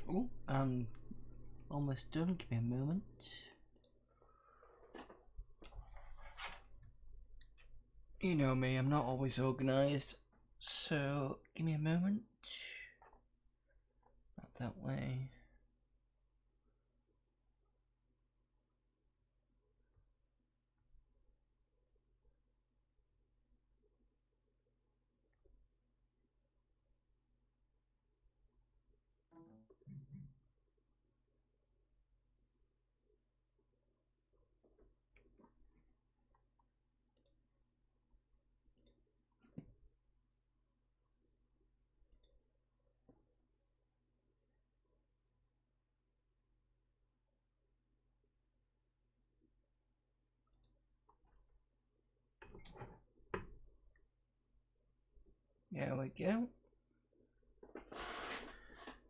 Oh, almost done. Give me a moment. You know me, I'm not always organised, so give me a moment. Not that way. There we go.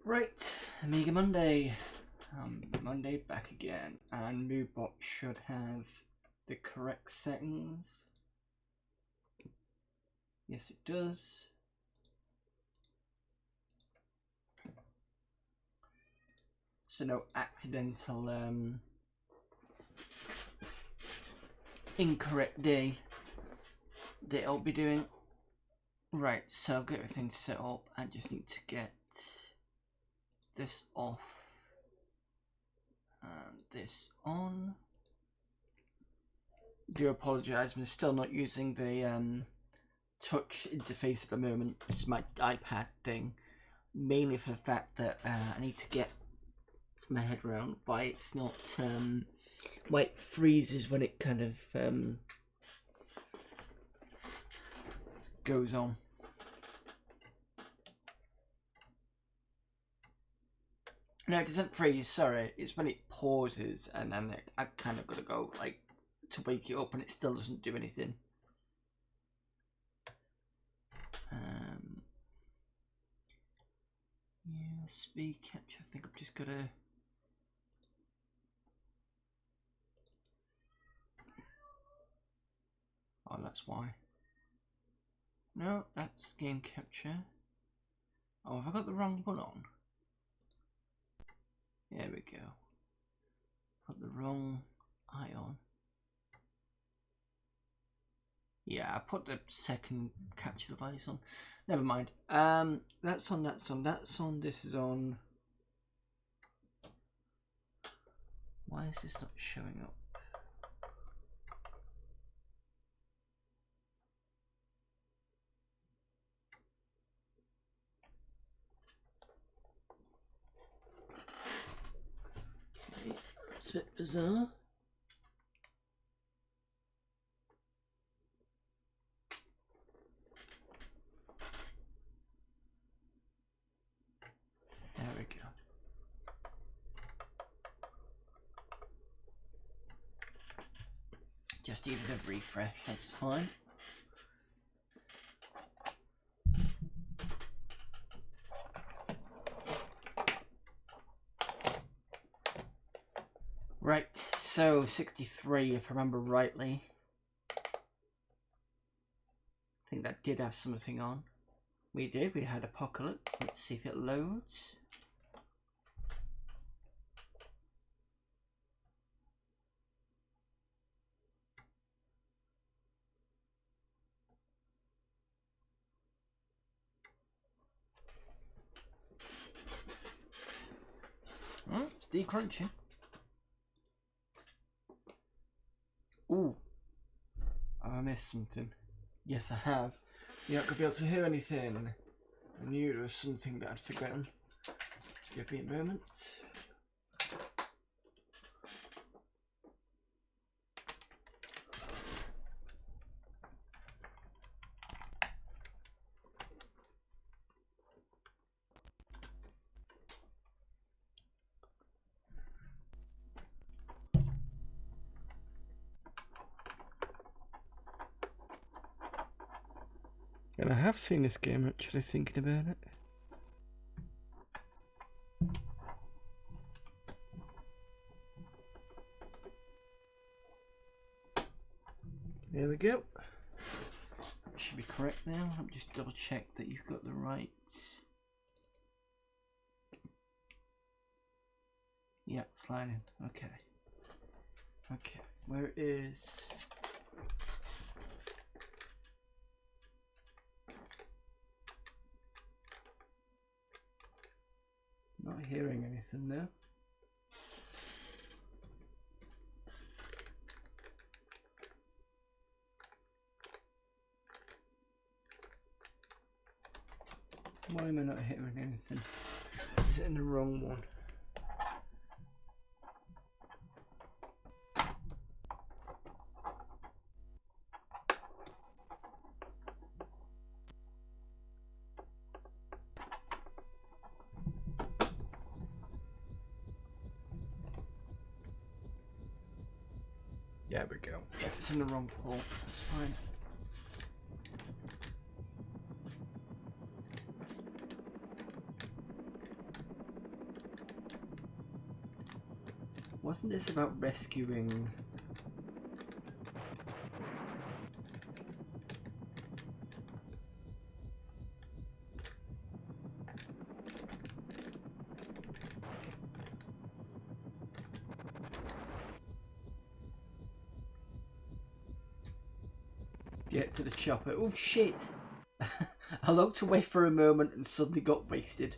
Right, Amiga Monday. Monday back again, and MoveBot should have the correct settings. Yes, it does. So no accidental incorrect day that I'll be doing. Right, so I've got everything set up. I just need to get this off and this on. Do apologise, I'm still not using the touch interface at the moment. It's my iPad thing, mainly for the fact that I need to get my head around why it's not why it freezes when it kind of goes on. No, it doesn't freeze, sorry, it's when it pauses and then I kind of got to go like to wake it up and it still doesn't do anything. USB capture, I think I've just got to oh, that's why. No, that's game capture. Oh, have I got the wrong one on? There we go. Put the wrong eye on. Yeah, I put the second capture device on. Never mind. That's on, that's on, that's on, this is on. Why is this not showing up? It's a bit bizarre. There we go. Just needed a refresh, that's fine. Right, so 63 if I remember rightly. I think that did have something on. We did, we had Apocalypse. Let's see if it loads. Oh, it's decrunching. Ooh, I missed something. Yes, I have. You're not going to be able to hear anything. I knew there was something that I'd forgotten. Give me a moment. And I have seen this game actually, thinking about it. There we go. That should be correct now. I'll just double check that you've got the right. Yep, sliding. Okay. Okay, where is... Not hearing anything now. Why am I not hearing anything? Is it in the wrong one? There we go. Yeah, it's in the wrong port. That's fine. Wasn't this about rescuing... Get to the chopper. Oh shit! I looked away for a moment and suddenly got wasted.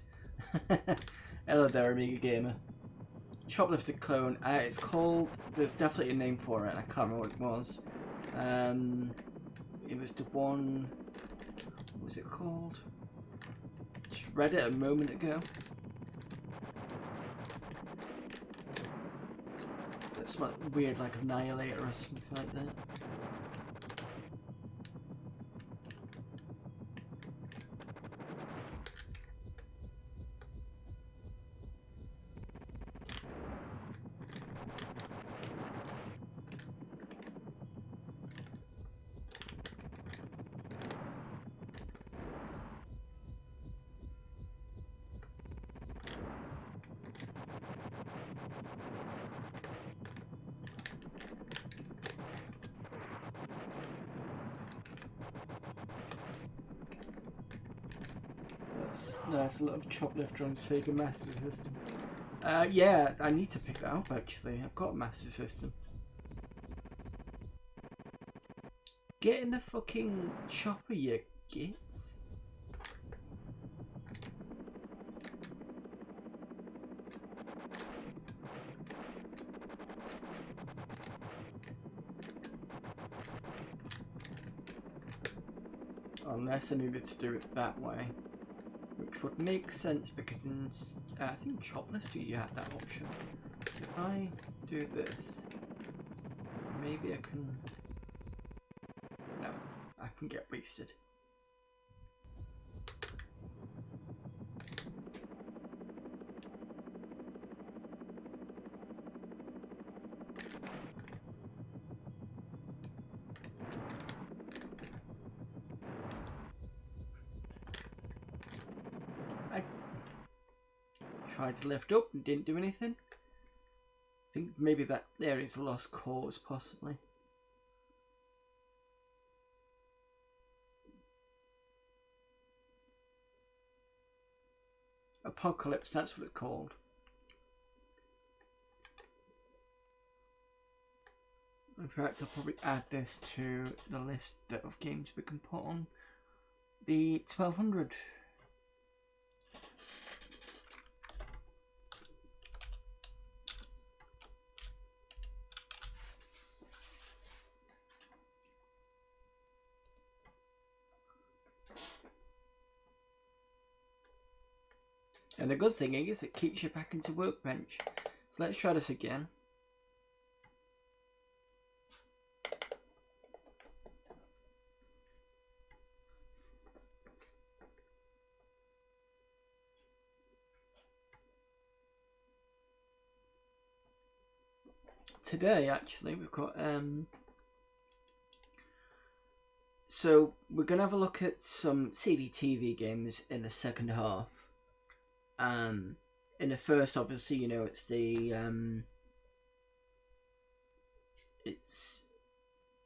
Hello there, Amiga Gamer. Choplifted clone. It's called... There's definitely a name for it. I can't remember what it was. It was the one... What was it called? Just read it a moment ago. It's like weird, like Annihilator or something like that. Nice, a lot of Choplifter on Sega Master System. Yeah, I need to pick that up actually. I've got a Master System. Get in the fucking chopper, you gits. Unless I needed to do it that way. Which would make sense because in, I think Choplifter you had that option. So if I do this, maybe I can... No, I can get wasted. Tried to lift up and didn't do anything. I think maybe that there is a lost cause, possibly. Apocalypse, that's what it's called. In fact, I'll probably add this to the list of games we can put on the 1200. And the good thing is it keeps you back into Workbench. So let's try this again. Today actually we've got so we're gonna have a look at some CDTV games in the second half. In the first, obviously, you know, it's the it's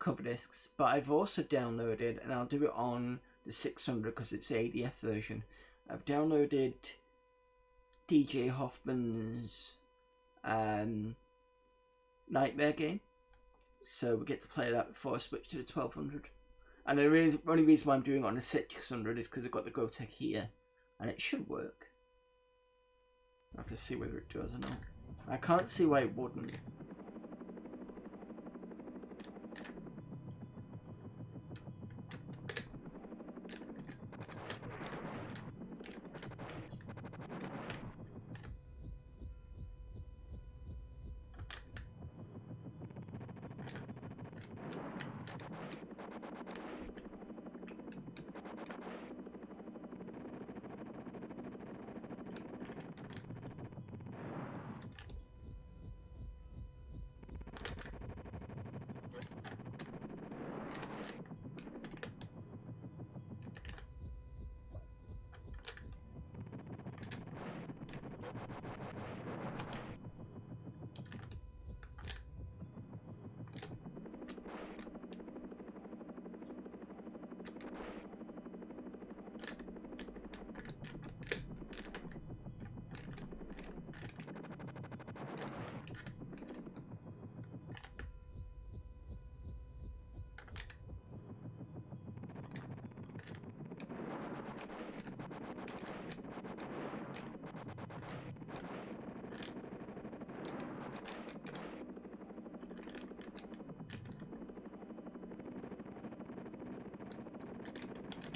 Coverdisks, but I've also downloaded, and I'll do it on the 600 because it's the ADF version. I've downloaded DJ Hoffman's Knightmare game. So we get to play that before I switch to the 1200. And the only reason why I'm doing it on the 600 is because I've got the GoTech here. And it should work. I have to see whether it does or not. I can't see why it wouldn't.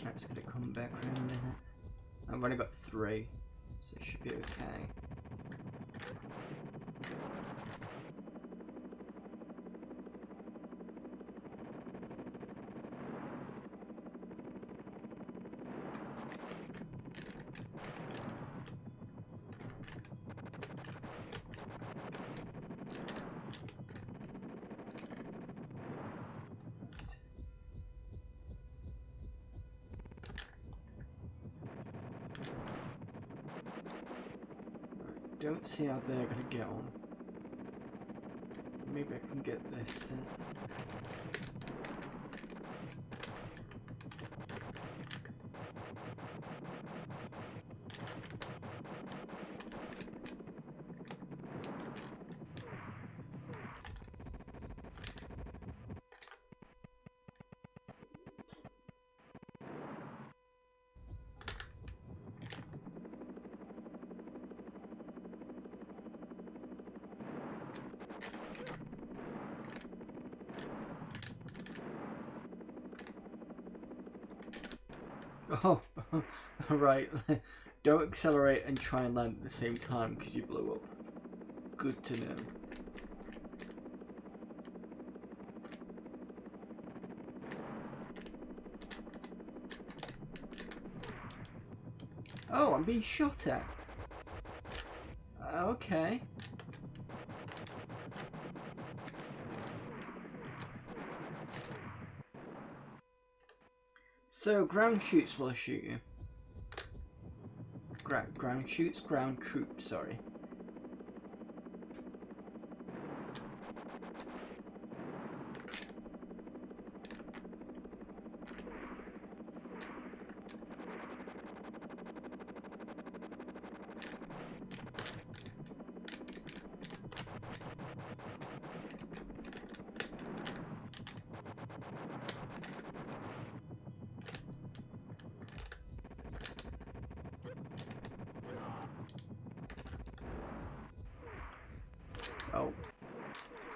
That's going to come back in a minute. I've only got 3, so it should be okay. Don't see how they're going to get on. Maybe I can get this. Oh, right. Don't accelerate and try and land at the same time because you blew up. Good to know. Oh, I'm being shot at. Okay. So, ground shoots will shoot you. Ground shoots? Ground troops, sorry. Oh,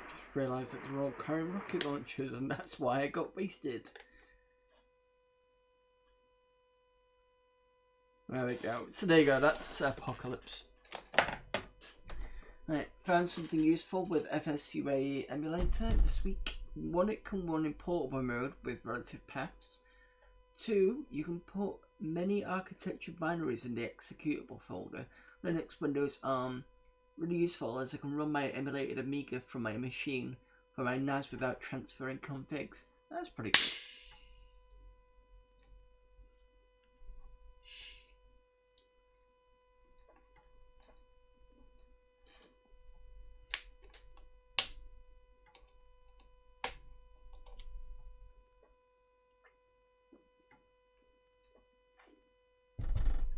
just realised that they're all carrying rocket launchers and that's why I got wasted. There we go. So there you go, that's Apocalypse. Right, found something useful with FSUA emulator this week. 1, it can run in portable mode with relative paths. 2, you can put many architecture binaries in the executable folder. Linux, Windows, ARM. Really useful as I can run my emulated Amiga from my machine for my NAS without transferring configs. That's pretty good.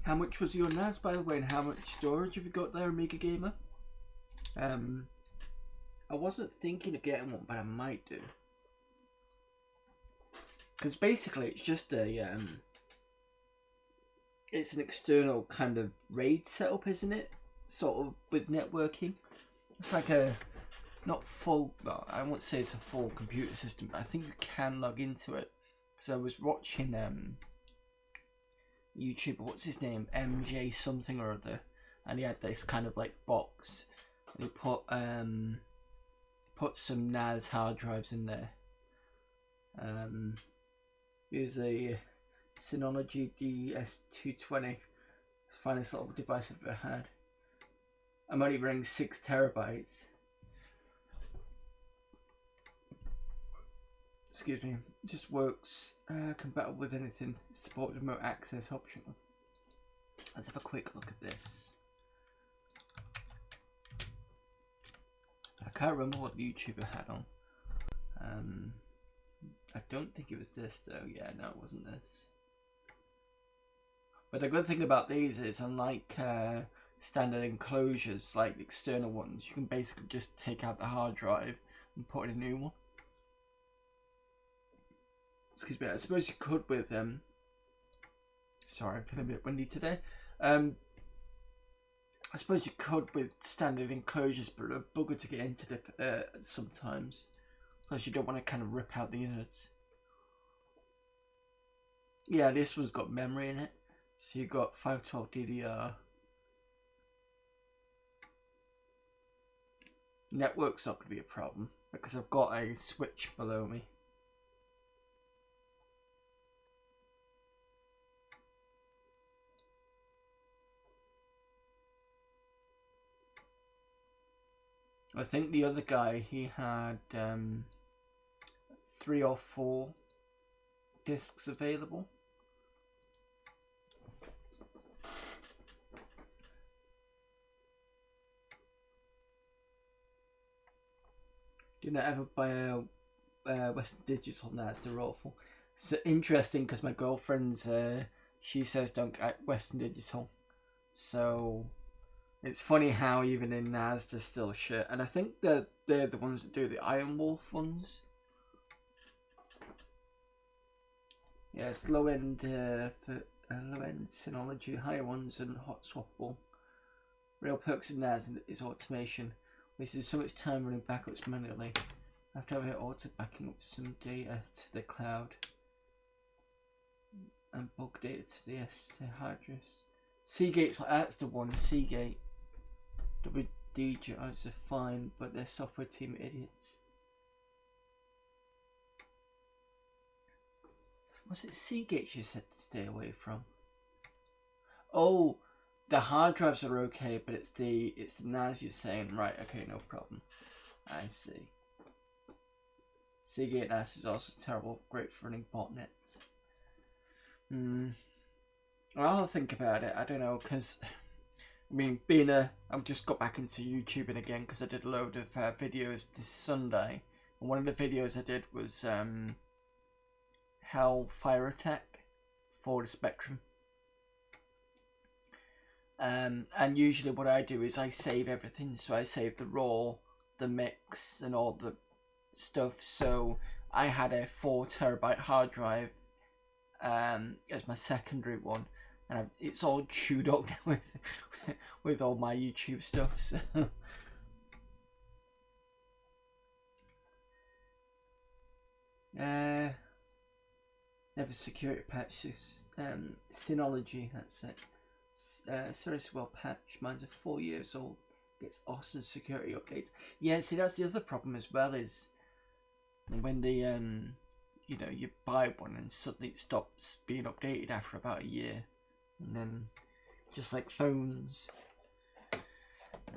How much was your NAS, by the way, and how much storage have you got there, Amiga Gamer? I wasn't thinking of getting one, but I might do. Because basically it's just a it's an external kind of RAID setup, isn't it? Sort of with networking. It's like a not full. Well, I won't say it's a full computer system, but I think you can log into it. So I was watching YouTuber, what's his name, MJ something or other, and he had this kind of like box, and he put some NAS hard drives in there. Here's a Synology DS220. It's the finest little device I've ever had. I'm only running 6 terabytes. Excuse me. It just works compatible with anything. Support remote access optional. Let's have a quick look at this. I can't remember what YouTuber had on. I don't think it was this though. Yeah, no, it wasn't this. But the good thing about these is, unlike standard enclosures, like external ones, you can basically just take out the hard drive and put in a new one. Excuse me, I suppose you could with sorry, I'm feeling a bit windy today. I suppose you could with standard enclosures, but a bugger to get into the sometimes. Plus you don't want to kind of rip out the innards. Yeah, this one's got memory in it. So you've got 512 DDR. Network's not going to be a problem because I've got a switch below me. I think the other guy, he had 3 or 4 discs available. Did not ever buy a Western Digital NAS, they're awful. So interesting because my girlfriend's, she says don't get Western Digital. So it's funny how even in NAS there's still shit. And I think that they're the ones that do the Iron Wolf ones. Yeah, it's low end low end Synology, higher ones and hot swappable. Real perks of NAS is automation. Wasted so much time running backups manually. I have to have it auto backing up some data to the cloud and bulk data to the Hybris. Seagate's that's the one. Seagate, WDJs are fine, but their software team are idiots. Was it Seagate you said to stay away from? Oh, the hard drives are okay, but it's the NAS you're saying, right? Okay, no problem. I see. Seagate NAS is also terrible, great for running botnets. I'll think about it. I don't know, because I mean, I've just got back into YouTubing again because I did a load of videos this Sunday, and one of the videos I did was Hellfire Attack for the Spectrum. And usually what I do is I save everything, so I save the raw, the mix, and all the stuff. So I had a 4 terabyte hard drive as my secondary one, and it's all chewed up with all my YouTube stuff. So. Never security patches. Synology, that's it. Seriously well patched. Mine's 4 years old. Gets awesome security updates. Yeah, see, that's the other problem as well, is when the you know, you buy one and suddenly it stops being updated after about a year, and then just like phones,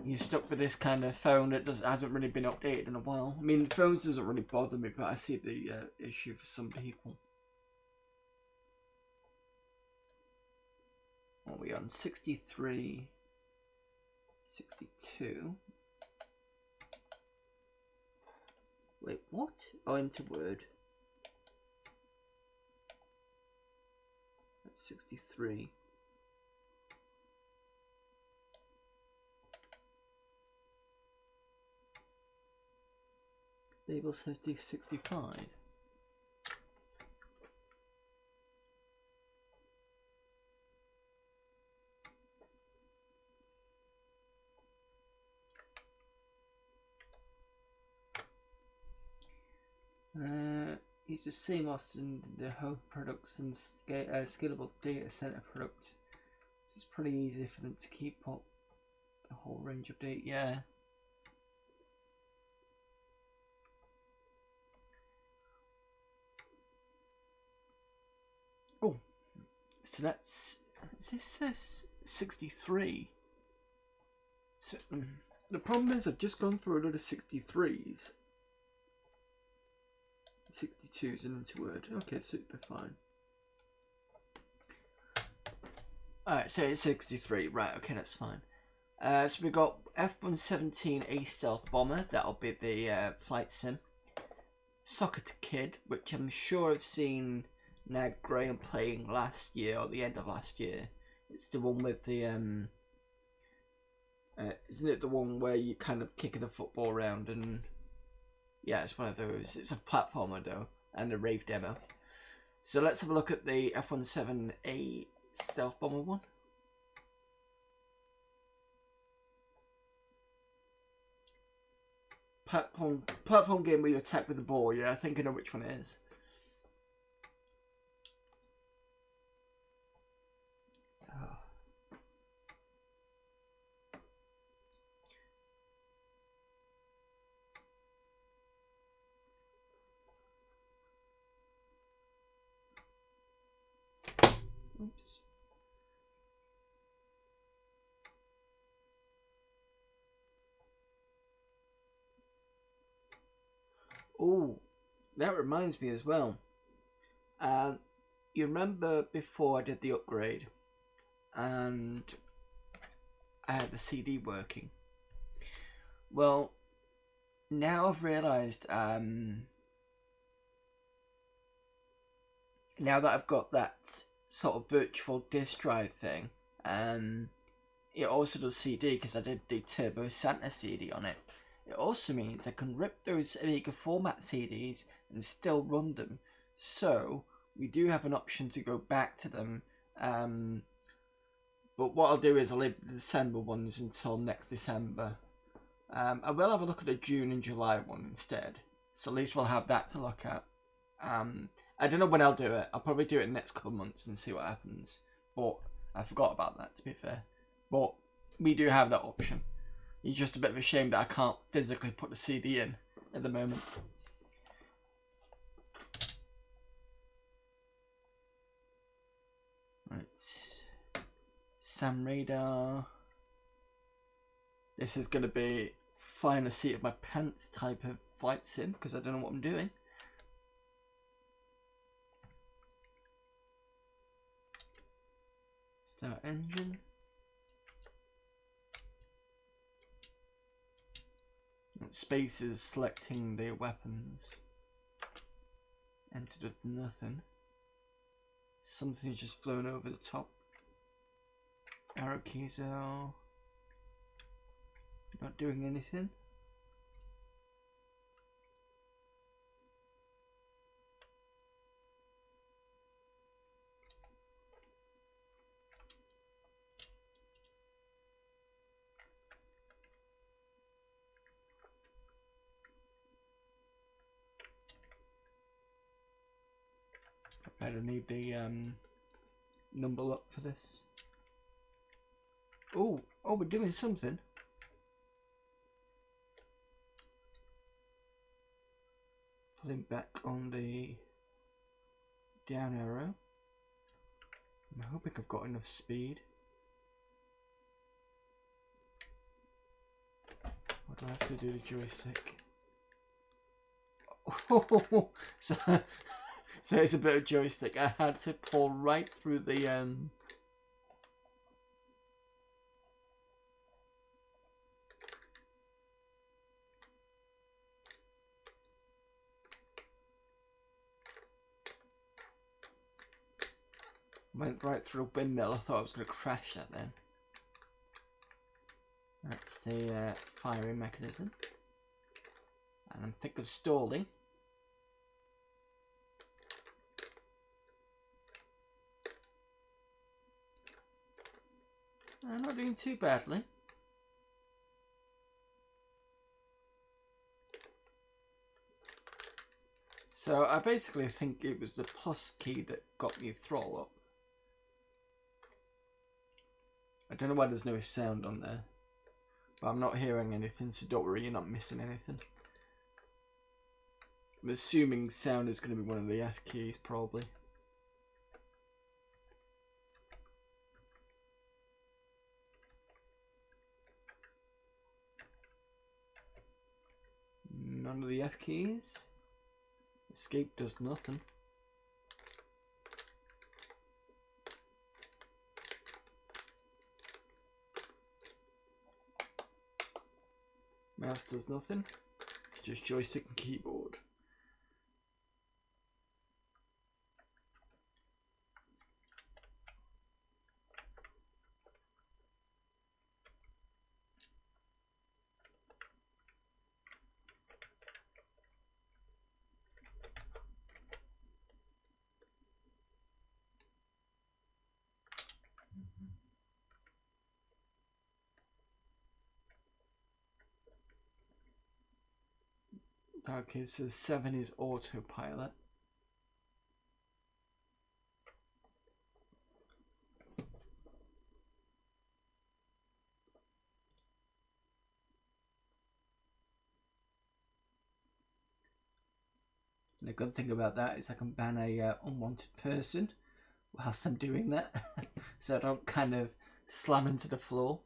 you're stuck with this kind of phone that hasn't really been updated in a while. I mean, phones doesn't really bother me, but I see the issue for some people. What are we on? 63, 62. Wait, what? Oh, into Word. That's 63. label says D65. Use the same as in the home products and scalable data center products. So it's pretty easy for them to keep up the whole range of data. Yeah. Oh, so that's, this says 63. So the problem is I've just gone through a lot of 63s. 62s and into Word. Okay, super fine. Alright, so it's 63. Right, okay, that's fine. So we got F-117A Stealth Bomber. That'll be the flight sim. Soccer to Kid, which I'm sure I've seen Nag Graham playing last year or the end of last year. It's the one with the isn't it the one where you kind of kicking the football around and yeah, it's one of those. It's a platformer though, and a Rave demo. So let's have a look at the F-17A Stealth Bomber one. Platform game where you attack with the ball. Yeah, I think I know which one it is. Oops. Oh, that reminds me as well. You remember before I did the upgrade and I had the CD working? Well, now I've realised, now that I've got that sort of virtual disk drive thing, it also does CD because I did the Turbo Santa CD on it. It also means I can rip those Amiga format CDs and still run them. So we do have an option to go back to them. But what I'll do is I'll leave the December ones until next December. I will have a look at the June and July one instead. So at least we'll have that to look at. I don't know when I'll do it. I'll probably do it in the next couple of months and see what happens. But I forgot about that, to be fair. But we do have that option. It's just a bit of a shame that I can't physically put the CD in at the moment. Right. Sam Radar. This is going to be flying the seat of my pants type of flight sim because I don't know what I'm doing. Start engine. Space is selecting the weapons. Entered with nothing. Something's just flown over the top. Arrow keys are not doing anything. I better need the number lock for this. Oh, we're doing something. Pulling back on the down arrow. I'm hoping I've got enough speed. What do I have to do to the joystick? Oh, so it's a bit of joystick. I had to pull right through the went right through a windmill. I thought I was going to crash that then. That's the firing mechanism. And I'm thick of stalling. I'm not doing too badly. So I basically think it was the plus key that got me throttle up. I don't know why there's no sound on there. But I'm not hearing anything, so don't worry, you're not missing anything. I'm assuming sound is going to be one of the F keys, probably. None of the F keys. Escape does nothing. Mouse does nothing. Just joystick and keyboard. Okay, so 7 is autopilot. And the good thing about that is I can ban a unwanted person whilst I'm doing that, so I don't kind of slam into the floor.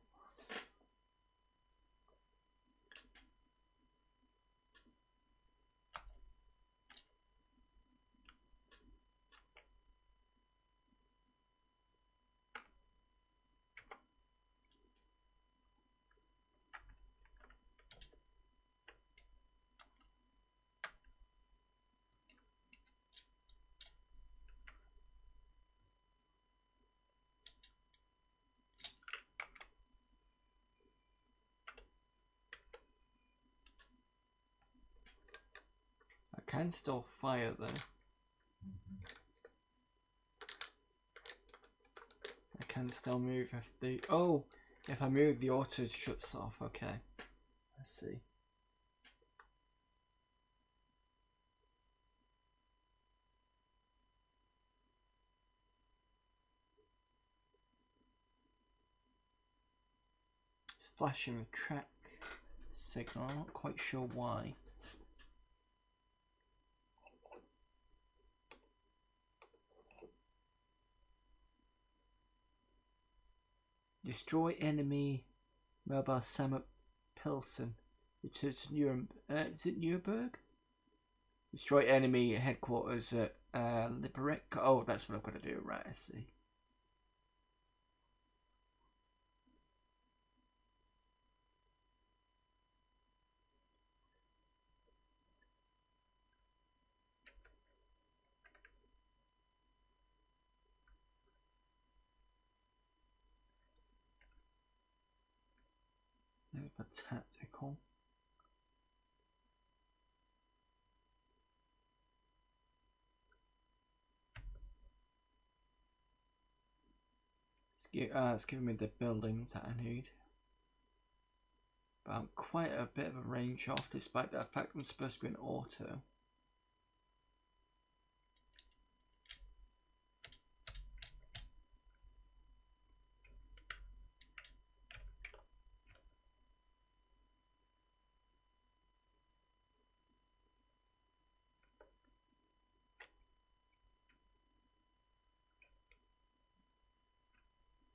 I can still fire though. I can still move if the... Oh! If I move, the auto shuts off. Okay. Let's see. It's flashing a track signal. I'm not quite sure why. Destroy enemy mobile Samuel Pilsen. Return to Nuremberg. Is it Nuremberg? Destroy enemy headquarters at Liberec. Oh, that's what I've got to do. Right, I see. Never tactical. It's giving me the buildings that I need. But I'm quite a bit of a range off, despite the fact I'm supposed to be an auto.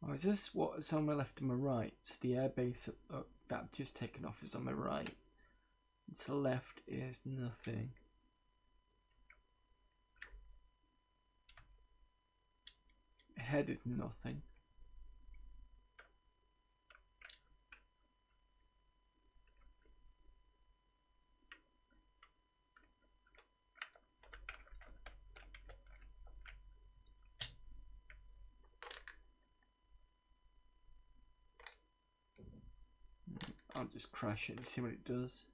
Oh, is this what's on my left and my right? The airbase that I've just taken off is on my right. And to the left is nothing. Ahead is nothing. I'll just crash it and see what it does.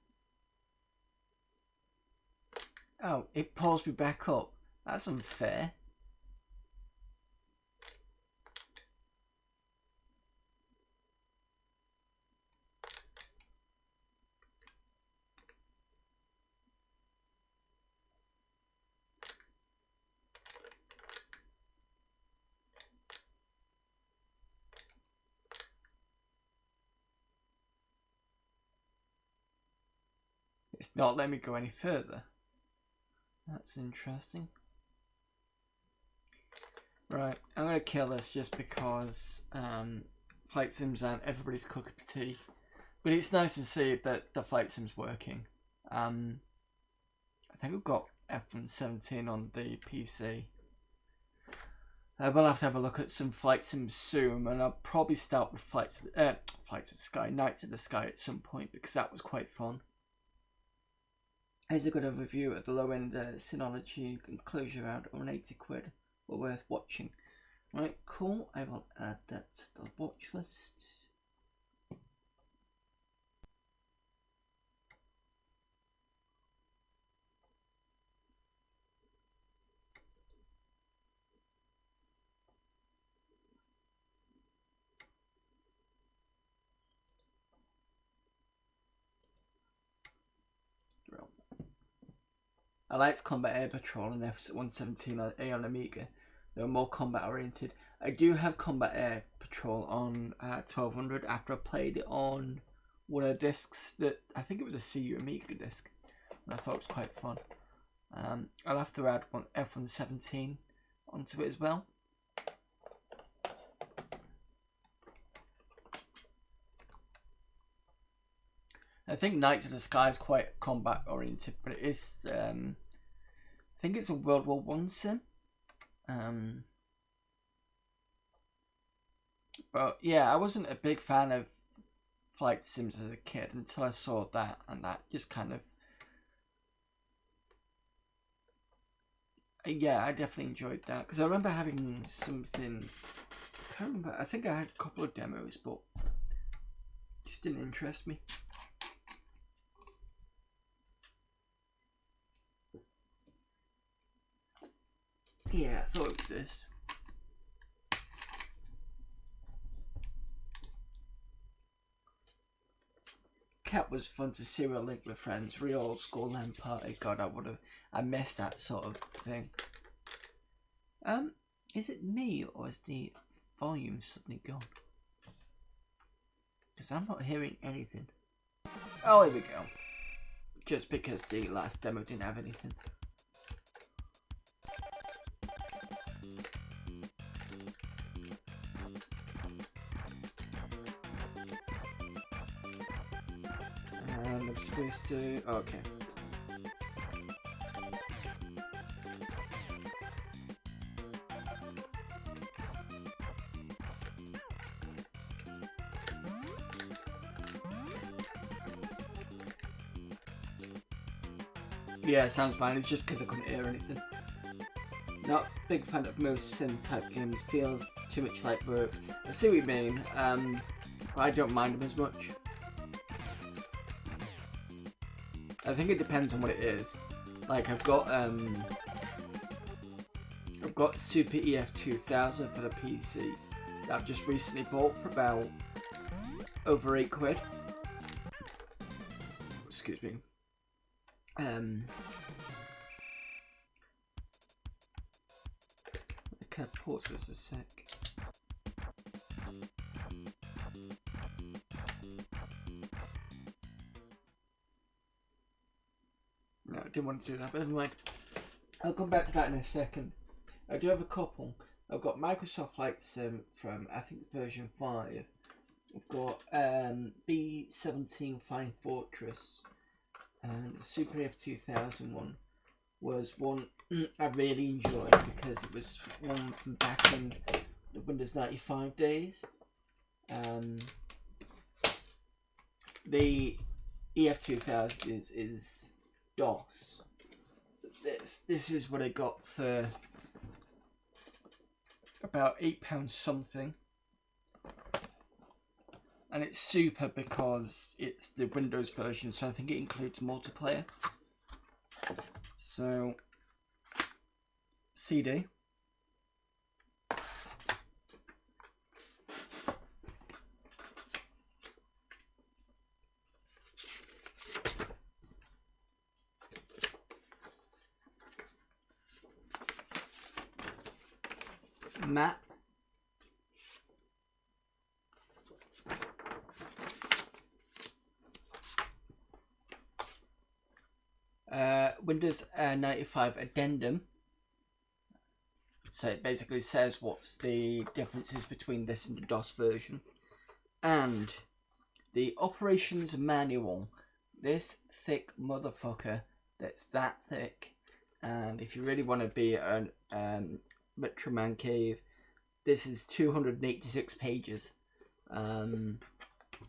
Oh, it pulls me back up. That's unfair. It's not letting me go any further. That's interesting. Right, I'm going to kill this just because flight sims aren't everybody's cup of tea. But it's nice to see that the flight sim's working. I think we've got F117 on the PC. I will have to have a look at some flight sims soon, and I'll probably start with Flights of the Sky, Knights of the Sky at some point, because that was quite fun. Here's a good overview at the low end Synology enclosure around 180 quid. Well, worth watching. Right, cool. I will add that to the watch list. I liked Combat Air Patrol and F117A on Amiga. They were more combat oriented. I do have Combat Air Patrol on 1200 after I played it on one of the discs that I think it was a CU Amiga disc, and I thought it was quite fun. I'll have to add one F117 onto it as well. I think Knights of the Sky is quite combat oriented, but it is I think it's a World War I sim. But yeah, I wasn't a big fan of flight sims as a kid until I saw that, and that just kind of, yeah, I definitely enjoyed that, because I remember having something, I can't remember, I think I had a couple of demos, but it just didn't interest me. Yeah, I thought it was this. Cat was fun to serial link with friends, real old school LAN party. God, I missed that sort of thing. Is it me or is the volume suddenly gone? Because I'm not hearing anything. Oh, here we go. Just because the last demo didn't have anything. And I'm supposed to... Oh, okay. Yeah, it sounds fine. It's just because I couldn't hear anything. Not a big fan of most sim type games. Feels too much like work. I see what you mean. But I don't mind them as much. I think it depends on what it is. Like I've got Super EF2000 for the PC that I've just recently bought for about over £8. Excuse me. Can I pause this a sec? No, I didn't want to do that, but anyway, I'll come back to that in a second. I do have a couple. I've got Microsoft Flight Sim from, I think, version 5. I've got B-17 Flying Fortress. And the Super F2000 one was one I really enjoyed because it was one from back in the Windows 95 days. The EF2000 is DOS. This is what I got for about £8 something. And it's super because it's the Windows version, so I think it includes multiplayer. So, CD. Map. Windows 95 addendum. So it basically says what's the differences between this and the DOS version. And the operations manual. This thick motherfucker that's that thick. And if you really want to be a Retro Man Cave, this is 286 pages. And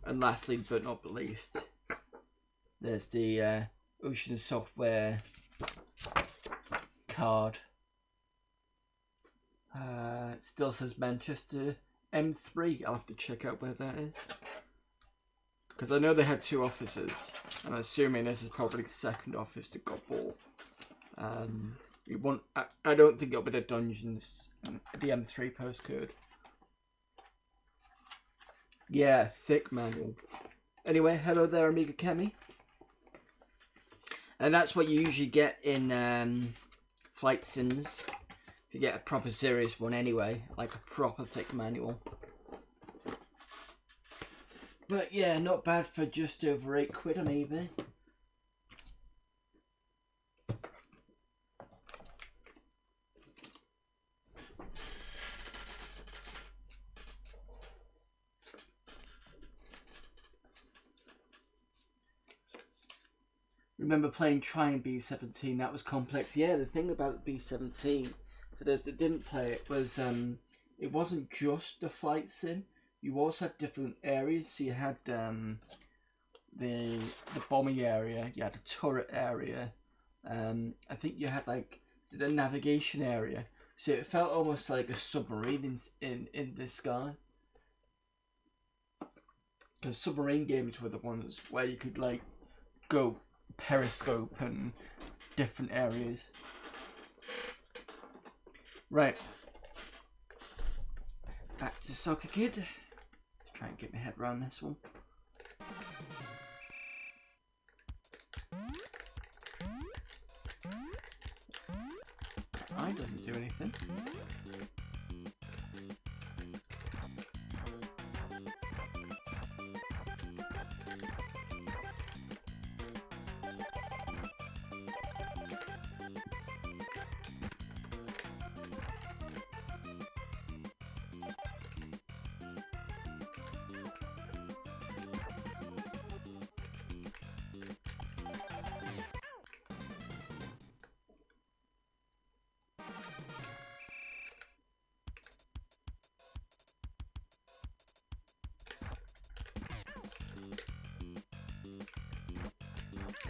lastly but not least, there's the Ocean Software card. It still says Manchester M3. I'll have to check out where that is, because I know they had 2 offices, and I'm assuming this is probably the second office that got bought. You want? I don't think it'll be the Dungeons, the M3 postcode. Yeah, thick manual. Anyway, hello there, Amiga Kemi. And that's what you usually get in flight sims. If you get a proper serious one anyway, like a proper thick manual. But yeah, not bad for just over £8 on eBay. Remember playing Try and B17, that was complex. Yeah, the thing about B17, for those that didn't play it, was it wasn't just the flight sim. You also had different areas. So you had the bombing area, you had a turret area. I think you had like the navigation area. So it felt almost like a submarine in the sky. Because submarine games were the ones where you could like go periscope and different areas. Right, back to Soccer Kid. Let's try and get my head around this one. Eye doesn't do anything.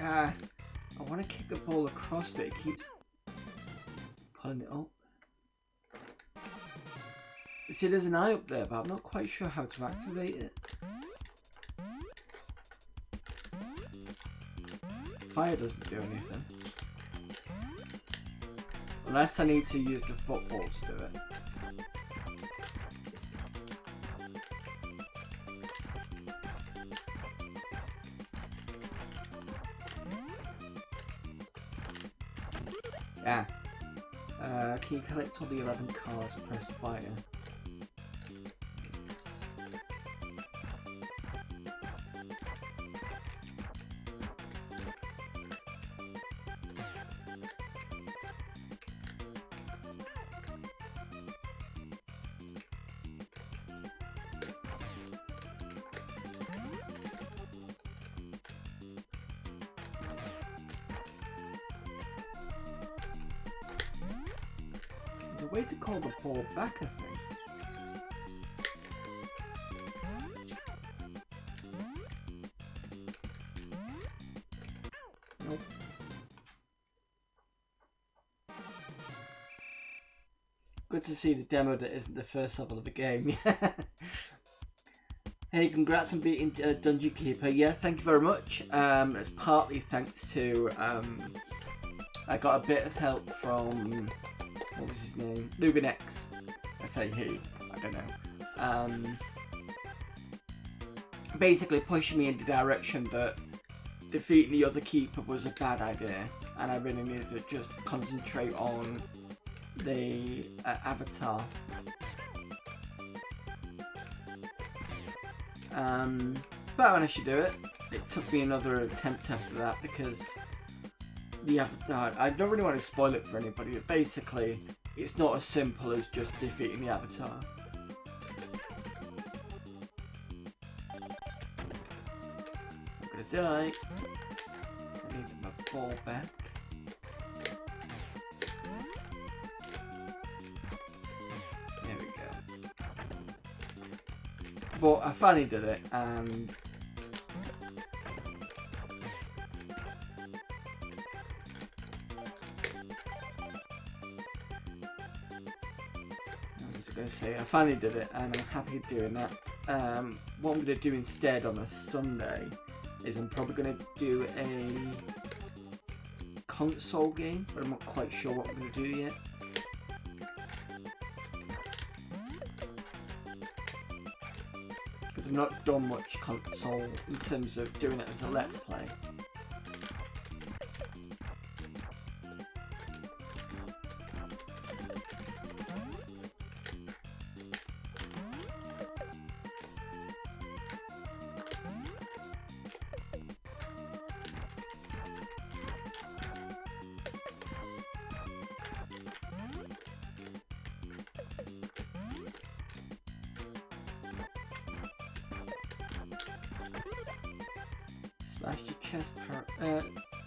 I want to kick the ball across, but it keeps pulling it up. You see, there's an eye up there, but I'm not quite sure how to activate it. Fire doesn't do anything. Unless I need to use the football to do it. Yeah. Can you collect all the 11 cards and press fire? There's a way to call the ball back, I think. Nope. Good to see the demo that isn't the first level of the game. Hey, congrats on beating Dungeon Keeper. Yeah, thank you very much. It's partly thanks to I got a bit of help from, what was his name? Lubinex. I say he, I don't know. Basically pushing me in the direction that defeating the other keeper was a bad idea, and I really needed to just concentrate on the avatar. But I managed to do it. It took me another attempt after that because the avatar, I don't really want to spoil it for anybody, but basically it's not as simple as just defeating the avatar. I'm gonna die. I need my ball back. There we go. But I finally did it, and going to say I finally did it, and I'm happy doing that. What I'm going to do instead on a Sunday is I'm probably going to do a console game, but I'm not quite sure what I'm going to do yet. Because I've not done much console in terms of doing it as a let's play.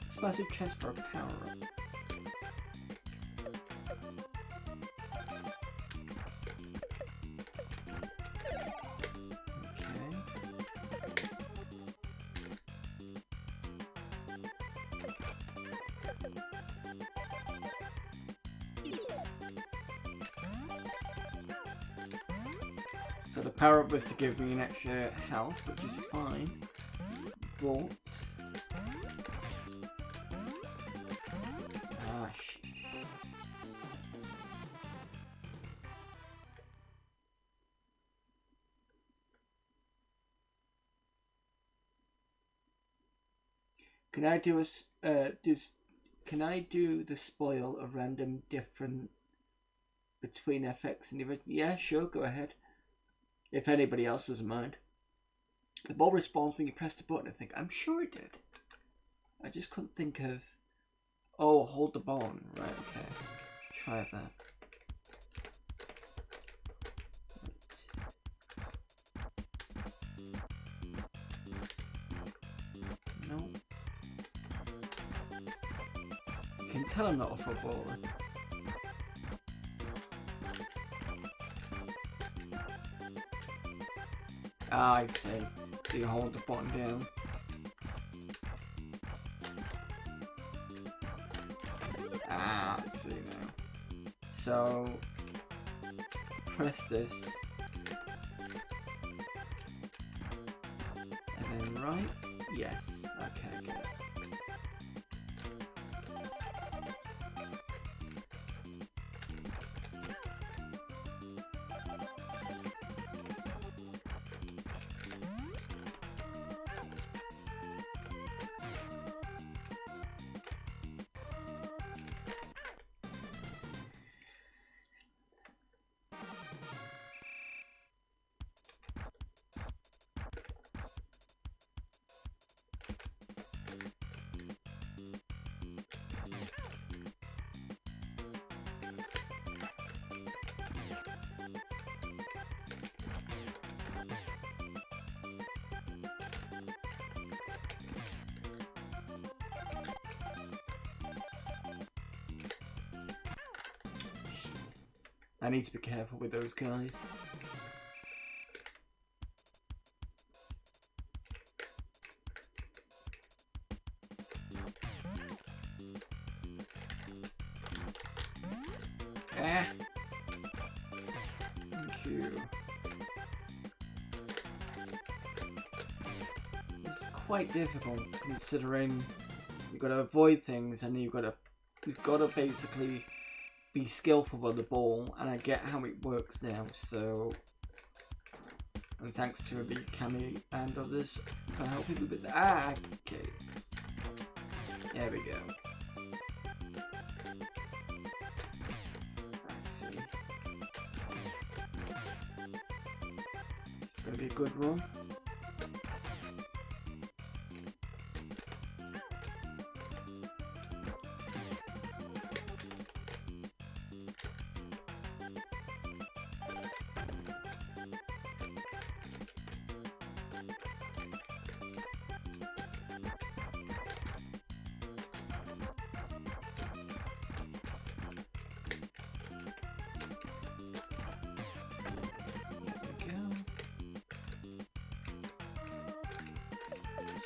Smash your chest for a power up. Okay. So the power up was to give me an extra health, which is fine. But can I do can I do the spoil of random different between FX and the original? Yeah, sure, go ahead. If anybody else doesn't mind. The ball responds when you press the button. I think I'm sure it did. I just couldn't think of. Oh, hold the ball. Right, okay. Try that. No. You can tell I'm not a footballer. Ah, I see. So you hold the button down. Ah, I see now. So press this. And then right? Yes. Okay, good. I need to be careful with those guys. Ah. Thank you. It's quite difficult considering you've got to avoid things and you've got to You've got to basically be skillful with the ball, and I get how it works now, so... And thanks to the Cami and others for helping me with that. Ah, okay. There we go. I see. It's going to be a good run.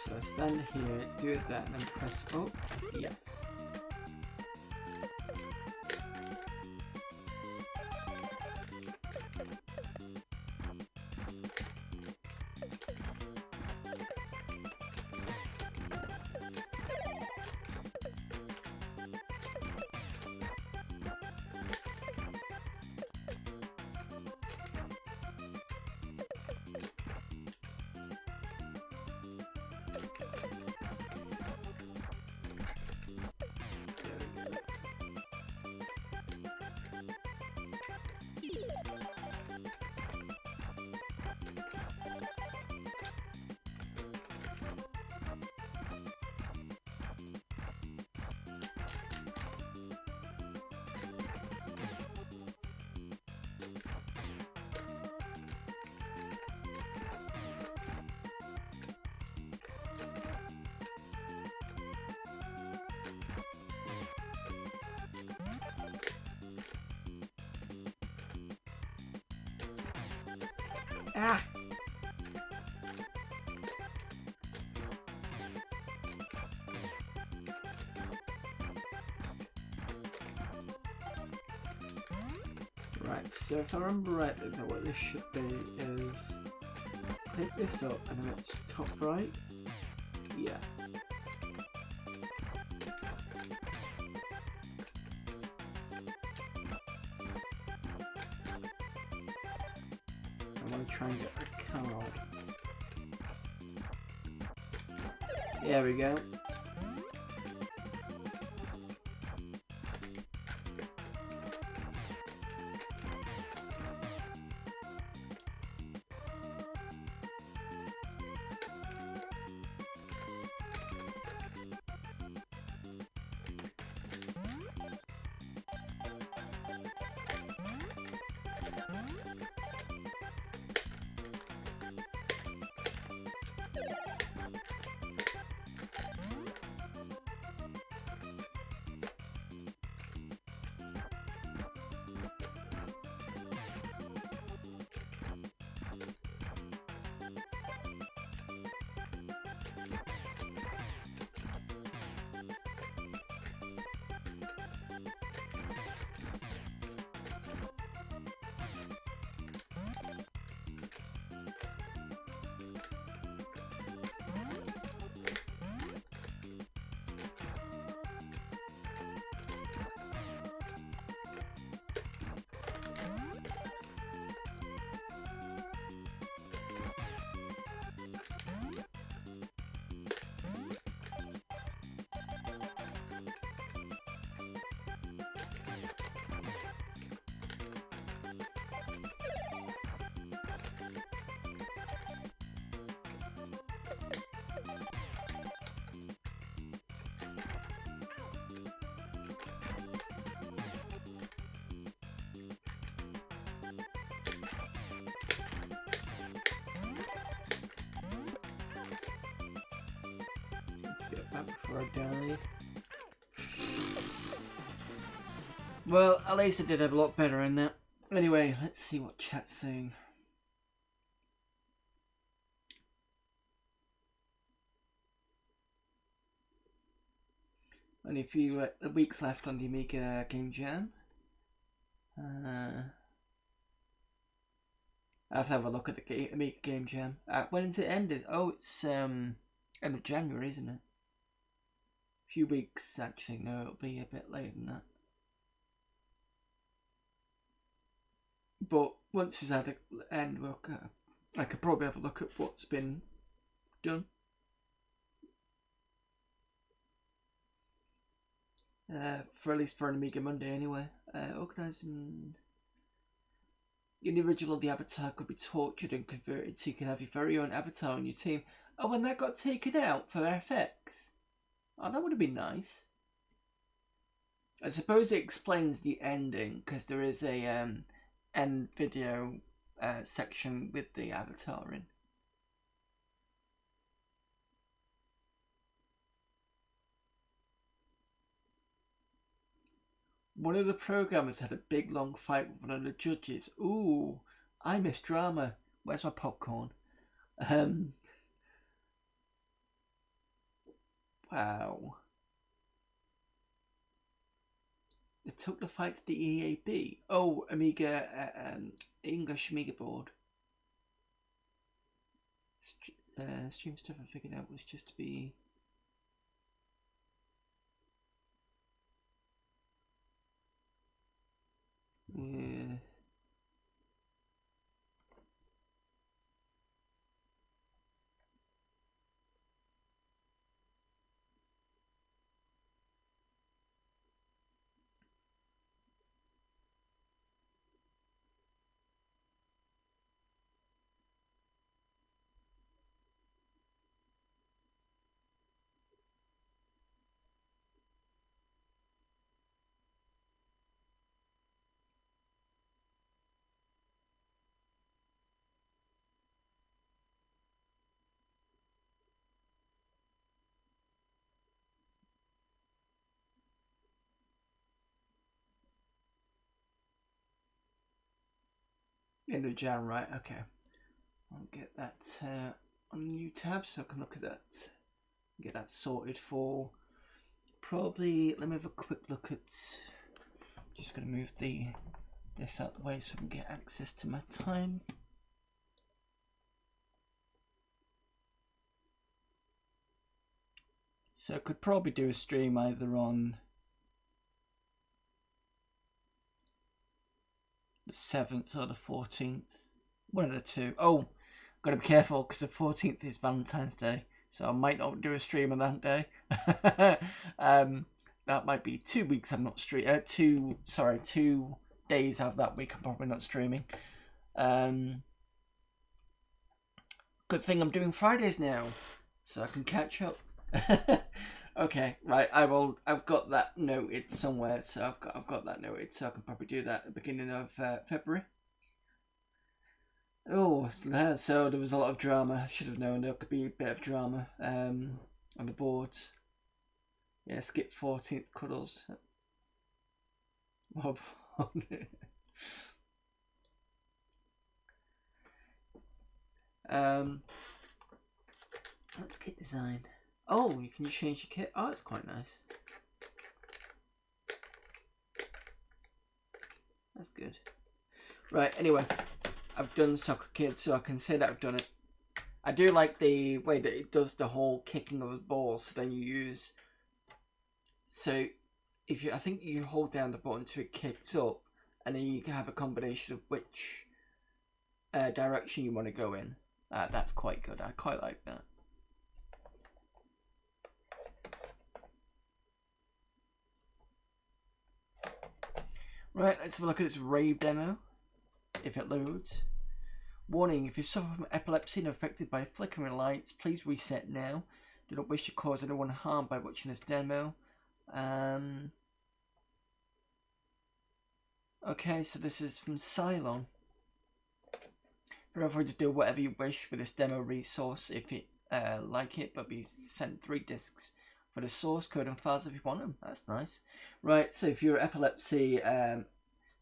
So I stand here, do that, and then press up. Yes. Ah! Right, so if I remember rightly, then what this should be is pick this up and then it's top right. Yeah. I want to try and get a card. There we go. Before I die. Well, at least I did have a lot better in that. Anyway, let's see what chat's saying. Only a few weeks left on the Amiga Game Jam. I have to have a look at the Amiga Game Jam. When is it ended? Oh, it's end of January, isn't it? few weeks actually. No, it'll be a bit later than that. But once he's had an end, I could probably have a look at what's been done. For at least for an Amiga Monday anyway. Organising... In the original, the avatar could be tortured and converted so you can have your very own avatar on your team. Oh, and that got taken out for FX. Oh, that would have been nice. I suppose it explains the ending, because there is a end video section with the avatar in. One of the programmers had a big long fight with one of the judges. Ooh, I miss drama. Where's my popcorn? Wow. They took the fight to the EAB. Oh, Amiga, English Amiga board. Stream stuff I figured out was just to be... Yeah. End of Jan, right? Okay. I'll get that on a new tab so I can look at that. Get that sorted for probably. Let me have a quick look at. Just gonna move this out the way so I can get access to my time. So I could probably do a stream either on the 7th or the 14th. One of the two. Oh, gotta be careful because the 14th is Valentine's Day, so I might not do a stream on that day. That might be 2 weeks I'm not streaming. 2 days out of that week I'm probably not streaming. Good thing I'm doing Fridays now, so I can catch up. Okay, right. I've got that noted somewhere, so I've got that noted, so I can probably do that at the beginning of February. Oh, so there was a lot of drama. I should have known there could be a bit of drama on the board. Yeah, skip 14th cuddles. Let's kit design. Oh, can you change your kit? Oh, that's quite nice. That's good. Right, anyway, I've done Soccer Kid, so I can say that I've done it. I do like the way that it does the whole kicking of the ball, so then you use... So, I think you hold down the button till it kicks up, and then you can have a combination of which direction you want to go in. That's quite good. I quite like that. Right, let's have a look at this Rave demo, if it loads. Warning, if you suffer from epilepsy and are affected by flickering lights, please reset now. Do not wish to cause anyone harm by watching this demo. Okay, so this is from Cylon. Feel free to do whatever you wish with this demo resource if you like it, but be sent 3 discs for the source code and files if you want them. That's nice. Right, so if you're epilepsy, I'm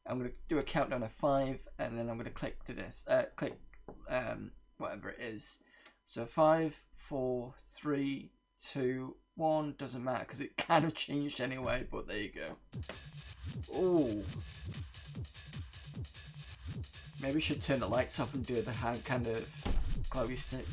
going to do a countdown of 5, and then I'm going to click to this. Click whatever it is. So 5, 4, 3, 2, 1. Doesn't matter because it kind of changed anyway. But there you go. Oh, maybe we should turn the lights off and do the hand kind of glowy stick.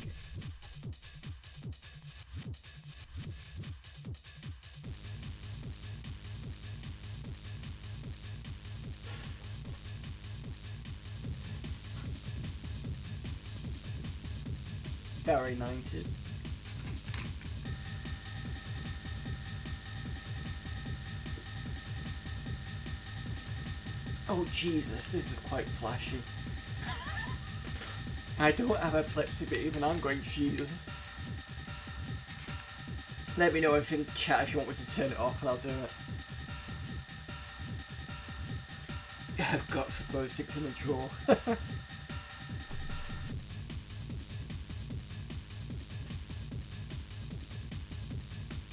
very 90s. Oh Jesus, this is quite flashy. I don't have epilepsy, but even I'm going Jesus. Let me know if in chat if you want me to turn it off and I'll do it. I've got some glow sticks in the drawer.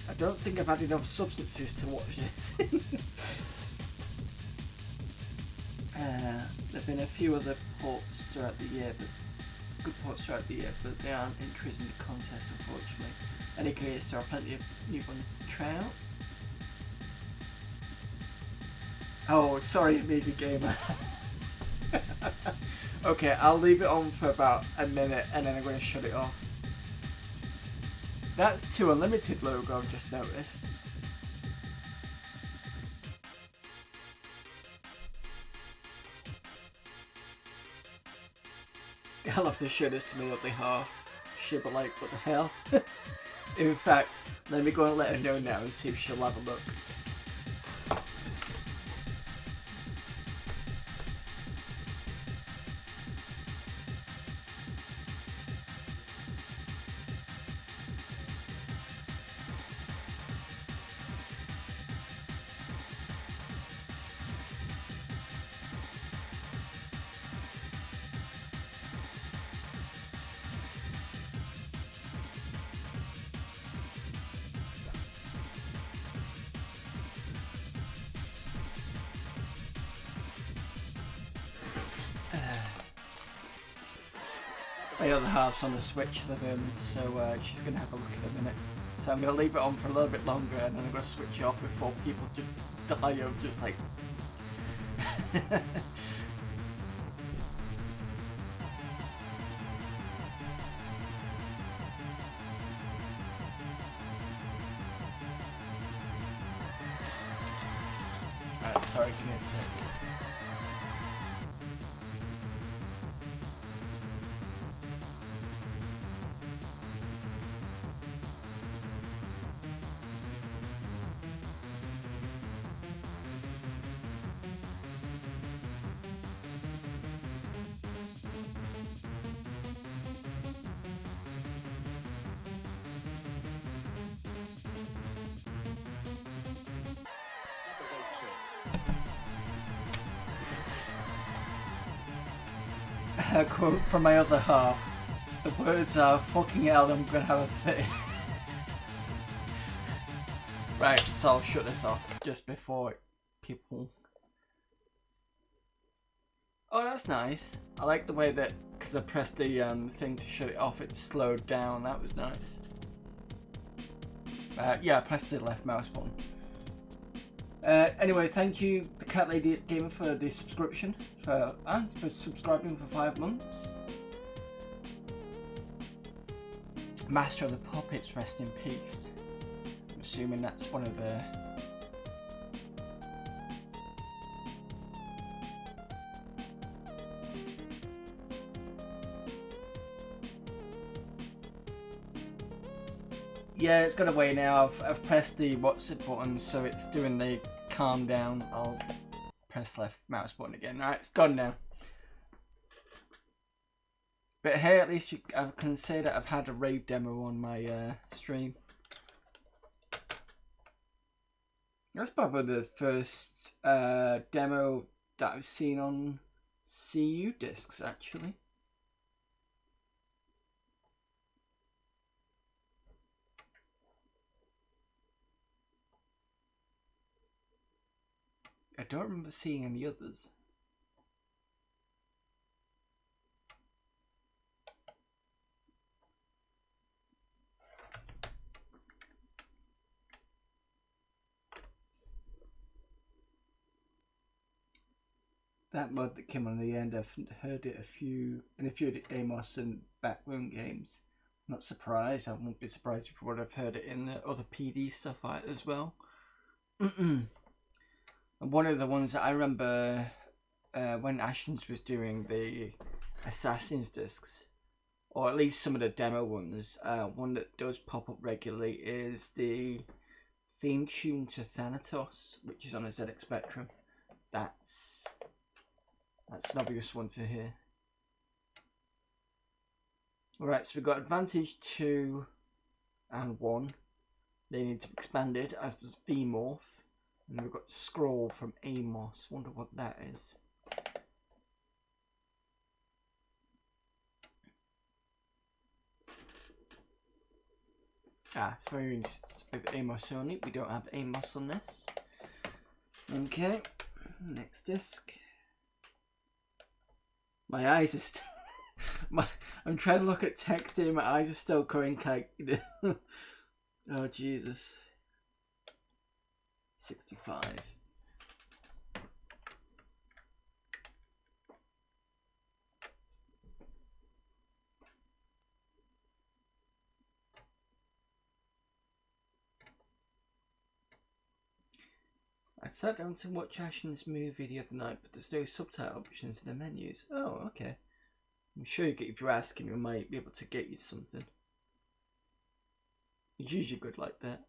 I don't think I've had enough substances to watch this. There've been a few other ports throughout the year, but good ports throughout the year, but they aren't entries in the contest, unfortunately. In any case, there are plenty of new ones to try out. Oh, sorry, Amiga Gamer. Okay, I'll leave it on for about a minute and then I'm going to shut it off. That's 2 Unlimited logo I've just noticed. I'll have to show this to my other half. She'll be like, what the hell? In fact, let me go and let her know now and see if she'll have a look. My other half's on the Switch at the moment, so she's going to have a look in a minute. So I'm going to leave it on for a little bit longer and then I'm going to switch it off before people just die of just like... Alright, sorry, give me a sec. A quote from my other half. The words are, fucking hell, I'm gonna have a fit. Right, so I'll shut this off just before people... Oh, that's nice. I like the way that, because I pressed the thing to shut it off, it slowed down. That was nice. Yeah, I pressed the left mouse button. Anyway, thank you, the Cat Lady Gamer, for the subscription, for subscribing for 5 months. Master of the Puppets, rest in peace. I'm assuming that's one of the... Yeah, it's got away now. I've pressed the what's it button, so it's doing the calm down. I'll press left mouse button again. Alright, it's gone now. But hey, at least I can say that I've had a Rave demo on my stream. That's probably the first demo that I've seen on CDTV, actually. I don't remember seeing any others. That mod that came on the end, I've heard it in a few of the Amos and Backroom games. I'm not surprised. I won't be surprised if you would have heard it in the other PD stuff as well. And one of the ones that I remember when Ashens was doing the Assassin's discs, or at least some of the demo ones. One that does pop up regularly is the theme tune to Thanatos, which is on a ZX Spectrum. That's an obvious one to hear. Alright, so we've got Advantage 2 and 1. They need to be expanded, as does VMorph. And we've got Scroll from Amos. Wonder what that is. It's very interesting with Amos only. We don't have Amos on this. Okay, next disc. My eyes are still... I'm trying to look at text here, my eyes are still going like... Oh, Jesus. 65. I sat down to watch Ashen's movie the other night, but there's no subtitle options in the menus. Oh, okay. I'm sure if you're asking, we might be able to get you something. It's usually good like that.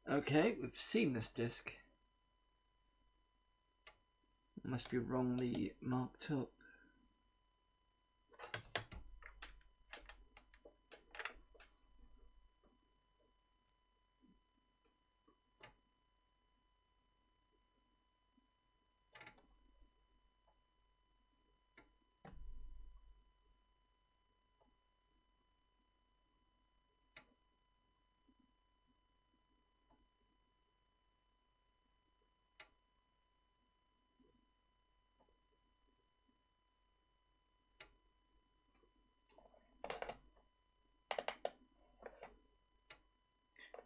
Okay, we've seen this disc. It must be wrongly marked up.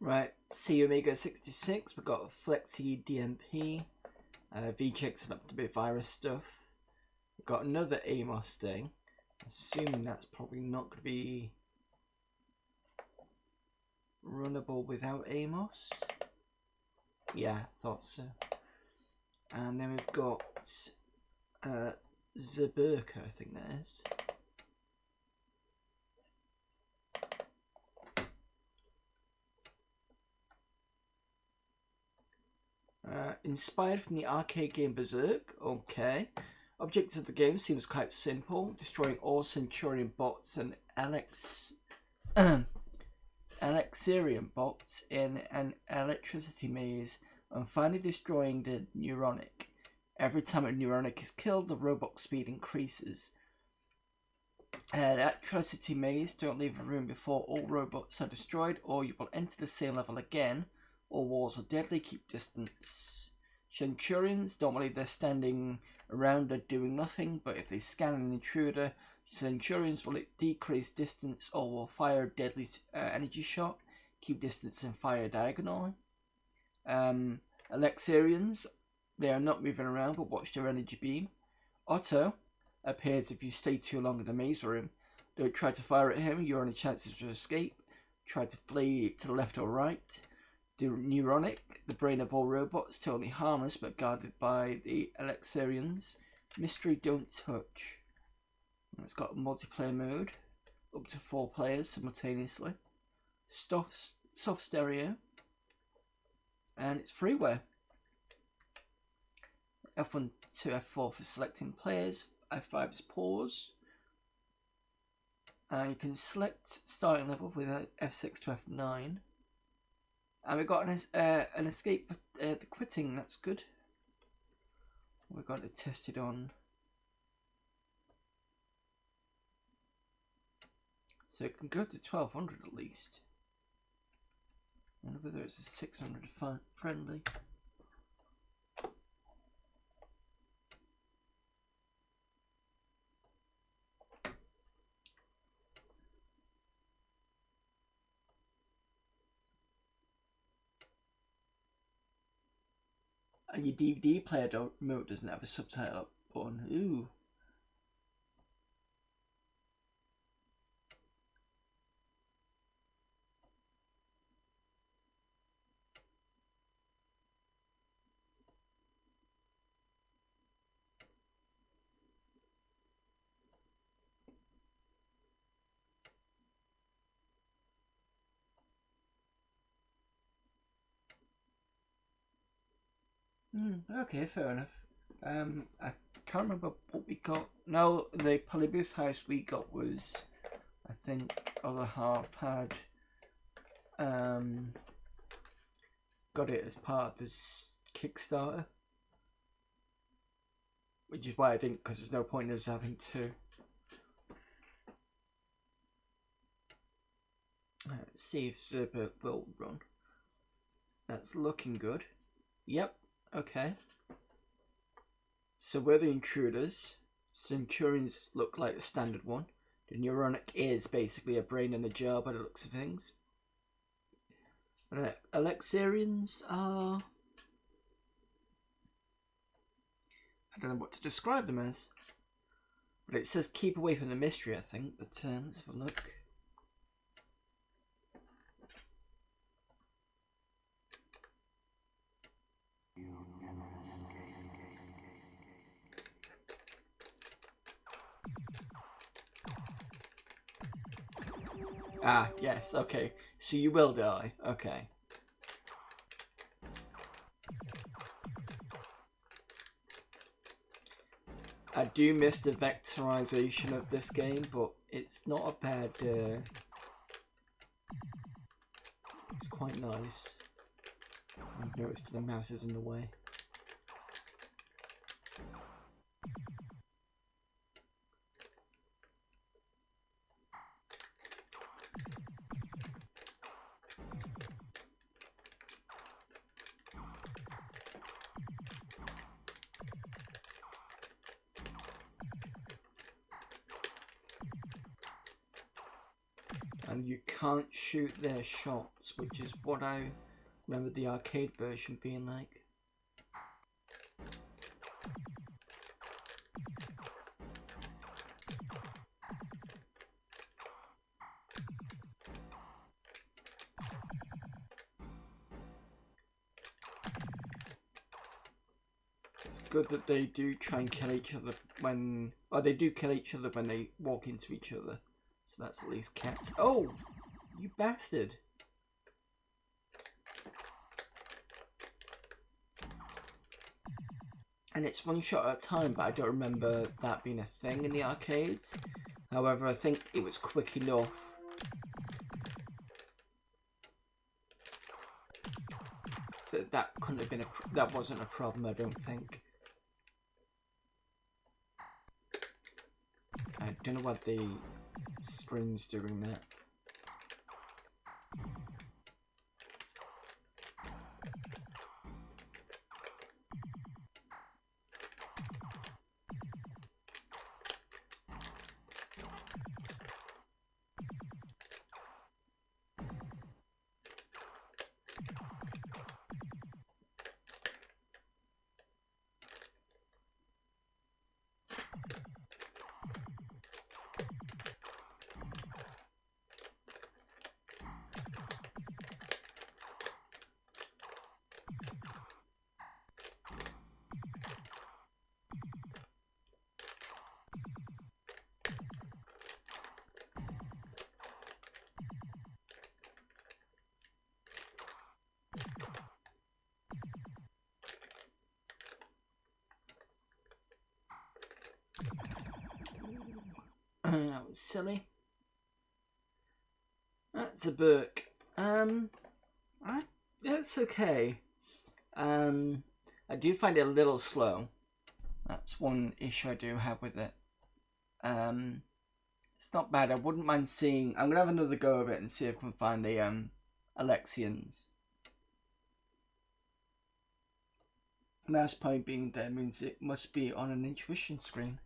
Right, C Amiga 66, we've got Flexi DMP, VCheck's and up-to-date virus stuff. We've got another Amos thing, assuming that's probably not going to be runnable without Amos. Yeah, thought so. And then we've got Zerberker, I think that is. Inspired from the arcade game Berserk. Okay. Objective of the game seems quite simple. Destroying all Centurion bots and Alexiarian bots in an electricity maze and finally destroying the Neuronic. Every time a Neuronic is killed, the robot speed increases. Electricity maze, don't leave a room before all robots are destroyed or you will enter the same level again. All walls are deadly, keep distance. Centurions, normally they're standing around and doing nothing, but if they scan an intruder, Centurions will decrease distance or will fire a deadly energy shot, keep distance and fire diagonally. Alexiarians, they are not moving around but watch their energy beam. Otto appears if you stay too long in the maze room. Don't try to fire at him, you're on a chance to escape. Try to flee to the left or right. The Neuronic, the brain of all robots, totally harmless but guarded by the Alexiarians. Mystery, don't touch. It's got a multiplayer mode, up to 4 players simultaneously. Soft stereo, and it's freeware. F1 to F4 for selecting players. F5 is pause. You can select starting level with F6 to F9. And we've got an escape for the quitting, that's good. We've got it tested on. So it can go to 1200 at least. I wonder whether it's a 600 friendly. And your DVD player mode doesn't have a subtitle button. Ooh. Okay, fair enough. I can't remember what we got. No, the Polybus house we got was, I think, other half had got it as part of this Kickstarter, which is why I didn't, because there's no point in us having two. Let's see if Zerberker will run. That's looking good. Yep, okay. So we're the intruders. Centurions look like the standard one. The neuronic is basically a brain in a jar by the looks of things. And Alexians are... I don't know what to describe them as. But it says keep away from the mystery, I think. But let's have a look. Ah, yes, okay. So you will die. Okay. I do miss the vectorization of this game, but it's not a bad... it's quite nice. I've noticed the mouse is in the way. And you can't shoot their shots, which is what I remember the arcade version being like. It's good that they do try and kill each other when... Oh, they do kill each other when they walk into each other. So that's at least kept. Oh, you bastard. And it's one shot at a time, but I don't remember that being a thing in the arcades. However, I think it was quick enough. That couldn't have been that wasn't a problem, I don't think. I don't know what the screen's doing that. That was silly. That's a book. That's okay. I do find it a little slow. That's one issue I do have with it. It's not bad. I wouldn't mind seeing... I'm going to have another go of it and see if I can find the Alexians. Mouse point being there means it must be on an intuition screen.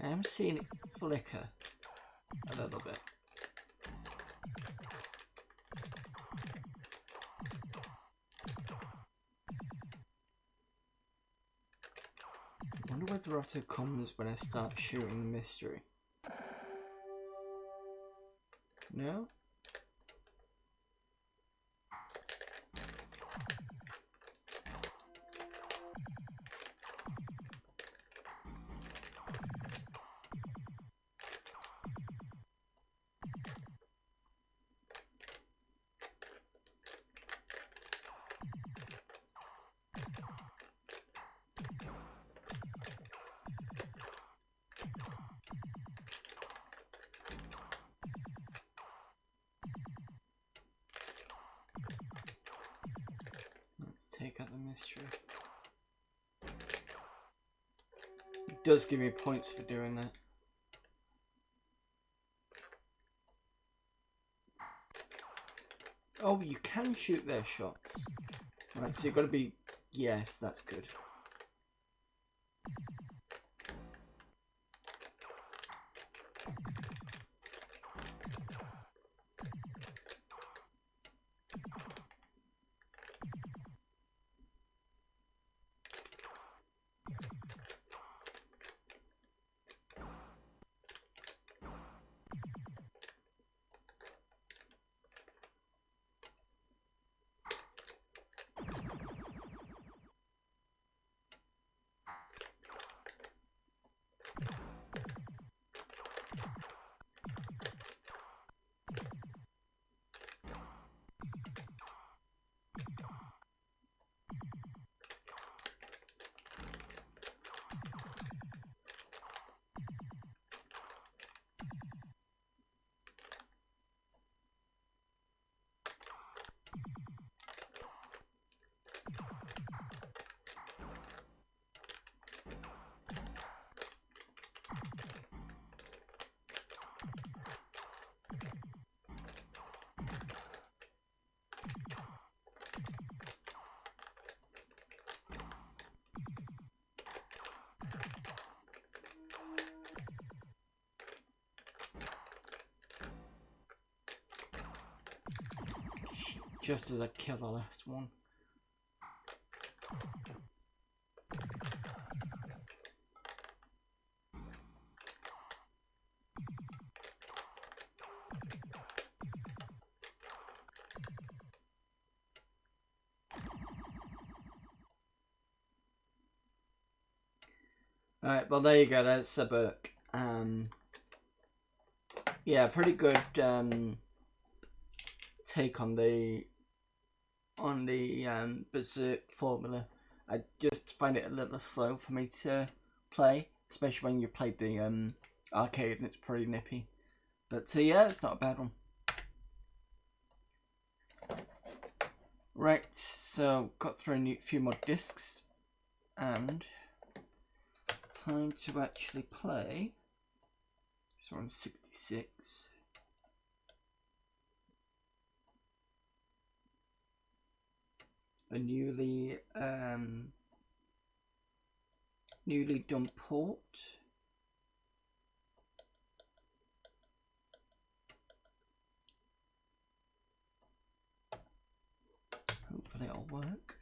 I am seeing it flicker a little bit. I wonder whether auto comes when I start shooting the mystery. No? take out the mystery. It does give me points for doing that. Oh, you can shoot their shots. Right, so you've got to be... Yes, that's good. Just as I kill the last one. Alright, well there you go, that's Zerberker. Yeah, pretty good take on the Berserk formula. I just find it a little slow for me to play, especially when you played the arcade and it's pretty nippy. But yeah, it's not a bad one. Right, so got through a few more discs and time to actually play. So we're on 66. A newly done port. Hopefully it'll work.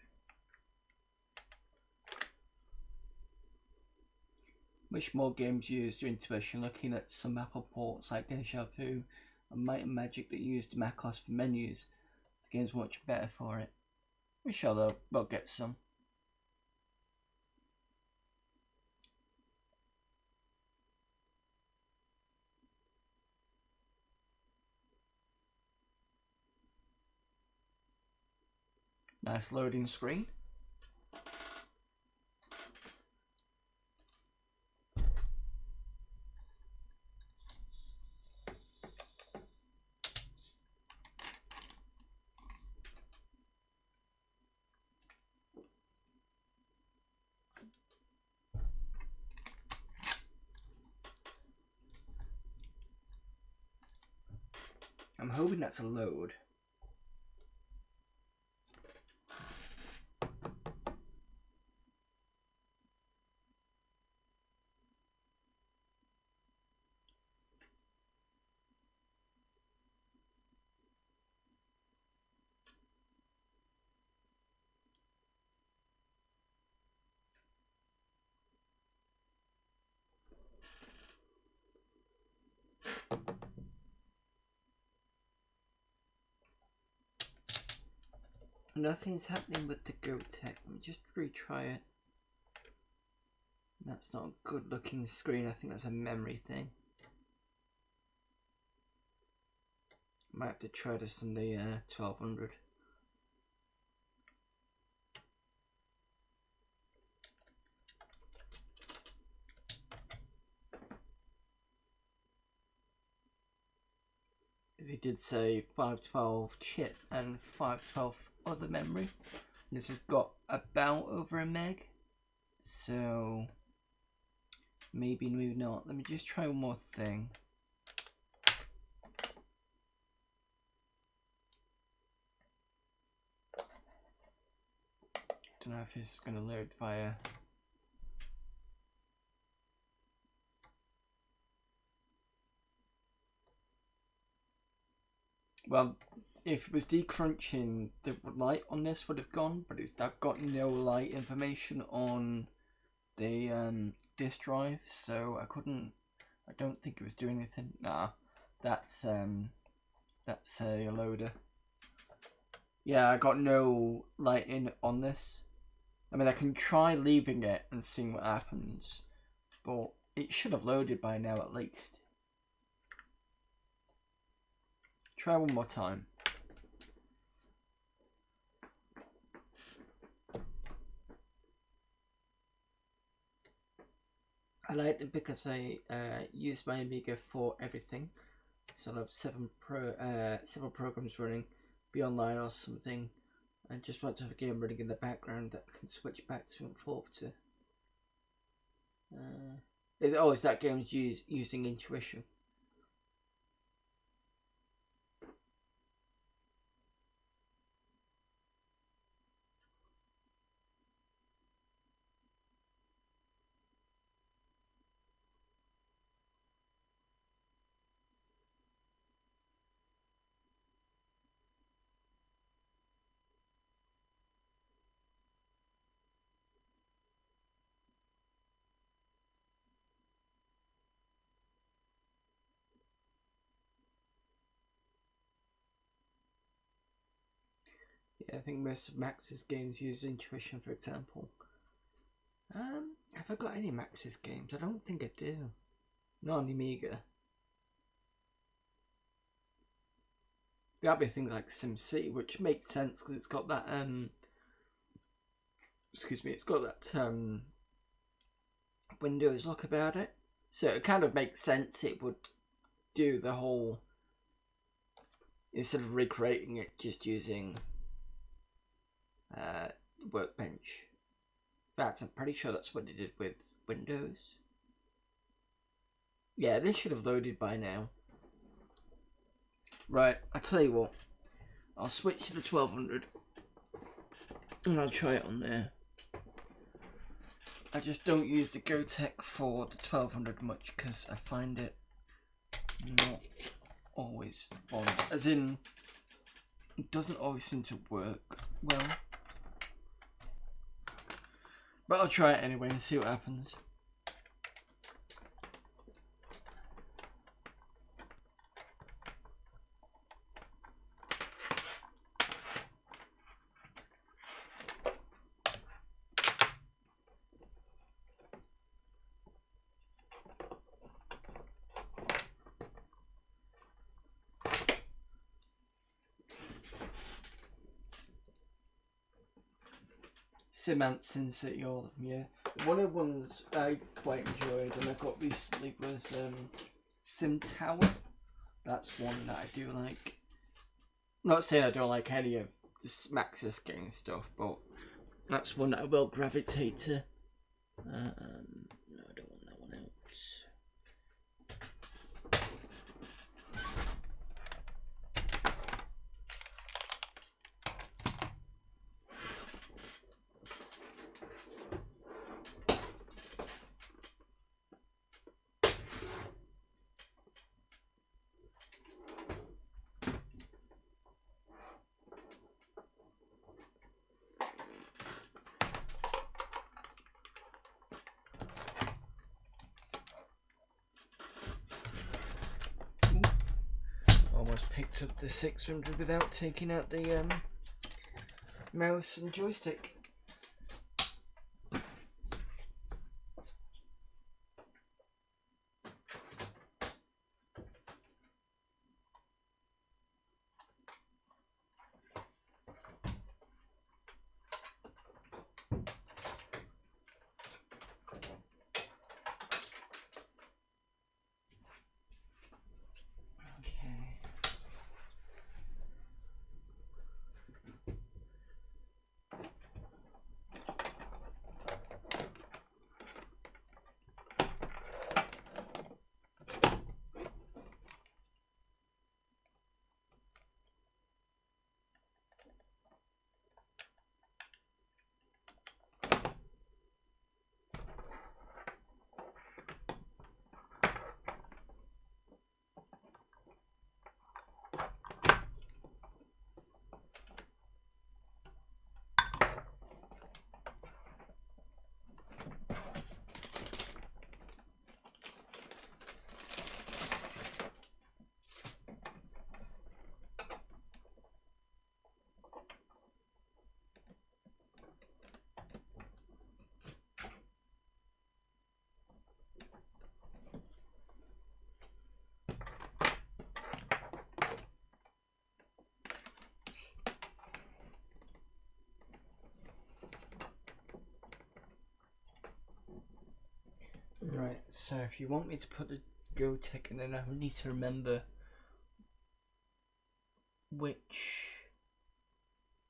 Wish more games used your intuition, looking at some Apple ports like Deja Vu and Might and Magic that used macOS for menus. The game's much better for it. I'm sure they'll get some. Nice loading screen. I'm hoping that's a load. Nothing's happening with the GoTech. Let me just retry it. That's not a good looking screen. I think that's a memory thing. Might have to try this on the 1200. He did say 512 chip and 512 other memory. This has got about over a meg, so maybe not. Let me just try one more thing. Don't know if this is going to load via. Well, if it was decrunching, the light on this would have gone, but it's got no light information on the disk drive, so I couldn't. I don't think it was doing anything. Nah, that's a loader. Yeah, I got no light in on this. I mean, I can try leaving it and seeing what happens, but it should have loaded by now at least. Try one more time. I like it because I use my Amiga for everything. So I have several programs running, be online or something. I just want to have a game running in the background that can switch back to and forth to. Is that game's using intuition? Yeah, I think most of Max's games use intuition, for example. Have I got any Max's games? I don't think I do. Not on Amiga. That'd be things like SimCity, which makes sense because it's got that it's got that Windows look about it. So it kind of makes sense it would do the whole, instead of recreating it, just using Workbench. In fact, I'm pretty sure that's what it did with Windows. Yeah, this should have loaded by now. Right, I tell you what, I'll switch to the 1200 and I'll try it on there. I just don't use the GoTech for the 1200 much because I find it not always fun. As in, it doesn't always seem to work well. But I'll try it anyway and see what happens. SimCity, all of them, yeah. One of the ones I quite enjoyed and I got recently was Sim Tower. That's one that I do like. I'm not saying I don't like any of this Maxis game stuff, but that's one that I will gravitate to. No, I don't want that one out. Picked up the 600 without taking out the mouse and joystick. So if you want me to put the Go tick in, then I need to remember which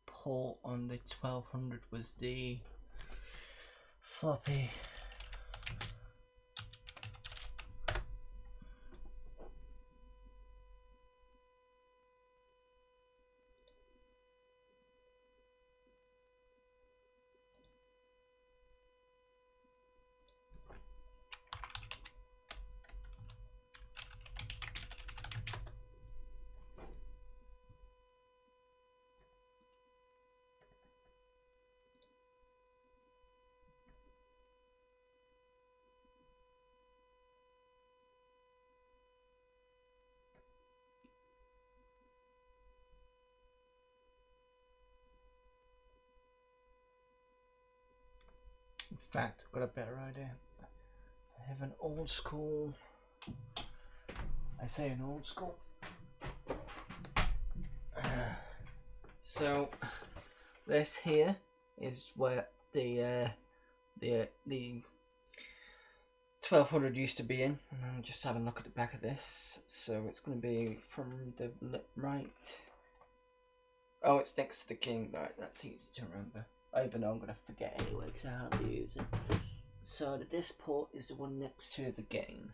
port on the 1200 was the floppy. In fact, I've got a better idea. I have an old school. I say an old school. So this here is where the 1200 used to be in, and I'm just having a look at the back of this. So it's going to be from the right. Oh, it's next to the king. Right, that's easy to remember. Even though I'm going to forget anyway because I hardly use it. So this port is the one next to the game.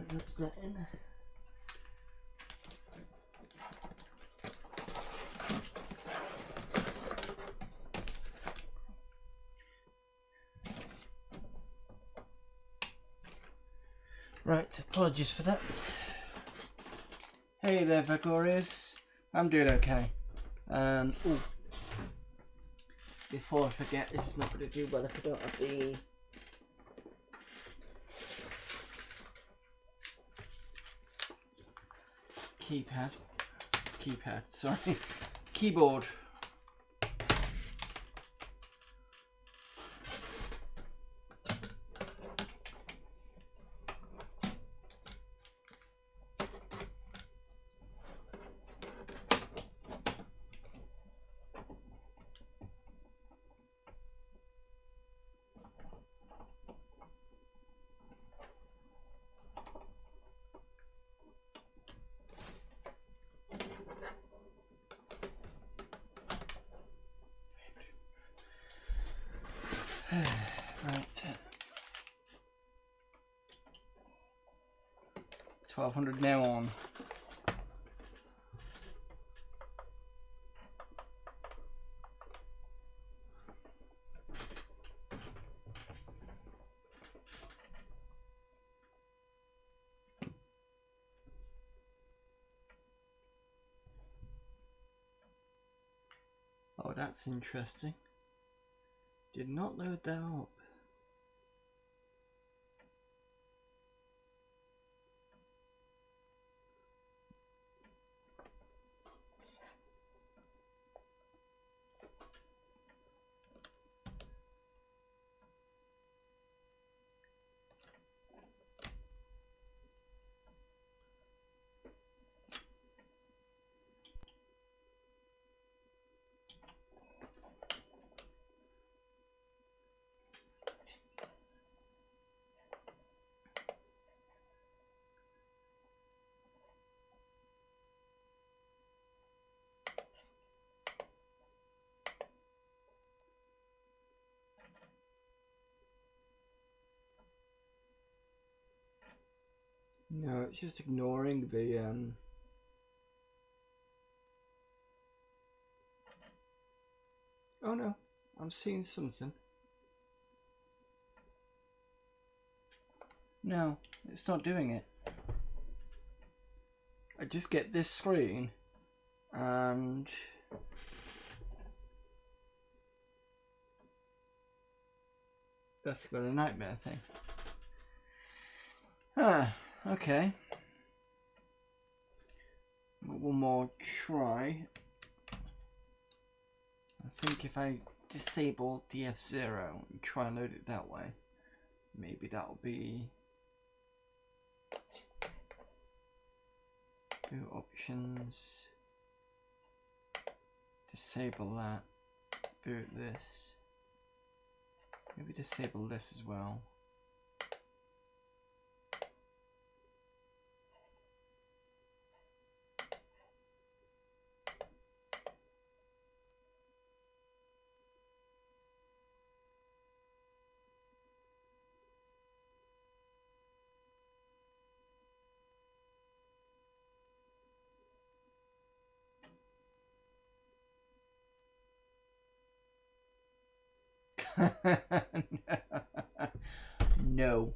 That's that in. Right, apologies for that. Hey there, Vagorius. I'm doing okay. Ooh. Before I forget, this is not going to do well if I don't have the keypad, sorry, keyboard. Right. 1200 now on. Oh, that's interesting. Did not load that up. No, it's just ignoring the Oh no, I'm seeing something. No, it's not doing it. I just get this screen and that's got a Knightmare thing. Ah, okay. One more try. I think if I disable DF0 and try and load it that way, maybe that'll be boot options, disable that, boot this, maybe disable this as well. No.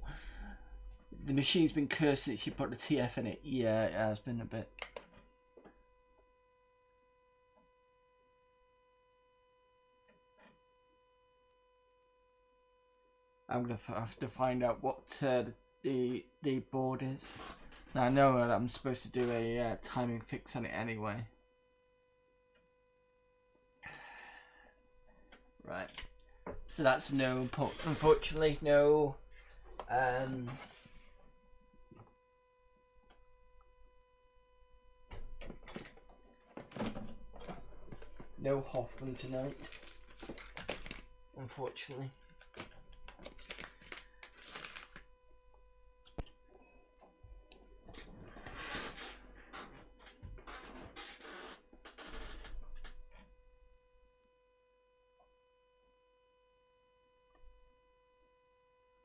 The machine's been cursed since you put the TF in it. Yeah, it has been a bit. I'm gonna have to find out what the board is. Now I know that I'm supposed to do a timing fix on it anyway. Right. So that's no, unfortunately, no. No Hoffman tonight, unfortunately.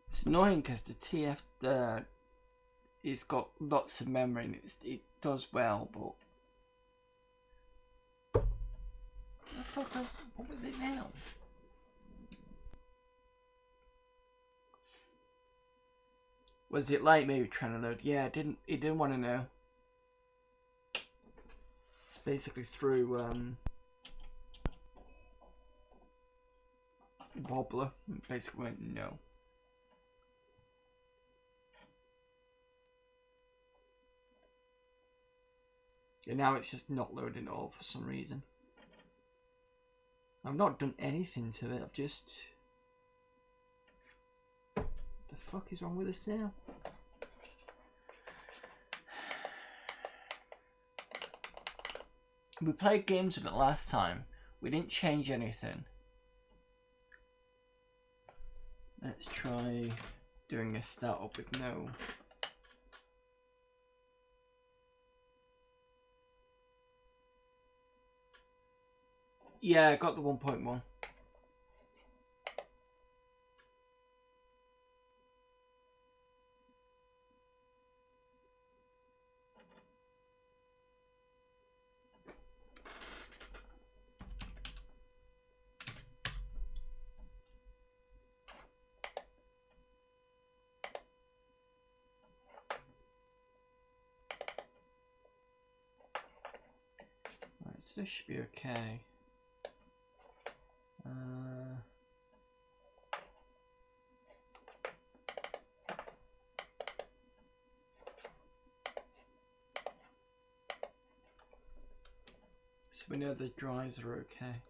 It's annoying because the TF it's got lots of memory and it does well, but what was it now? Was it like maybe trying to load? Yeah, it didn't want to know. It's basically through Wobbler. It basically went no. And now it's just not loading at all for some reason. I've not done anything to it, I've just... What the fuck is wrong with this now? We played games with it last time. We didn't change anything. Let's try doing a startup with no... Yeah, I got the 1.1. Right, so this should be okay. So we know the dries are okay.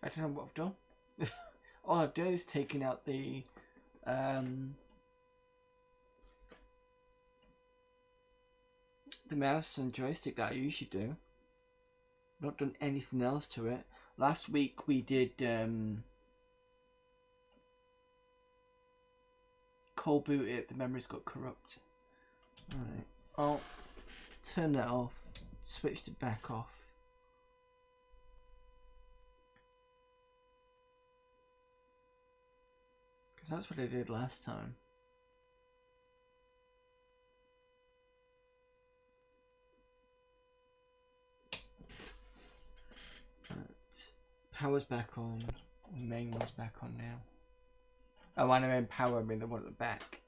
I don't know what I've done. All I've done is taken out the mouse and joystick that I usually do. Not done anything else to it. Last week we did cold boot it, the memories got corrupt. Alright, I'll turn that off, switch it back off. Because that's what I did last time. Power's back on. The main one's back on now. Oh, when I mean power, I mean the one at the back.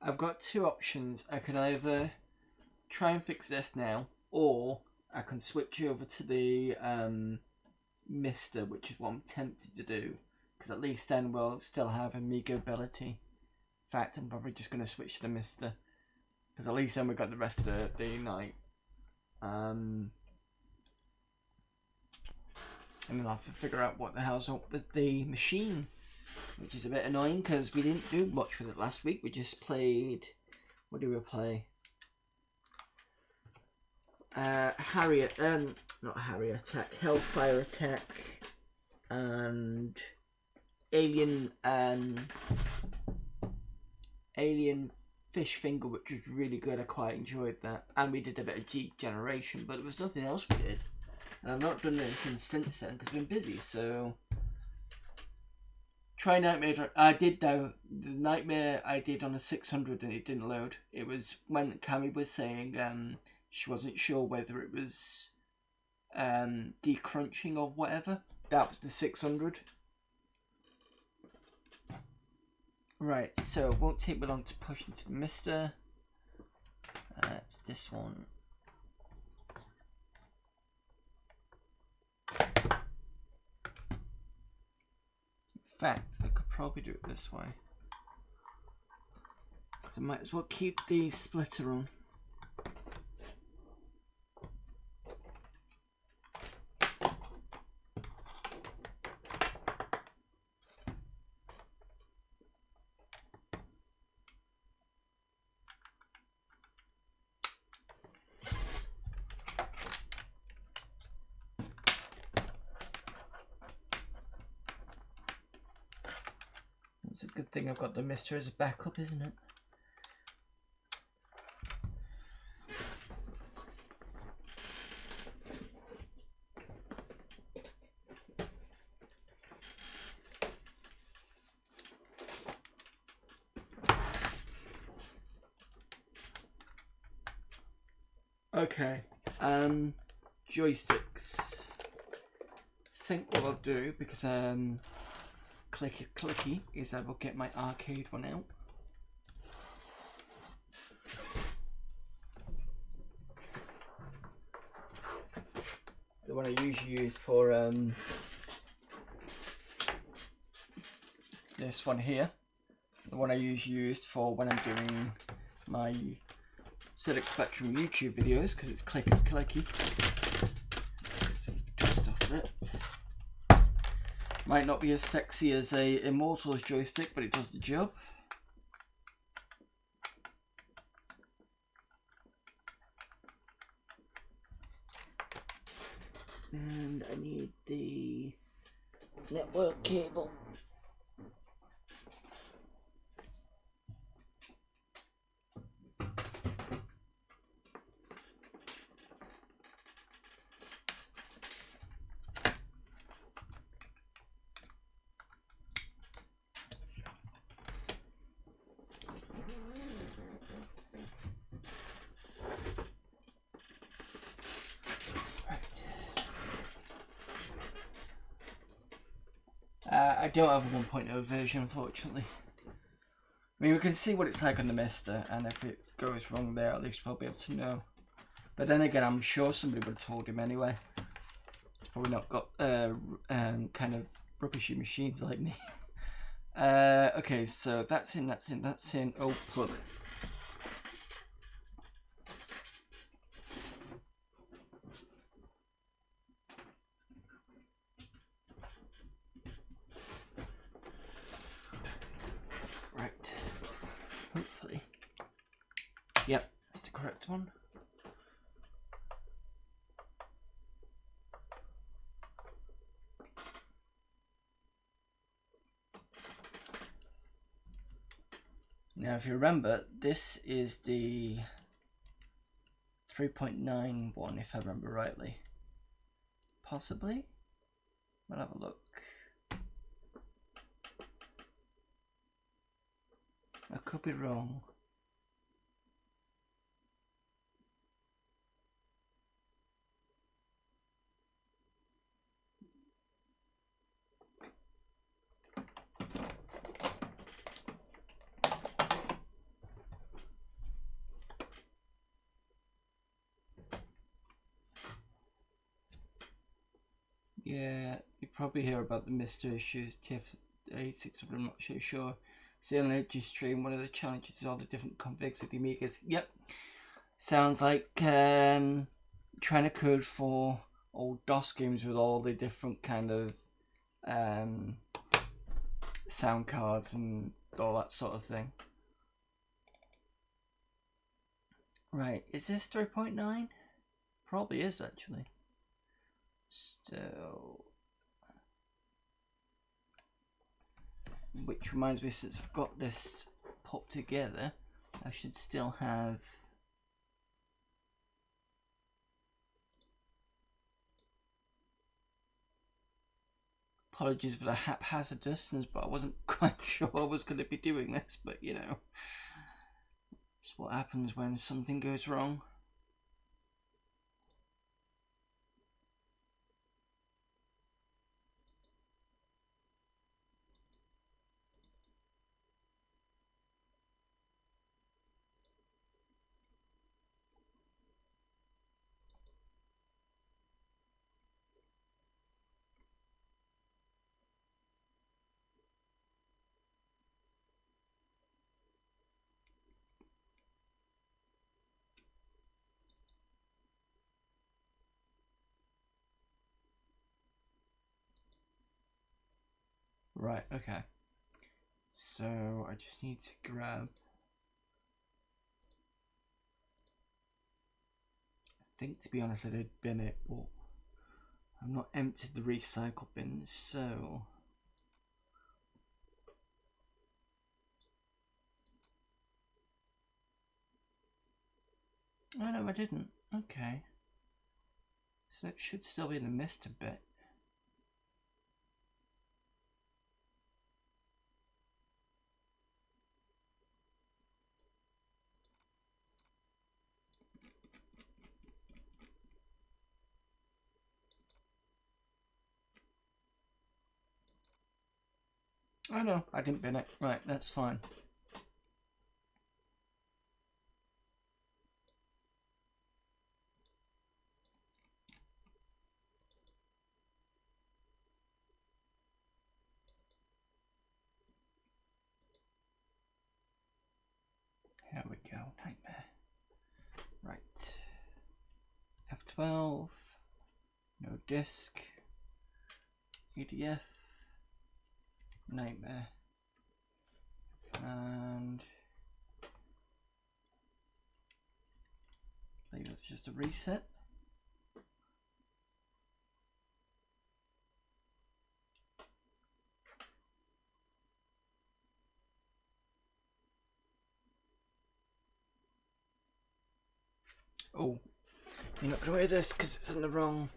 I've got two options. I can either try and fix this now, or I can switch over to the Mister, which is what I'm tempted to do, because at least then we'll still have Amiga ability. In fact, I'm probably just going to switch to the Mister, because at least then we've got the rest of the night. And then I'll have to figure out what the hell's up with the machine, which is a bit annoying because we didn't do much with it last week. We just played, what did we play? Harrier, not Harrier Attack, Hellfire Attack, and Alien Fish Finger, which was really good. I quite enjoyed that. And we did a bit of Jeep Generation, but there was nothing else we did. And I've not done anything since then because I've been busy, so... Try Knightmare. I did though. The Knightmare I did on a 600 and it didn't load. It was when Cammy was saying she wasn't sure whether it was decrunching or whatever. That was the 600. Right, so it won't take me long to push into the Mister. It's this one. In fact, I could probably do it this way. Because I might as well keep the splitter on. It's a good thing I've got the Mister as a backup, isn't it? Okay, joysticks. I think what I'll do, because clicky, is I will get my arcade one out. The one I usually use for this one here. The one I usually used for when I'm doing my ZX Spectrum YouTube videos, because it's clicky. So dust off that. Might not be as sexy as a Immortals joystick, but it does the job. And I need the network cable. I don't have a 1.0 version, unfortunately. I mean, we can see what it's like on the Mister, and if it goes wrong there, at least we'll be able to know. But then again, I'm sure somebody would have told him anyway. Probably not got kind of rubbishy machines like me. Okay, so that's in. Oh, plug. Yep, that's the correct one. Now, if you remember, this is the 3.9 one, if I remember rightly. Possibly? We'll have a look. I could be wrong. Yeah, you probably hear about the MR issues, TF-8600, I'm not so sure. See on Edge stream, one of the challenges is all the different configs of the Amigas. Yep, sounds like trying to code for old DOS games with all the different kind of sound cards and all that sort of thing. Right, is this 3.9? Probably is actually. So, which reminds me, since I've got this put together, I should still have apologies for the haphazardness, but I wasn't quite sure I was going to be doing this, but you know, it's what happens when something goes wrong. Right, okay. So I just need to grab, I think, to be honest, I did bin it, but I've not emptied the recycle bin, so oh no, I didn't. Okay, so it should still be in the mist a bit. Oh no, I didn't bin it. Right, that's fine. Here we go, Knightmare. Right. F12. No disk. EDF. Knightmare. And I think that's just a reset. Oh, you're not going to hear this because it's in the wrong.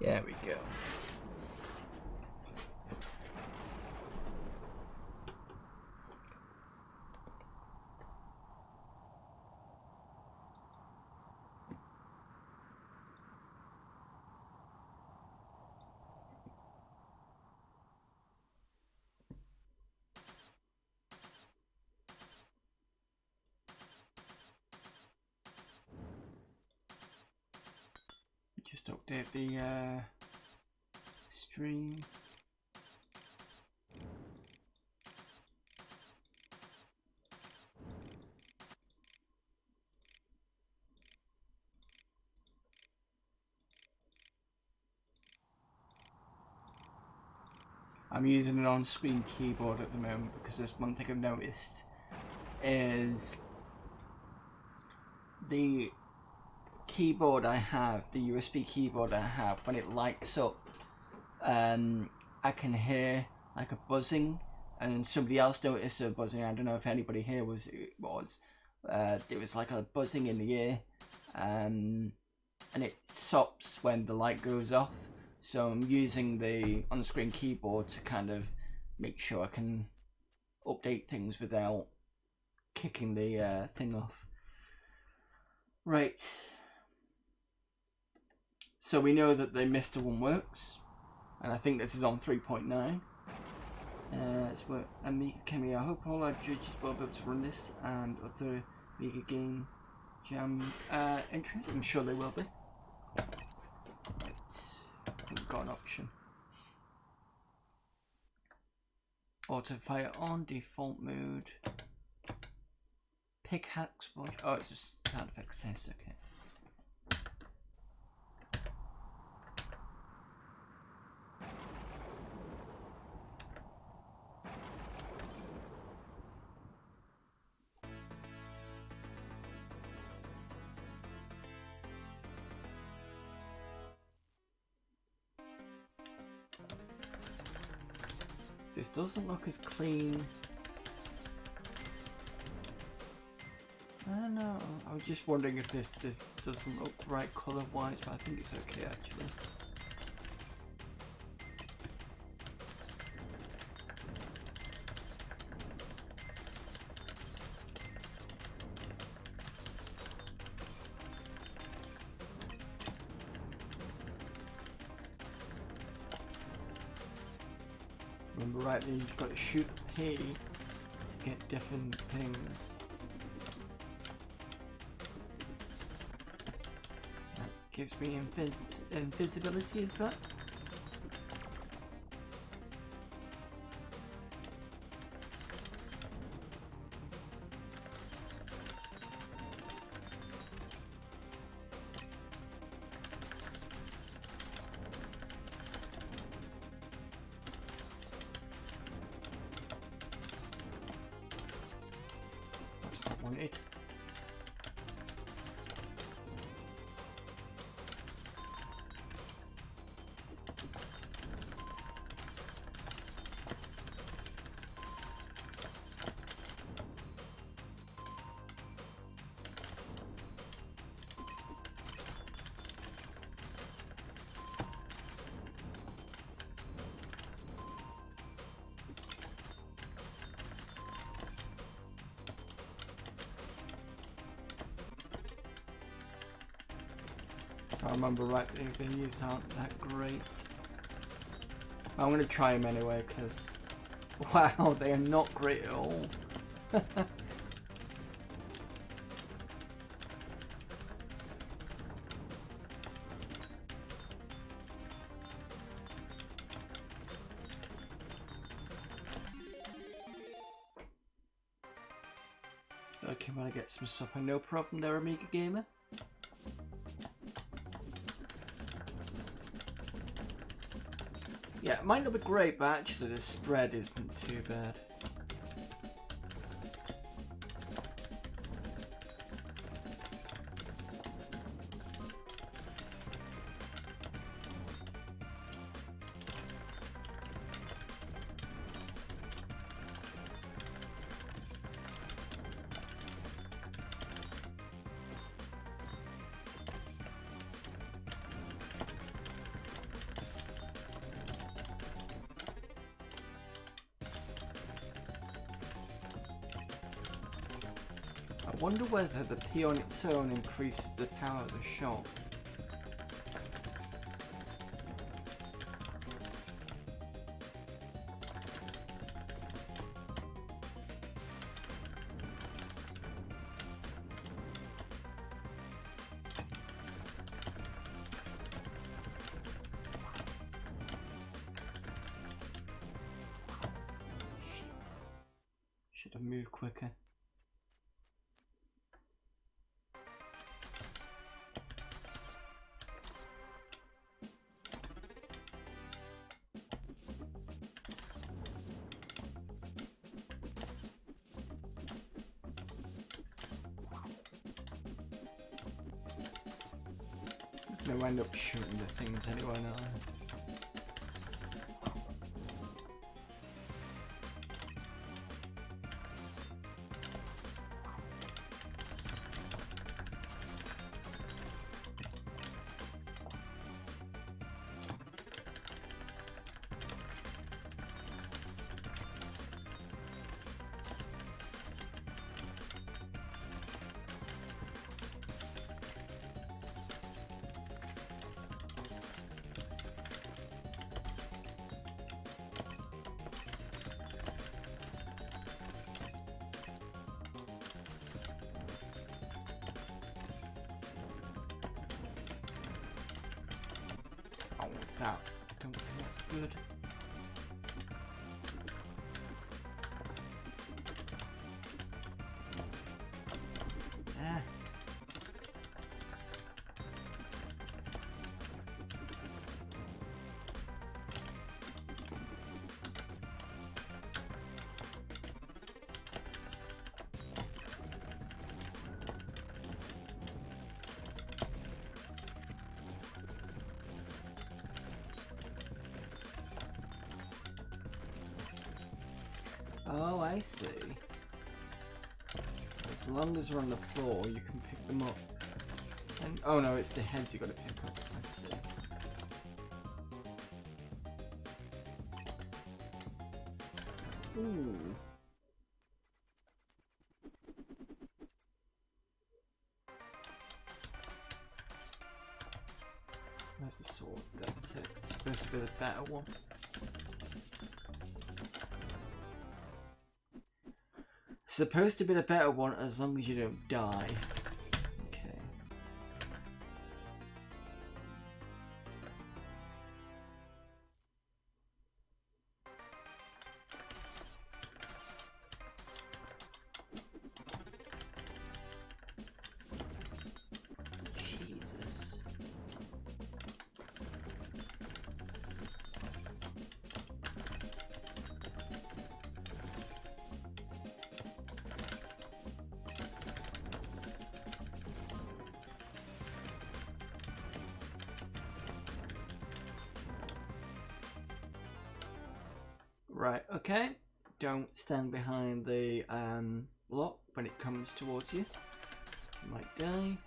There we go. Just update the stream. I'm using an on-screen keyboard at the moment because there's one thing I've noticed is the keyboard I have, the USB keyboard I have, when it lights up, I can hear like a buzzing, and somebody else noticed a buzzing. I don't know if anybody here it was like a buzzing in the ear, and it stops when the light goes off. So I'm using the on-screen keyboard to kind of make sure I can update things without kicking the thing off. Right. So we know that the Mr. one works, and I think this is on 3.9. It's what Amiga Chemie. I hope all our judges will be able to run this and other Amiga game jam entries. I'm sure they will be. We've got an option. Auto fire on default mode. Pickaxe watch. Oh, it's just sound effects test. Okay. This doesn't look as clean. I don't know. I was just wondering if this doesn't look right color wise, but I think it's okay actually. Remember rightly, you've got to shoot P to get different things. That gives me invisibility, is that? Wanted. I remember rightly, these aren't that great. I'm going to try them anyway because, wow, they are not great at all. Okay, when I get some supper, no problem there, Amiga Gamer. Yeah, it might not be great, but actually the spread isn't too bad. I wonder whether the P on its own increases the power of the shot. Should have moved quicker. gonna end up shooting the things anyway now. That. I don't think that's good. Ah. Oh, I see. As long as they're on the floor, you can pick them up. And, oh no, it's the heads you got to pick up. I see. Ooh. Where's the sword? That's it. It's supposed to be the better one. Supposed to be the better one as long as you don't die. Okay. Jesus. Right, okay. Don't stand behind the block when it comes towards you. You might die.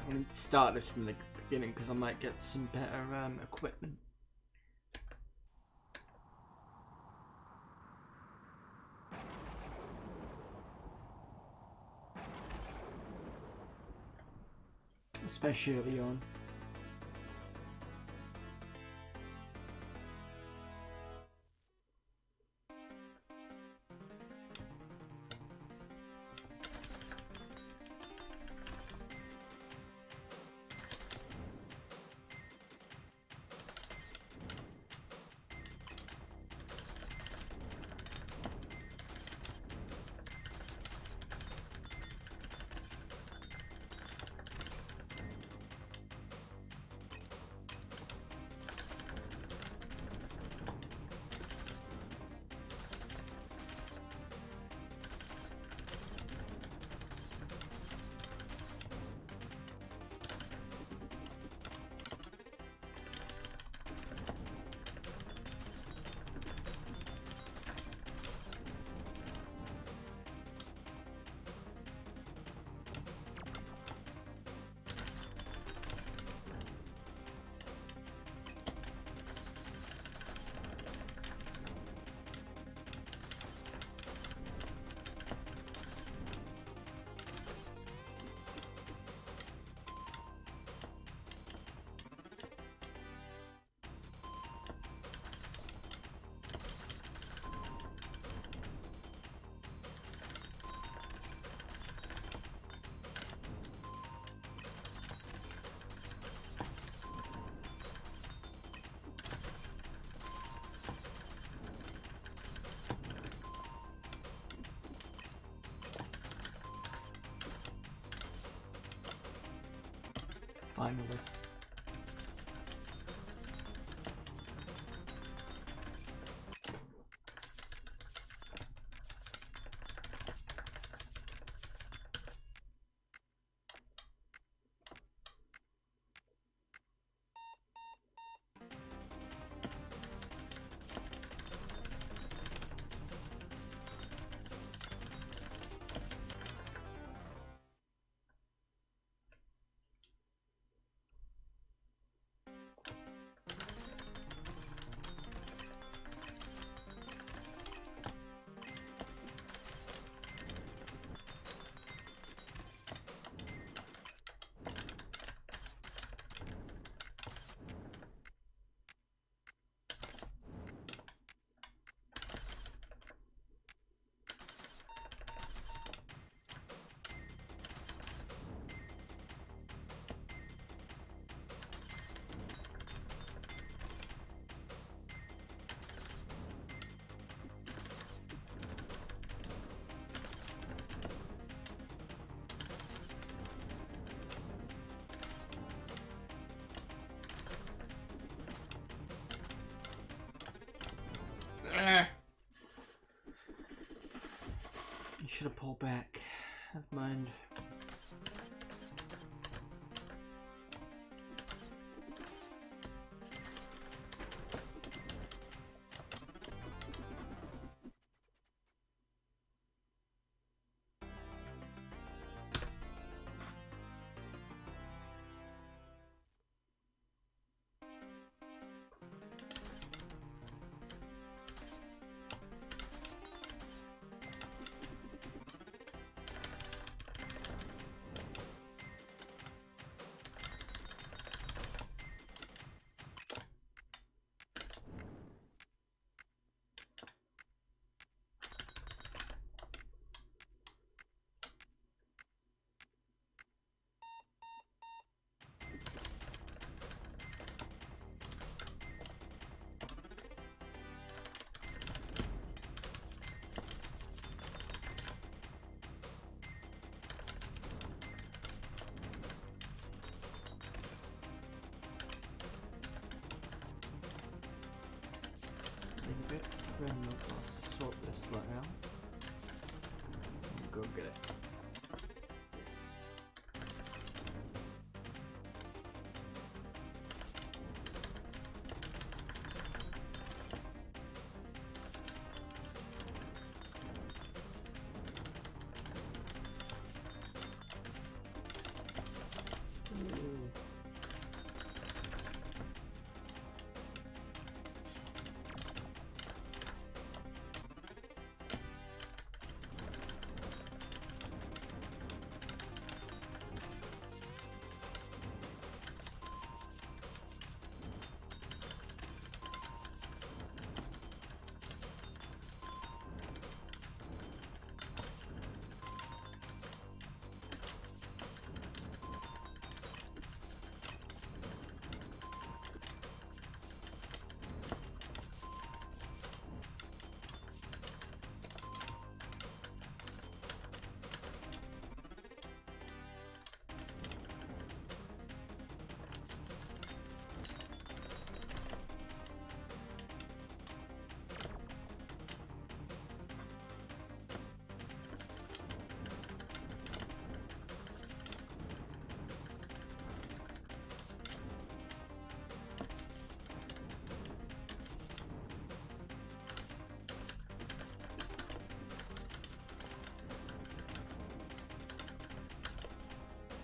I'm going to start this from the beginning because I might get some better equipment. Especially early on. finally. You should have pulled back. Never mind. A bit random class to sort this lot out. Go get it. Yes. Ooh.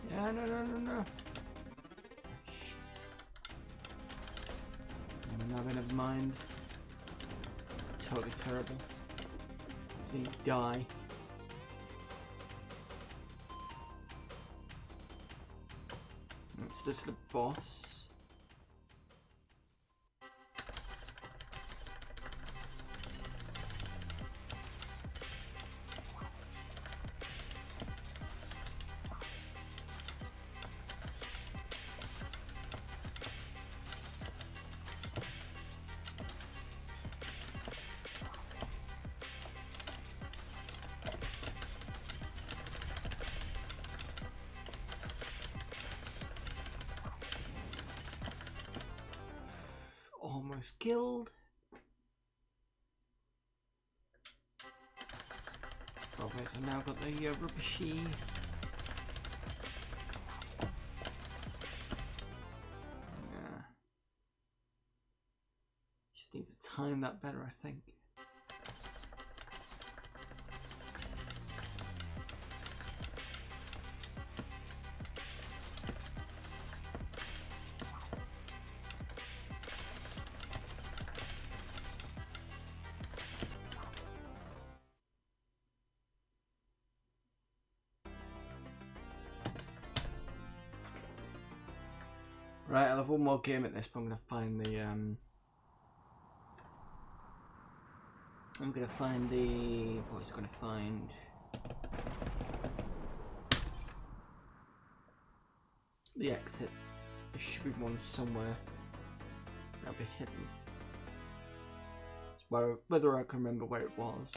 Yeah, no. I'm not gonna mind. Totally terrible. So you die. So this is the boss. Outpost Guild. Okay, so now I've got the rubbishy. Yeah. Just need to time that better, I think. Right, I'll have one more game at this, but I'm gonna find the what is it gonna find? The exit. There should be one somewhere. That'll be hidden. Whether I can remember where it was.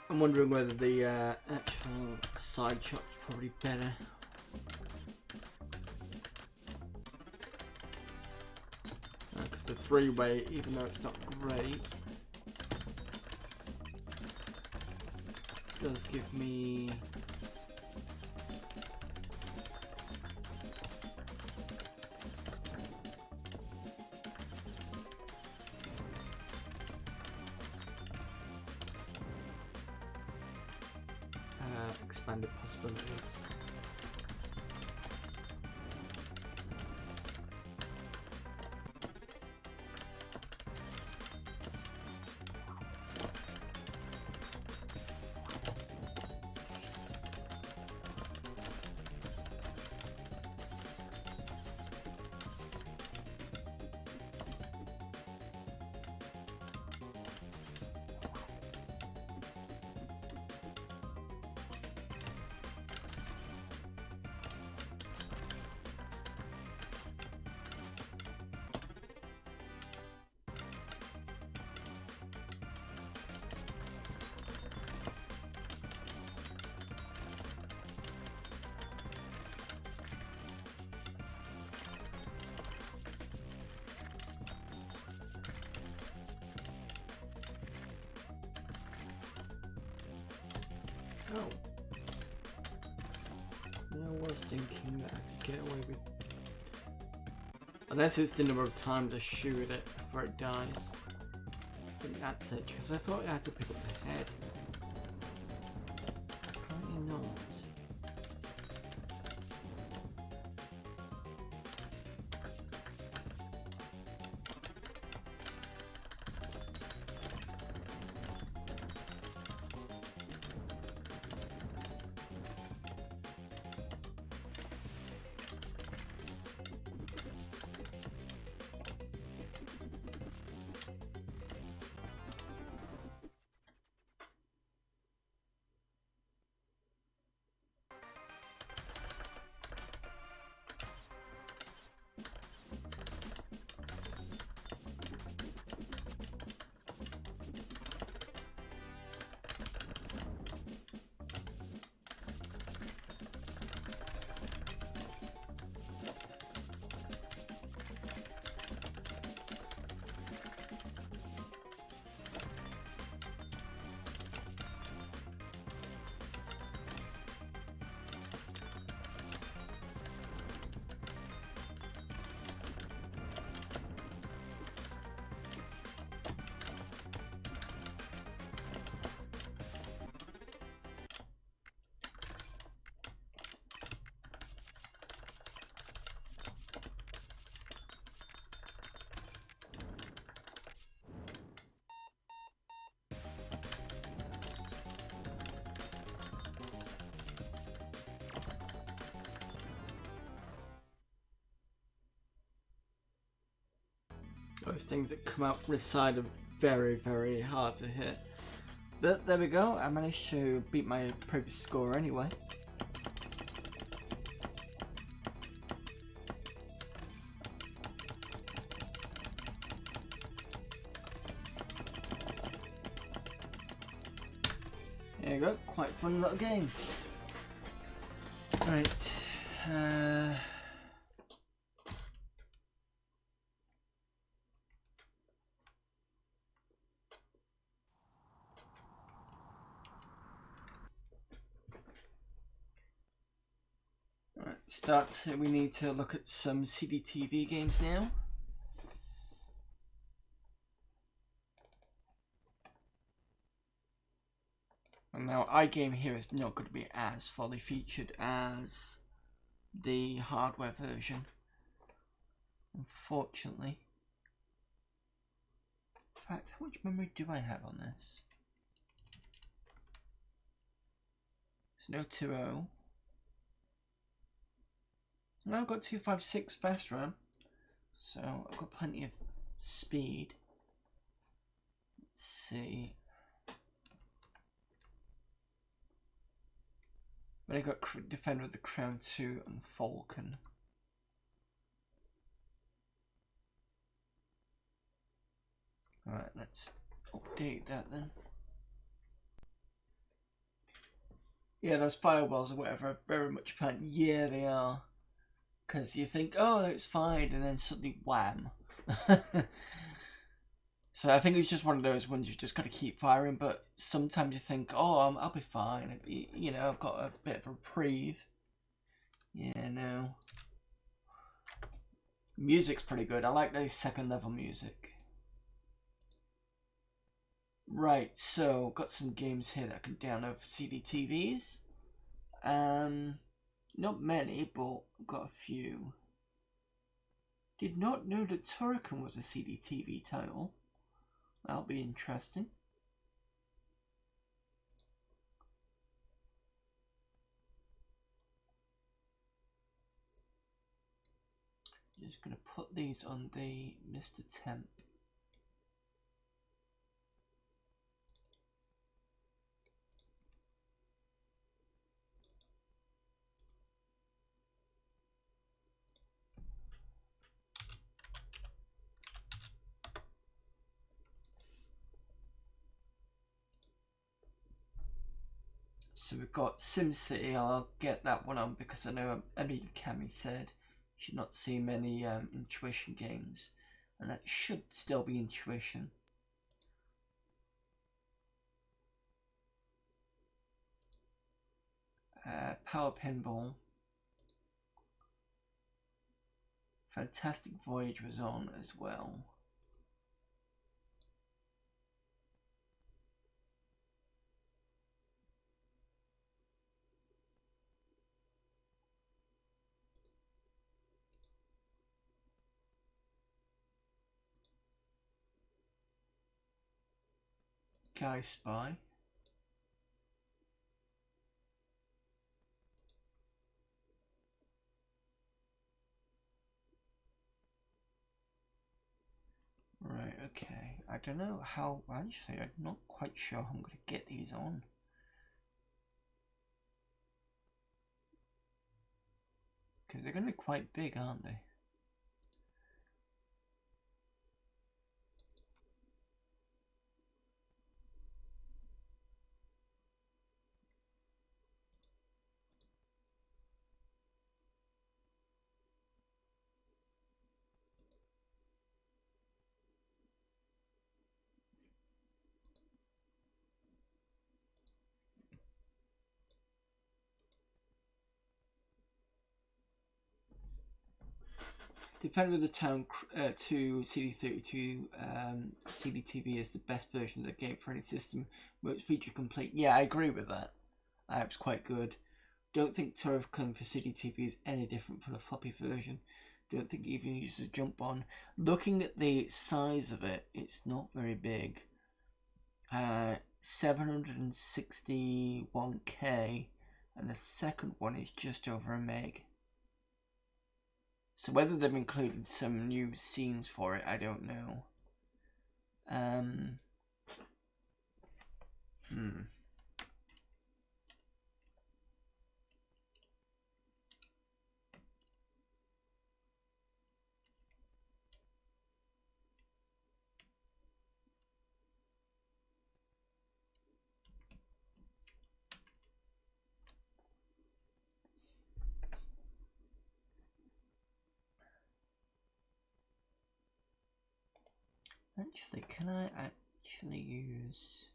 I'm wondering whether the actual side shot's probably better. Because the three-way, even though it's not great, does give me expanded possibilities. Oh. Yeah, I was thinking that I could get away with... Unless it's the number of times I shoot it before it dies. I think that's it, because I thought I had to pick up the head. Apparently not. Those things that come out from the side are very, very hard to hit. But there we go, I managed to beat my previous score anyway. There you go, quite a fun little game. Right. We need to look at some CDTV games now. And now iGame here is not going to be as fully featured as the hardware version, unfortunately. In fact, how much memory do I have on this? It's no 2.0. Now I've got 256 fast RAM, so I've got plenty of speed. Let's see. But I got Defender of the Crown 2 and Falcon. Alright, let's update that then. Yeah, those firewalls or whatever are very much fun. Yeah, they are. Because you think, oh, it's fine, and then suddenly, wham. So I think it's just one of those ones you just got to keep firing, but sometimes you think, oh, I'll be fine. You know, I've got a bit of a reprieve. Yeah, no. Music's pretty good. I like the second level music. Right, so got some games here that I can download for CDTVs. Not many, but I've got a few. Did not know that Turrican was a CDTV title. That'll be interesting. Just gonna put these on the Mr. Temp. So we've got SimCity. I'll get that one on because I know Amiga Cami said she'd not seen many Intuition games, and that should still be Intuition. Power Pinball. Fantastic Voyage was on as well. Guy Spy. Right, okay. I don't know how, actually, I'm not quite sure how I'm going to get these on. Because they're going to be quite big, aren't they? Defender of the Town 2 CD32 CDTV is the best version of the game for any system. Most feature complete. Yeah, I agree with that. It's quite good. Don't think Tour of Clone for CDTV is any different from the floppy version. Don't think it even uses a jump on. Looking at the size of it, it's not very big. 761K, and the second one is just over a meg. So whether they've included some new scenes for it, I don't know. Actually, can I actually use...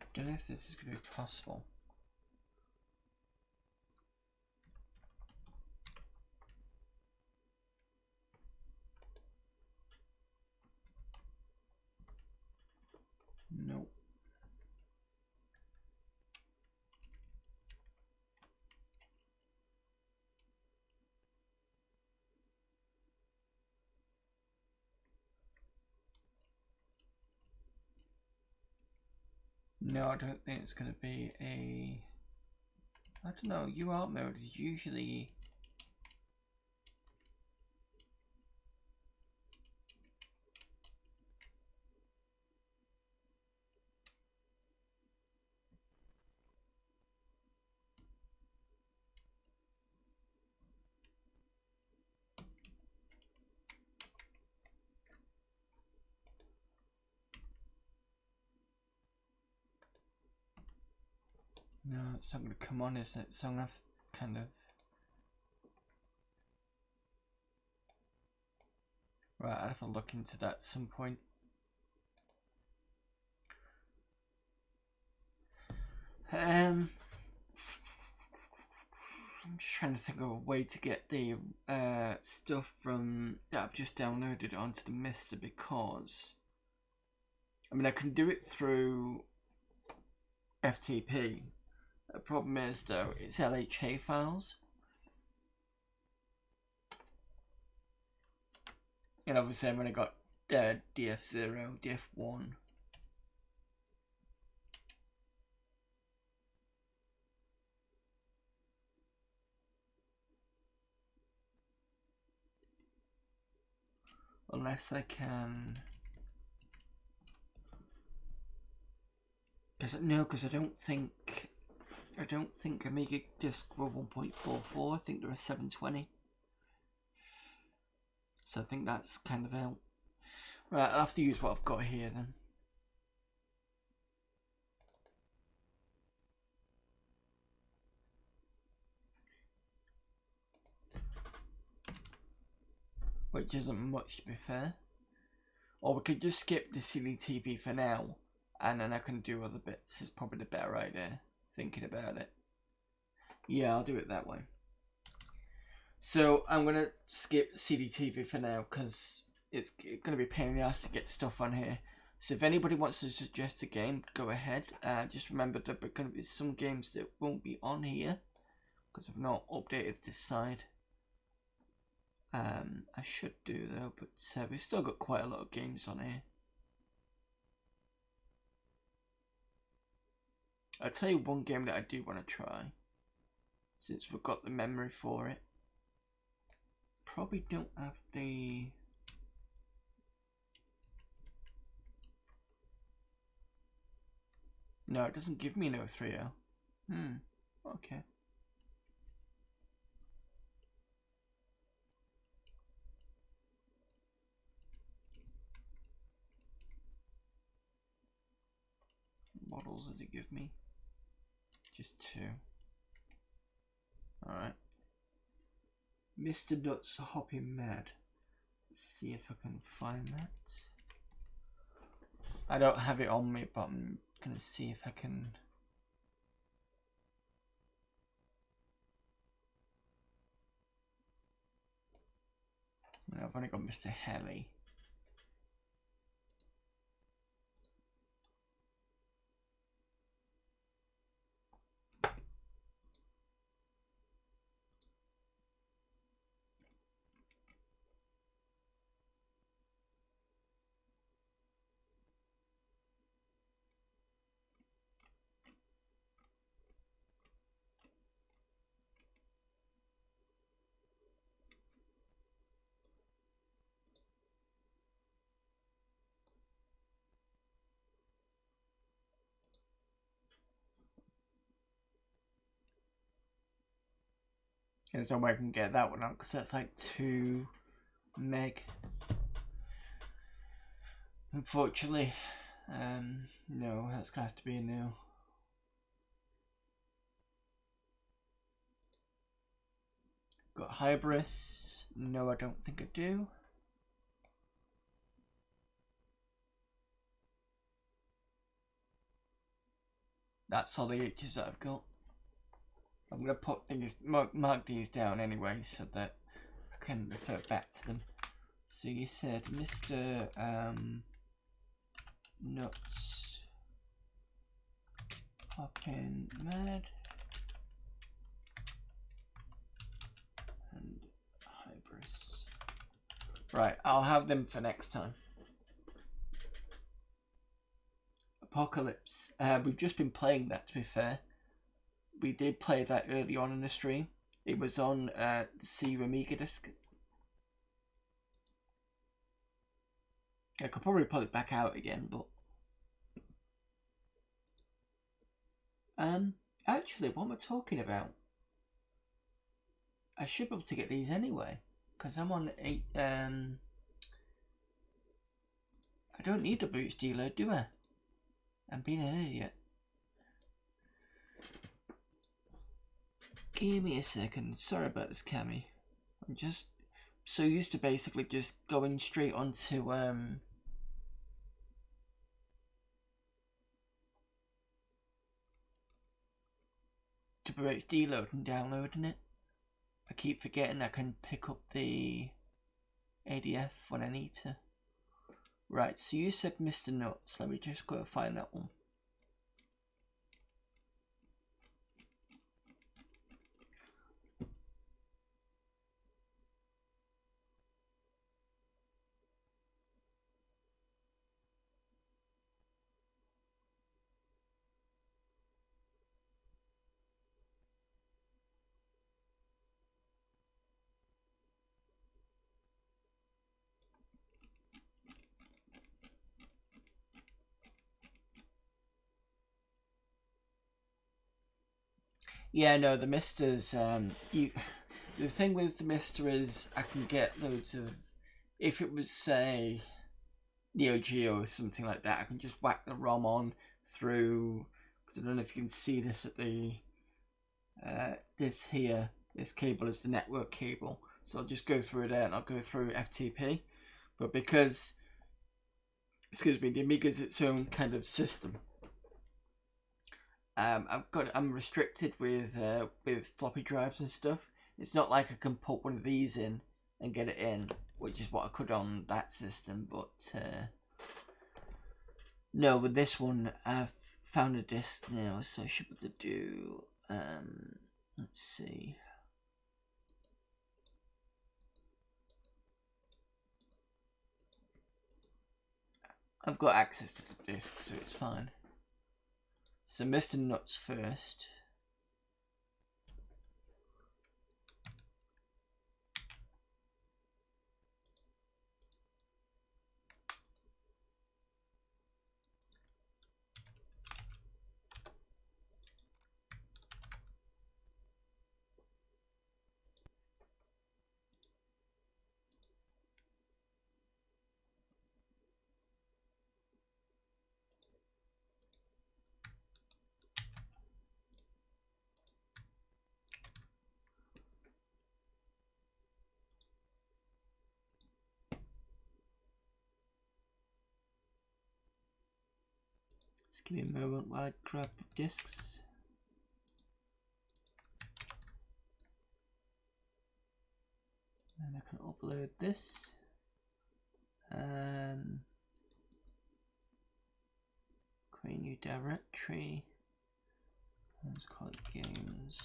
I don't know if this is going to be possible. Nope. No, I don't think it's going to be a... I don't know, UART mode is usually... No, it's not going to come on, is it? So I'm going to have to kind of... Right, I'll have to look into that at some point. I'm just trying to think of a way to get the stuff from that I've just downloaded onto the Mister, because I mean I can do it through FTP. The problem is though it's LHA files, and obviously I've only got DF0, DF1. Unless I can, because I don't think Amiga disk were 1.44. I think they're a 720. So I think that's kind of out. Right, I'll have to use what I've got here then. which isn't much to be fair. Or we could just skip the CDTV for now, and then I can do other bits. It's probably the better idea, thinking about it. Yeah, I'll do it that way. So I'm going to skip CDTV for now, because it's going to be a pain in the ass to get stuff on here. So if anybody wants to suggest a game, go ahead. Just remember that there are going to be some games that won't be on here, because I've not updated this side. I should do though, but we've still got quite a lot of games on here. I'll tell you one game that I do want to try, since we've got the memory for it. Probably don't have the... No, it doesn't give me no 3.0. Okay. Models does it give me? Just 2. Alright. Mr. Nutz hopping mad. Let's see if I can find that. I don't have it on me, but I'm gonna see if I can. No, I've only got Mr. Helly. There's no way I can get that one out because that's like 2 meg. Unfortunately, no, that's gonna have to be a no. Got Hybris. No, I don't think I do. That's all the H's that I've got. I'm going to put things, mark these down anyway so that I can refer back to them. So you said Mr. Nutz hopping mad and Hybris. Right, I'll have them for next time. Apocalypse. We've just been playing that, to be fair. We did play that early on in the stream. It was on the Amiga disc. I could probably pull it back out again, but actually, what am I talking about? I should be able to get these anyway, because I'm on 8. I don't need a boost dealer, do I? I'm being an idiot. Give me a second. Sorry about this, Cammy. I'm just so used to basically just going straight onto XD load and downloading it. I keep forgetting I can pick up the ADF when I need to. Right, so you said Mr. Nutz. Let me just go find that one. Yeah, no, the Misters, the thing with the Mister is I can get loads of, if it was, say, Neo Geo or something like that, I can just whack the ROM on through, because I don't know if you can see this at the, this cable is the network cable, So I'll just go through there and I'll go through FTP. But because, excuse me, the Amiga is its own kind of system, I'm restricted with floppy drives and stuff. It's not like I can put one of these in and get it in, which is what I could on that system. But no, with this one, I've found a disk now, so I should be able to do. Let's see. I've got access to the disk, so it's fine. So Mr. Nutz first. Just give me a moment while I grab the discs. And I can upload this. Create a new directory. Let's call it games.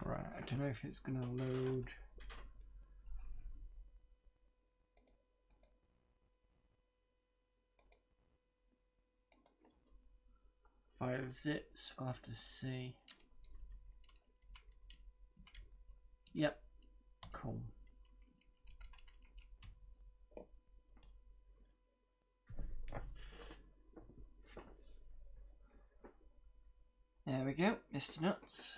Right, I don't know if it's going to load. File zips, I'll have to see. Yep, cool. There we go, Mr. Nutz.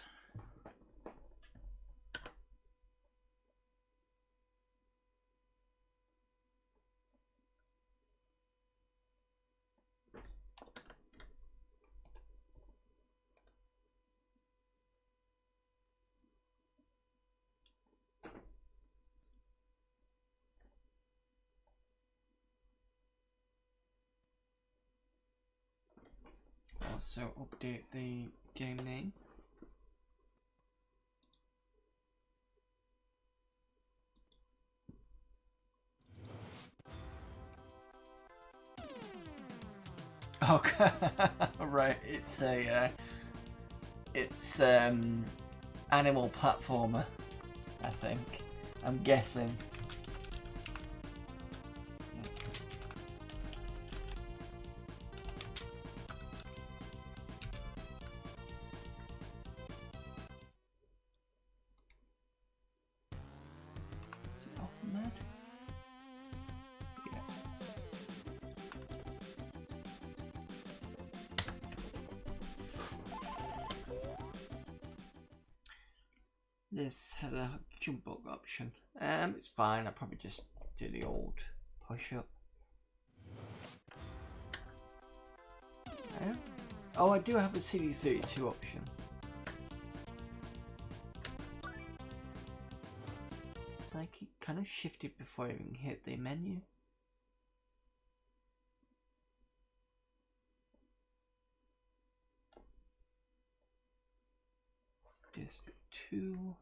Also update the game name. Okay, right. It's a animal platformer, I think. I'm guessing. This has a jump bug option. It's fine. I'll probably just do the old push up. Oh, I do have a CD32 option. It's like it kind of shifted before I even hit the menu. Disk 2.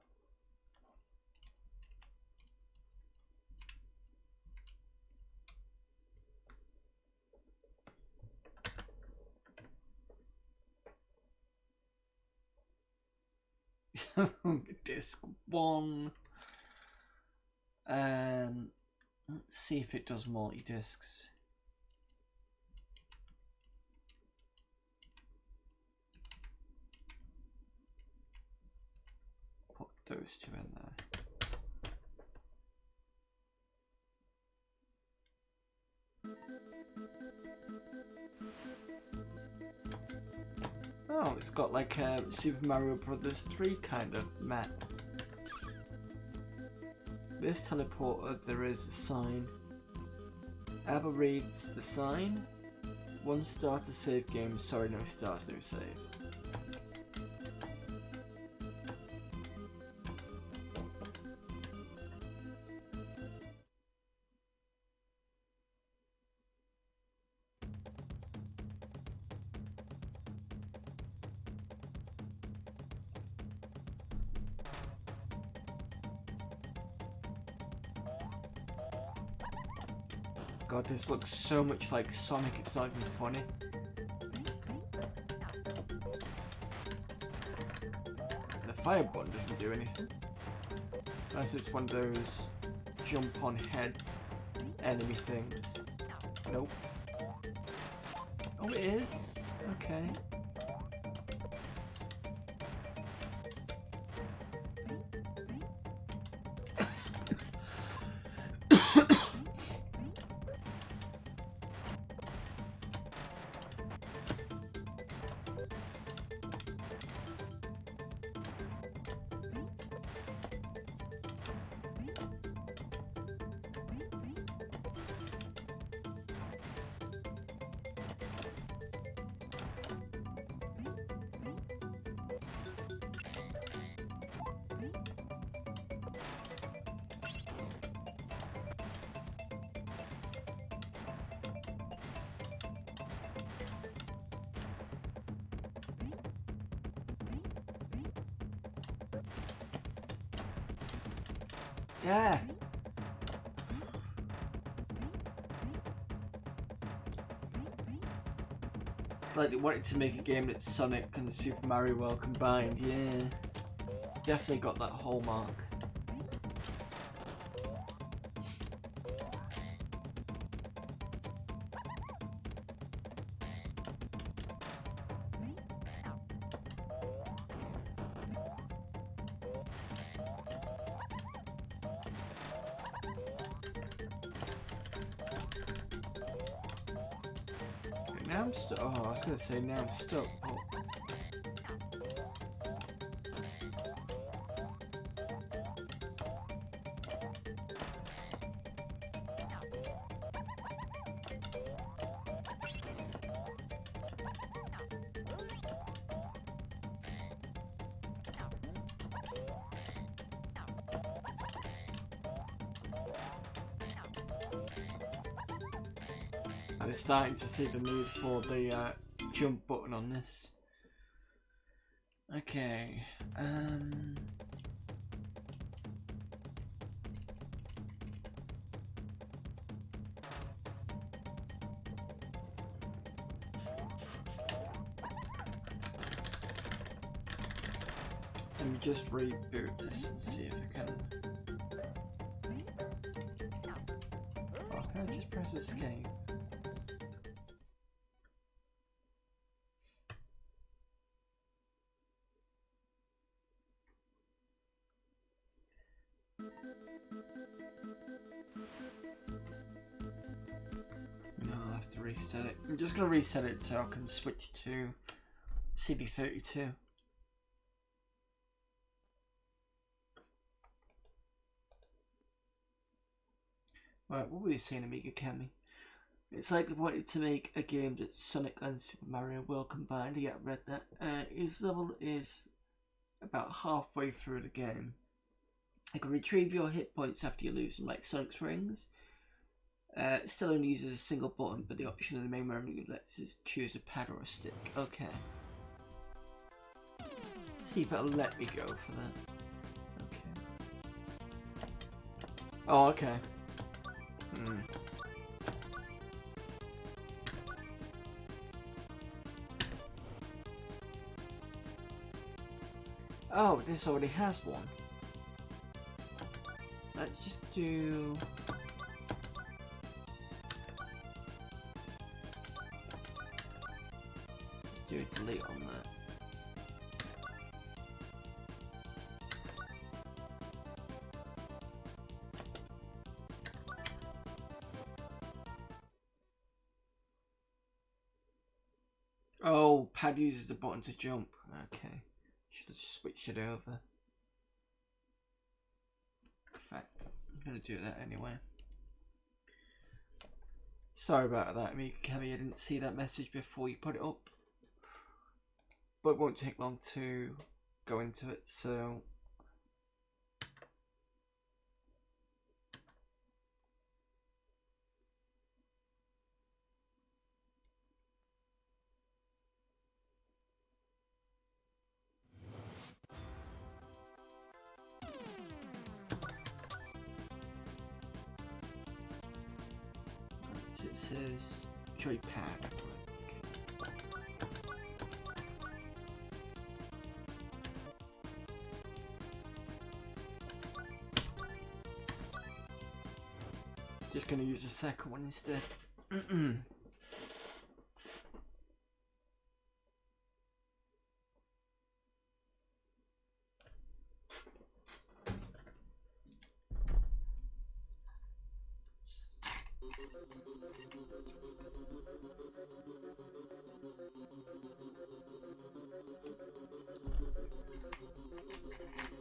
Disk 1. Let's see if it does multi-discs. those two in there. Oh, it's got like a Super Mario Brothers 3 kind of map. This teleporter, there is a sign. Abba reads the sign. 1 star to save game. Sorry, no stars, no save. God, this looks so much like Sonic, it's not even funny. The fire button doesn't do anything. Unless it's one of those jump on head enemy things. Nope. Oh, it is? Okay. Yeah. It's like they wanted to make a game that's Sonic and Super Mario World combined. Yeah. It's definitely got that hallmark. Now I'm stuck. Oh, I was gonna say now I'm stuck. Oh. I'm starting to see the need for the jump button on this. Okay. Let me just reboot this and see if I can. Oh, can I just press escape? No, I'll have to reset it. I'm just going to reset it so I can switch to CD32. Right, what were you saying, Amiga Kemi? It's like they wanted to make a game that's Sonic and Super Mario World combined. Yeah, I read that. His level is about halfway through the game. You can retrieve your hit points after you lose them, like Sonic's rings. It still only uses a single button, but the option in the main menu lets us choose a pad or a stick. Okay. See if it'll let me go for that. Okay. Oh, okay. Oh, this already has one. Let's just do... do a delete on that. Oh, pad uses the button to jump. Okay. Should have switched it over. In fact, I'm going to do that anyway. Sorry about that, Amiga. I didn't see that message before you put it up. But it won't take long to go into it, so... It says joypad. Just going to use the second one instead.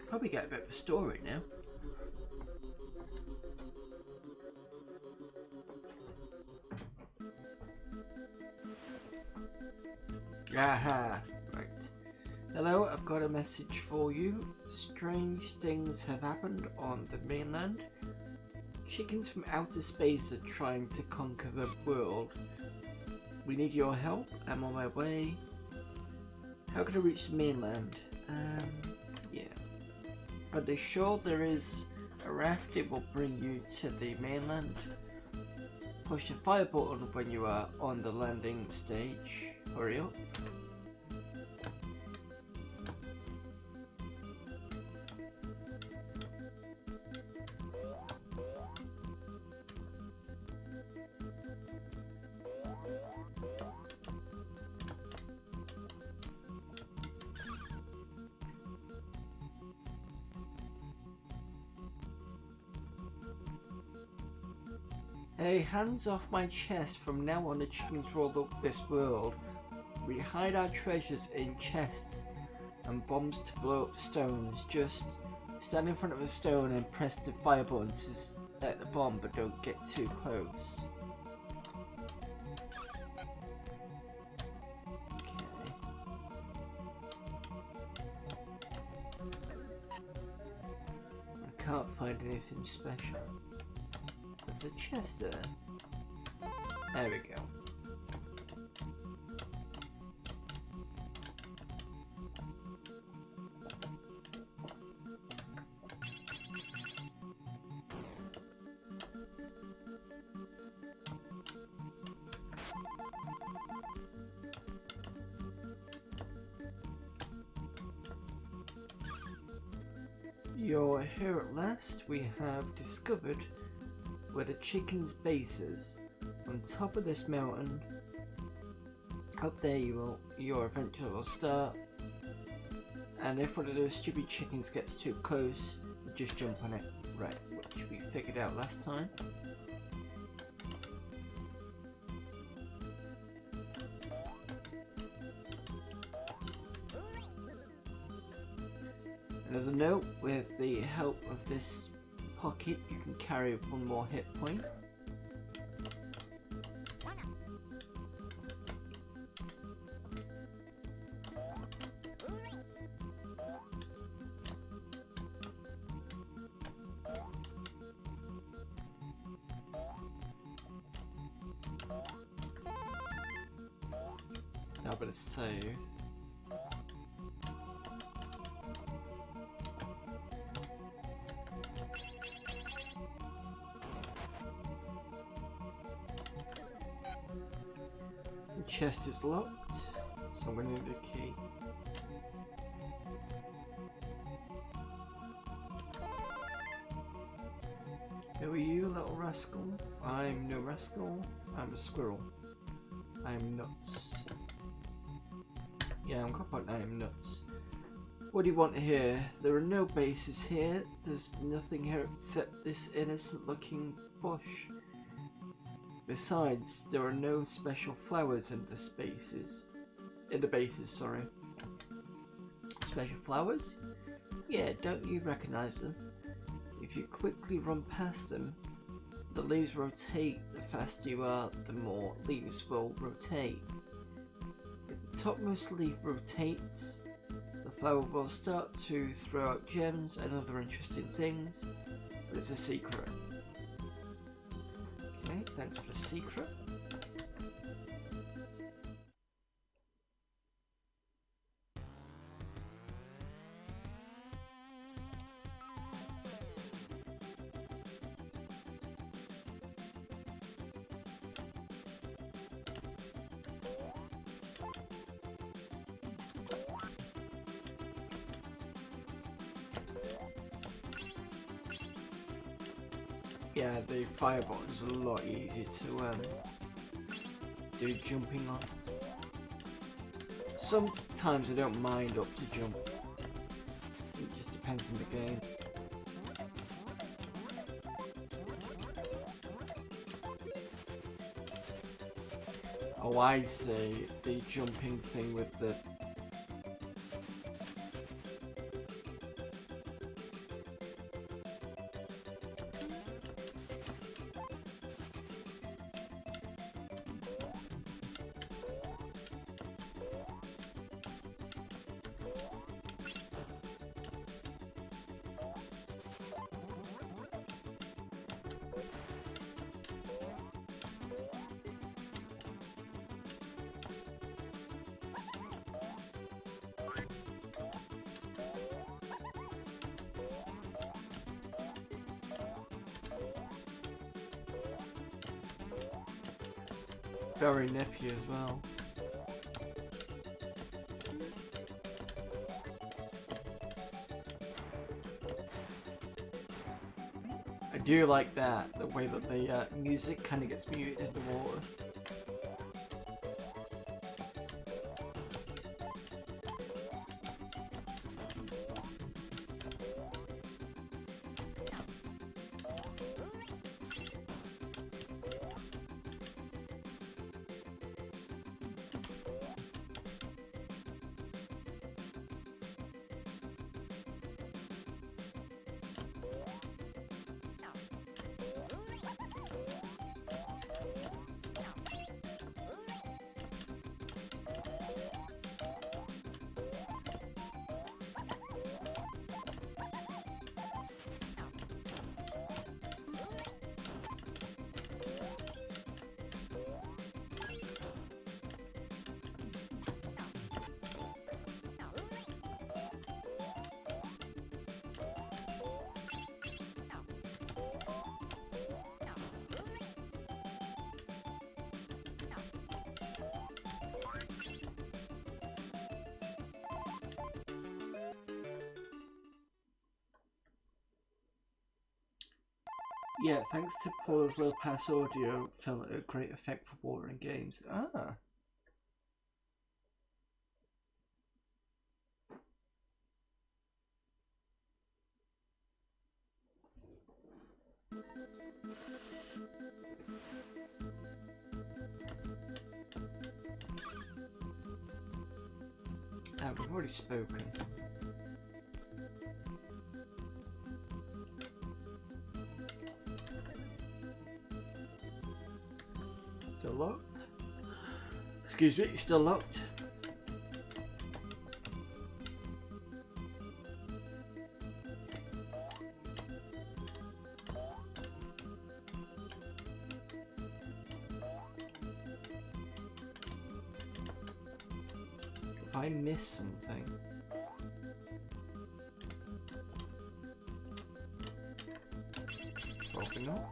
Probably get a bit of a story now. Aha, right. Hello, I've got a message for you. Strange things have happened on the mainland. Chickens from outer space are trying to conquer the world. We need your help. I'm on my way. How can I reach the mainland? Yeah. Are they sure there is a raft that will bring you to the mainland? Push the fire button when you are on the landing stage. Hurry up. Hey, hands off my chest. From now on the chickens rule up this world. We hide our treasures in chests and bombs to blow up stones. Just stand in front of a stone and press the fire button to set the bomb, but don't get too close. Okay. I can't find anything special. There's a chest there. There we go. You're here at last. We have discovered where the chicken's base is. On top of this mountain. Up there your adventure will start. And if one of those stupid chickens gets too close, you just jump on it. Right, which we figured out last time. Another note, with the help of this pocket you can carry one more hit point. Now I better save. Chest is locked, so I'm going to need a key. Who are you, little rascal? I'm no rascal, I'm a squirrel. I'm Nutz. Yeah, I'm quite I am Nutz. What do you want here? There are no bases here. There's nothing here except this innocent looking bush. Besides, there are no special flowers in the spaces. In the bases, sorry. Special flowers? Yeah, don't you recognise them? If you quickly run past them, the leaves rotate. The faster you are, the more leaves will rotate. If the topmost leaf rotates, the flower will start to throw out gems and other interesting things, but it's a secret. Okay, thanks for the secret. Yeah, the fire button's a lot easier to do jumping on. Sometimes I don't mind up to jump. It just depends on the game. Oh, I see. The jumping thing with the... Very nippy as well. I do like that, the way that the music kind of gets muted in the water. Yeah, thanks to Paul's low pass audio, felt a great effect for water in games. Ah. We've already spoken. Still locked? Excuse me, still locked? If I miss something... Probably not.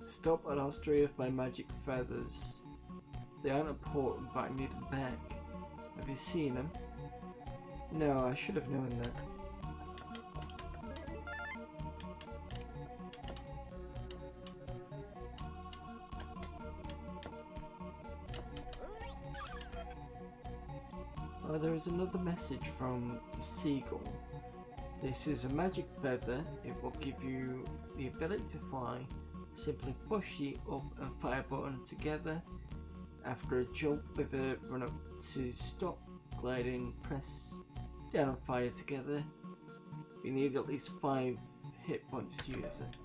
Stop and I'll stray off my magic feathers. They aren't important, but I need them back. Have you seen them? No, I should have known that. Oh, there is another message from the seagull. This is a magic feather. It will give you the ability to fly. Simply push the up and fire button together. After a jump with a run up to stop gliding, press down and fire together. You need at least 5 hit points to use it.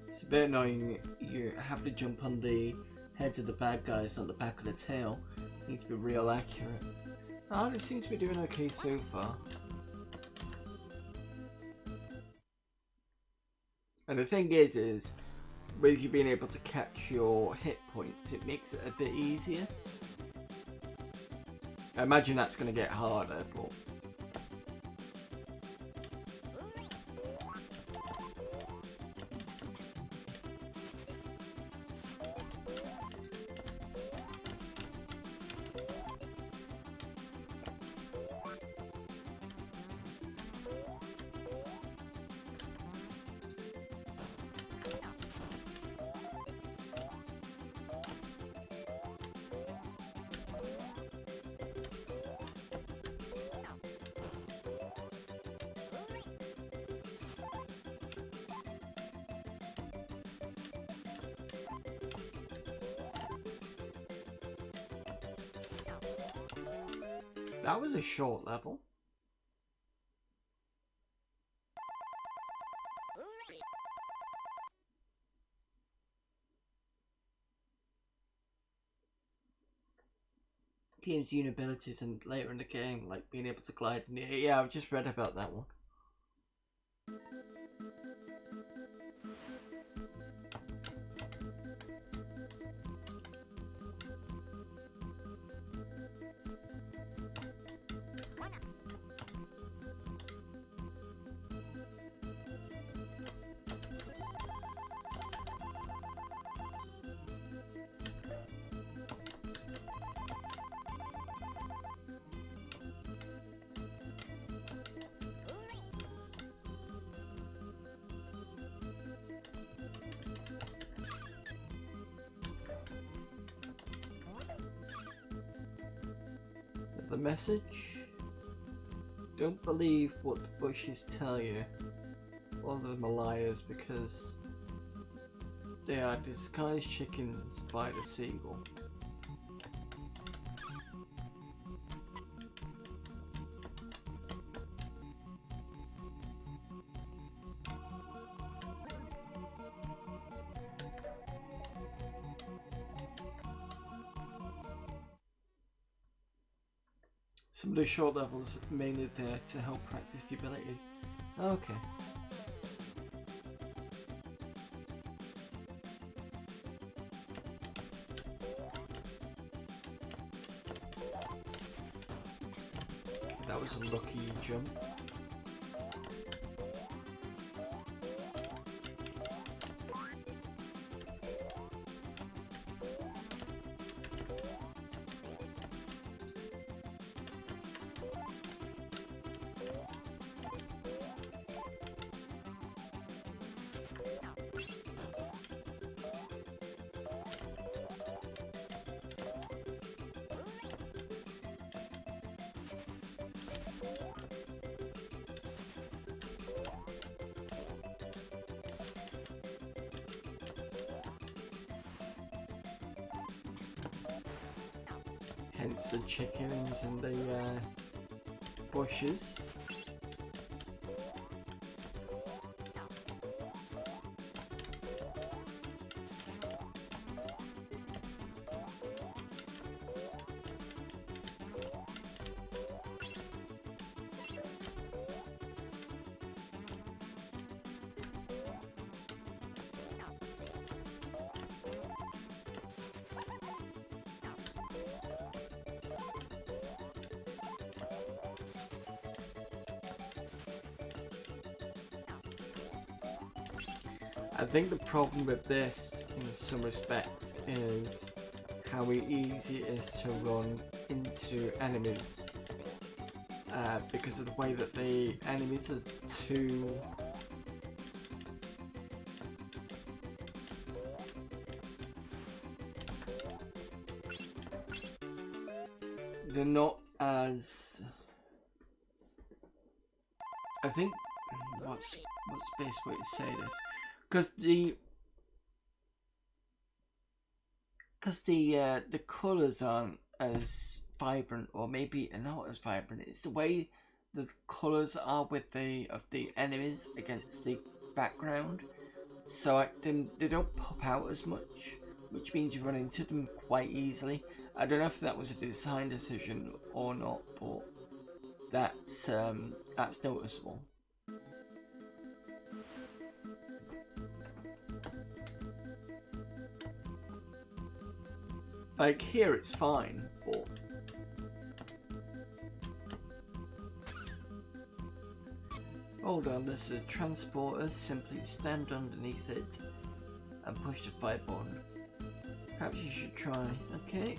It's a bit annoying, you have to jump on the heads of the bad guys, not the back of the tail. You need to be real accurate. Oh, it seems to be doing okay so far. And the thing is with you being able to catch your hit points, it makes it a bit easier. I imagine that's going to get harder, but... That was a short level. Game's new abilities and later in the game, like being able to glide in the air. Yeah, I've just read about that one. The message: don't believe what the bushes tell you. All of them are liars because they are disguised chickens by the seagull. Some of the short levels are mainly there to help practice the abilities. Okay. That was a lucky jump. Hence the chickens and the bushes. I think the problem with this, in some respects, is how easy it is to run into enemies. because of the way that the enemies are too... They're not as... I think... What's the best way to say this? Because the colours aren't as vibrant, or maybe not as vibrant. It's the way the colours are with the enemies against the background, so they don't pop out as much, which means you run into them quite easily. I don't know if that was a design decision or not, but that's noticeable. Like here it's fine, but hold on, there's a transporter, simply stand underneath it and push the fire button. Perhaps you should try, okay?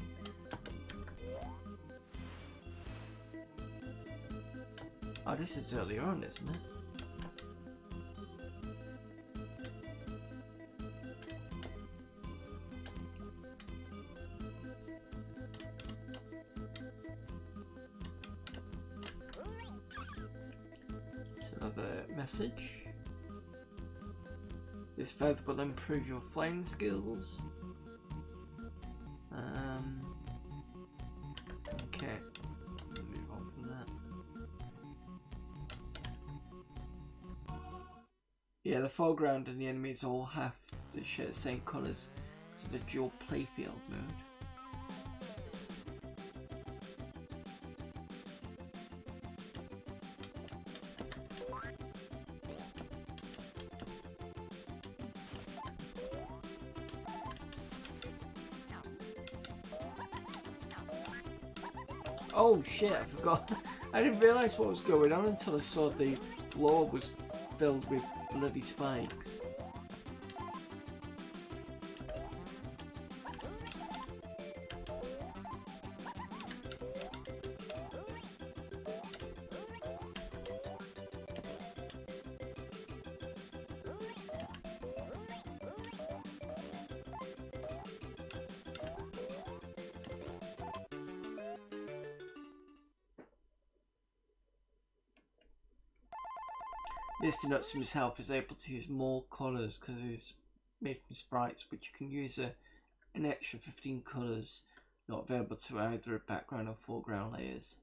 Oh, this is earlier on, isn't it? Message. This further will improve your flying skills. Okay, move on from that. Yeah, the foreground and the enemies all have to share the same colours, so the dual playfield mode. Oh shit, I forgot. I didn't realise what was going on until I saw the floor was filled with bloody spikes. Mr. Nutz himself is able to use more colours because he's made from sprites, but you can use an extra 15 colours not available to either background or foreground layers.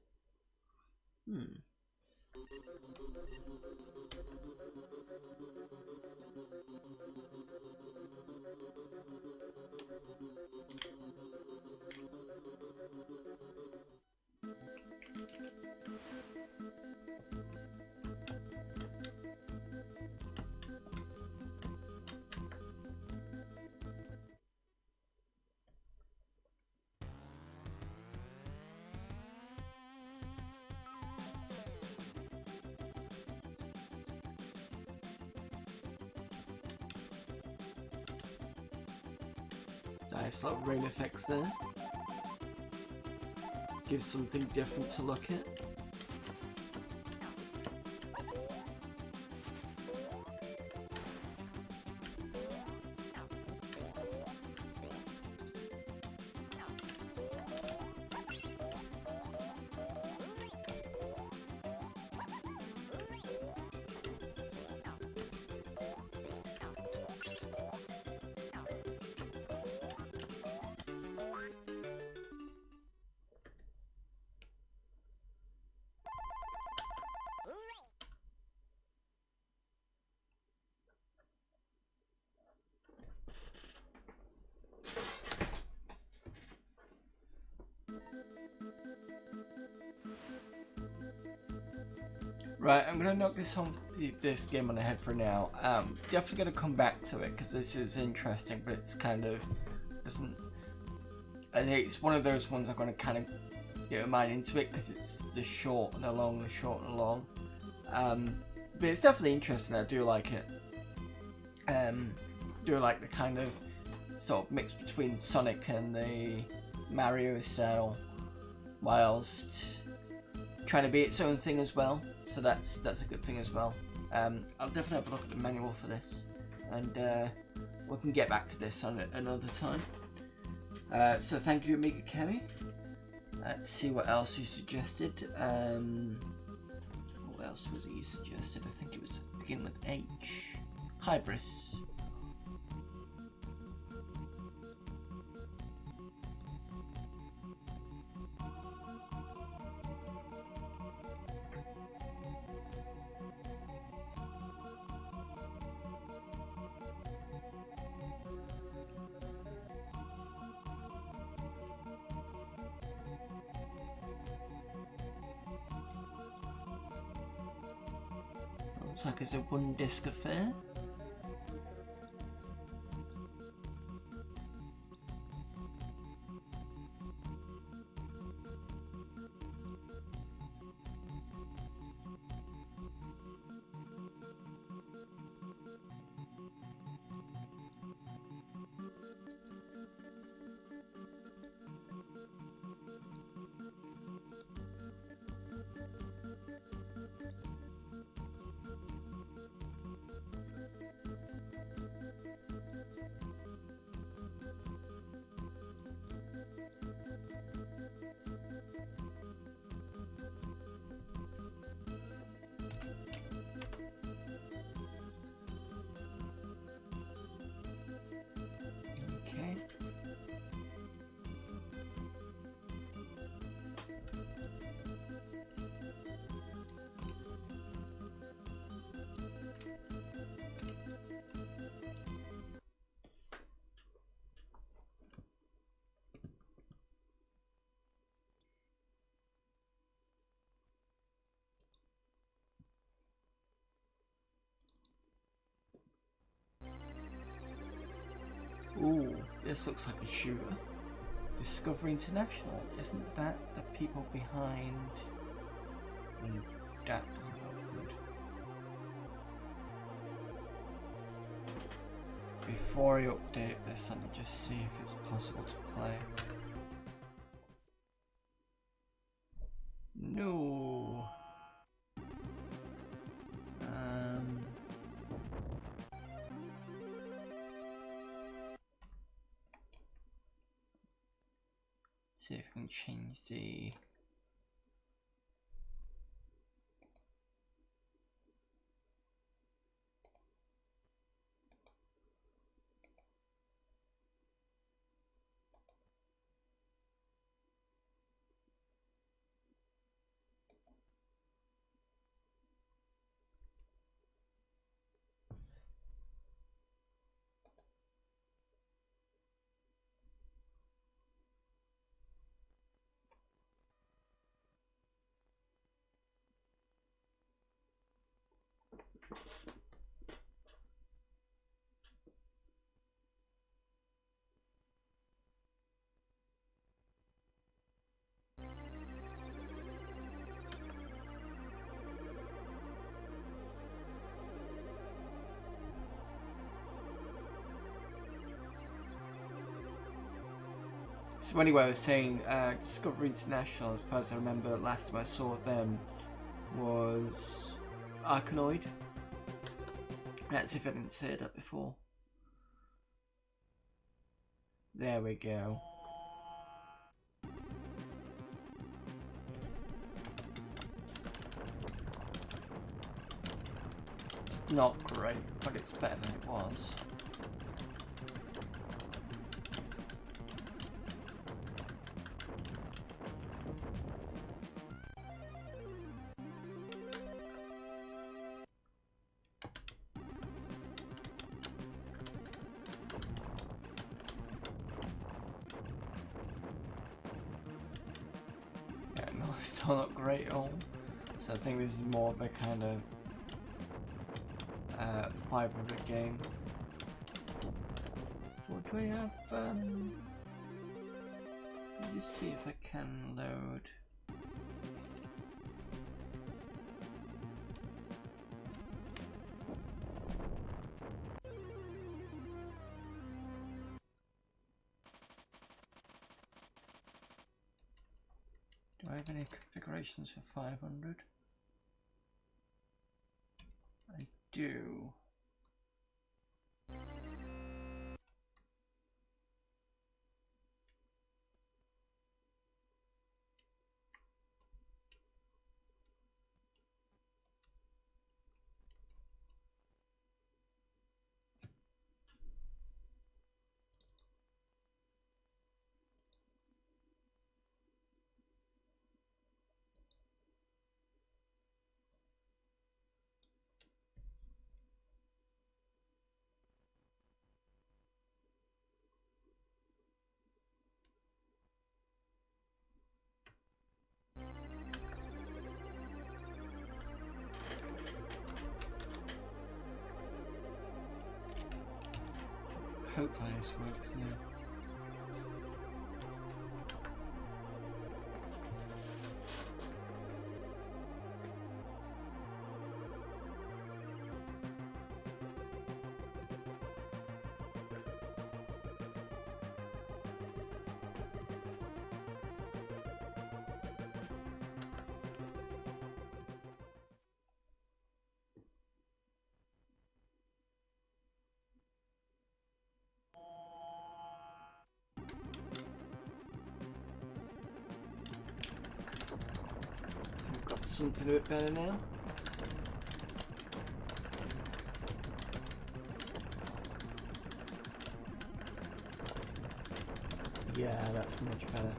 Nice little rain effects there. Gives something different to look at. Right, I'm gonna knock this game on the head for now. Definitely gonna come back to it because this is interesting, but it's kind of doesn't. I think it's one of those ones I'm gonna kind of get my mind into it because it's the short and the long, the short and the long. But it's definitely interesting. I do like it. Do like the kind of sort of mix between Sonic and the Mario style, whilst trying to be its own thing as well, so that's a good thing as well. I'll definitely have a look at the manual for this, and we can get back to this on another time. So thank you, Amiga Kerry. Let's see what else you suggested. What else was he suggested? I think it was beginning with H. Hybris. Looks like it's a one disc affair. Ooh, this looks like a shooter. Discovery International, isn't that the people behind? That doesn't look good. Before I update this, let me just see if it's possible to play. No. See if we can change the So anyway, I was saying Discovery International, as far as I remember, last time I saw them was Arkanoid. That's if I didn't say that before. There we go. It's not great, but it's better than it was. Still not great at all, so I think this is more of a kind of 500 game. What do we have? Let me see if I can load. Do I have any configurations for 500? I do. Hopefully this works now. Something a bit better now. Yeah, that's much better.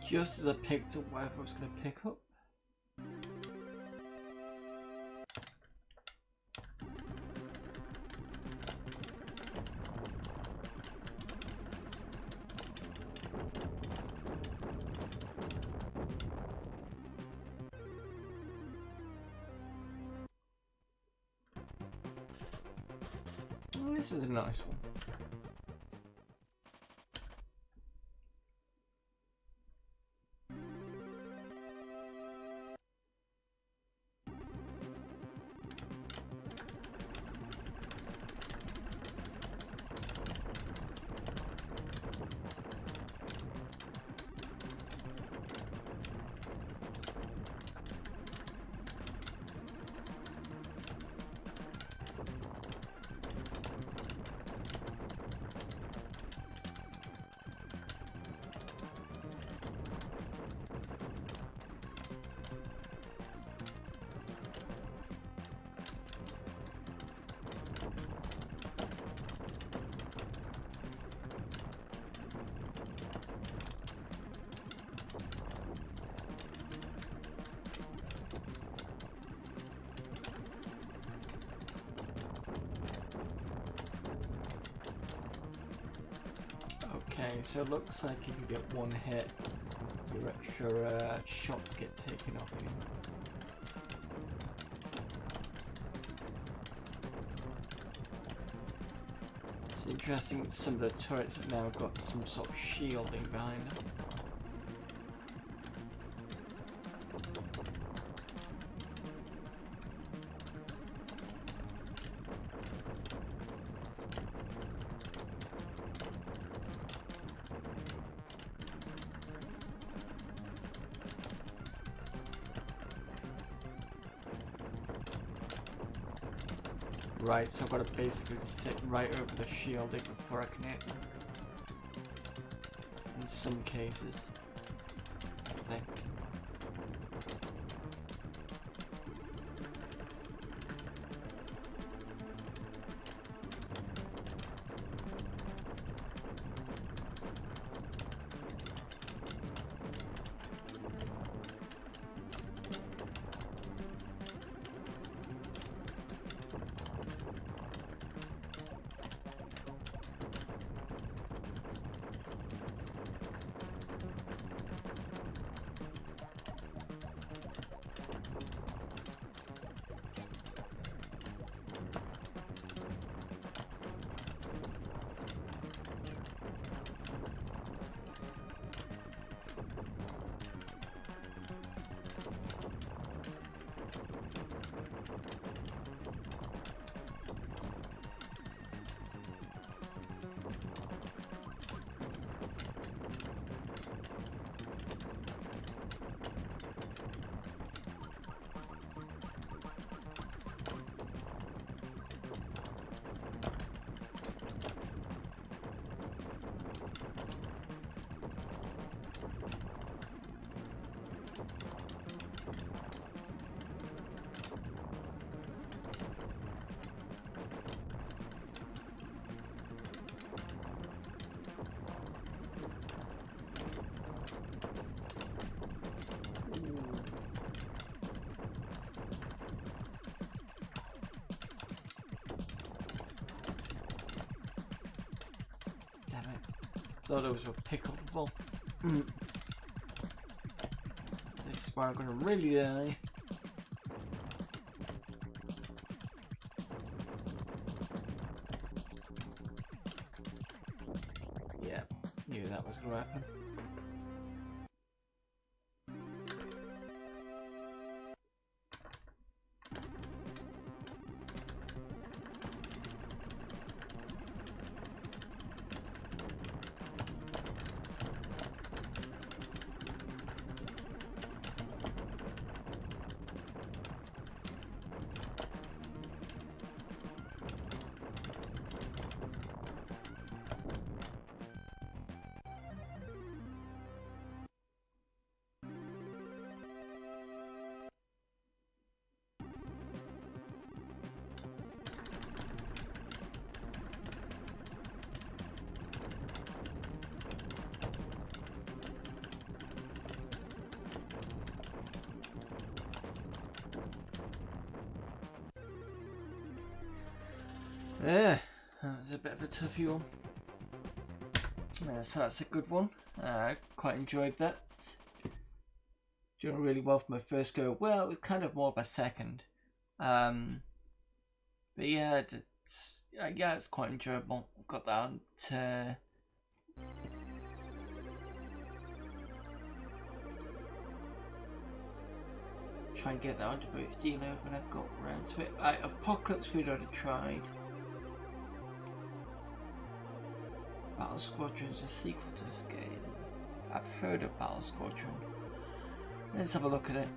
Just as I picked up whatever I was going to pick up. This is a nice one. Okay, so it looks like if you get one hit, your extra shots get taken off you. It's interesting that some of the turrets have now got some sort of shielding behind them. Right, so I've got to basically sit right over the shielding before I can hit them. In some cases, I think. Thought those were pickable. This is where I'm gonna really die. Yeah, knew that was gonna happen. Yeah, that was a bit of a toughie one. So that's a good one. Quite enjoyed that. Doing really well for my first go. Well, it was kind of more of a second. But yeah, it's quite enjoyable. I've got that on to... try and get that onto both Steam when I've got around to it. Apocalypse we'd already tried. Battle Squadron's a sequel to this game. I've heard of Battle Squadron. Let's have a look at it.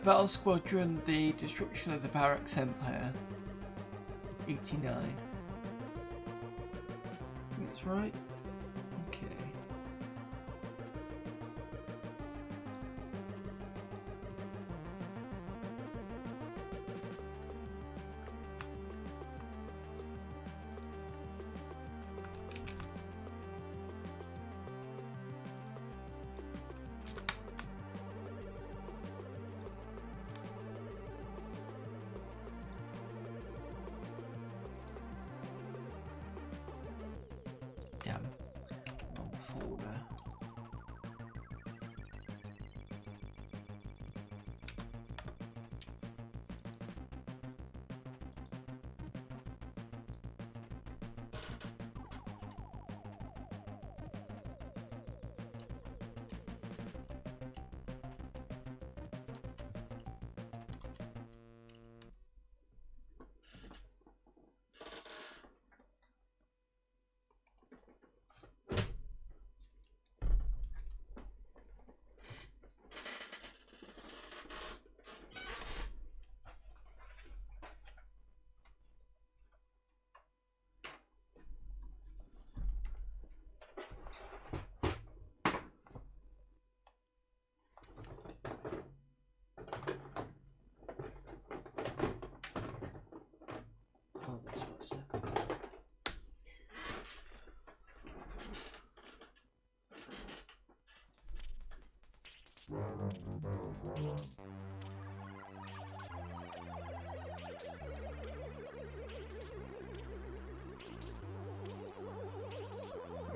Battle Squadron, the destruction of the Barracks Empire. 89. I think that's right. Okay. Damn.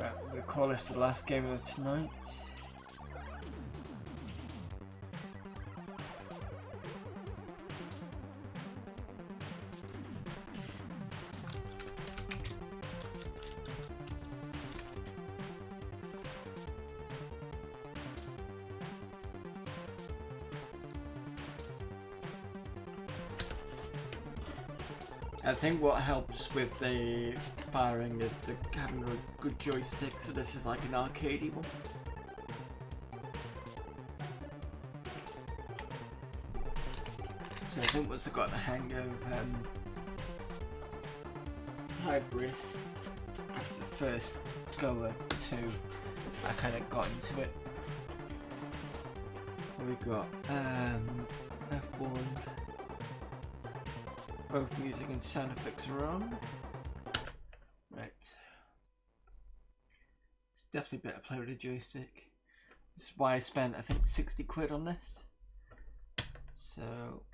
Right, we'll call this the last game of tonight. I think what helps with the firing is having a good joystick, so this is like an arcadey one. So I think once I got the hang of Hybris, after the first go or two, I kind of got into it. We got F1. Both music and sound effects are on. Right. It's definitely better to play with a joystick. This is why I spent, I think, 60 quid on this. So...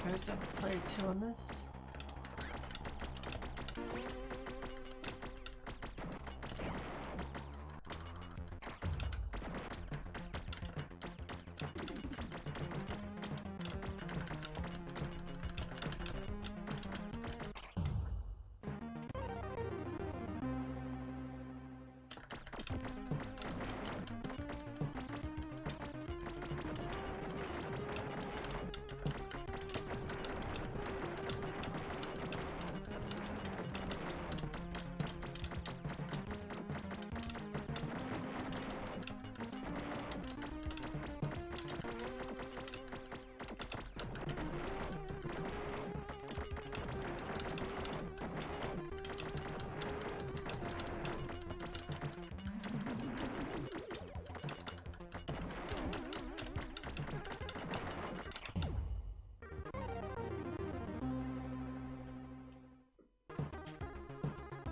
supposed to have play 2 on this?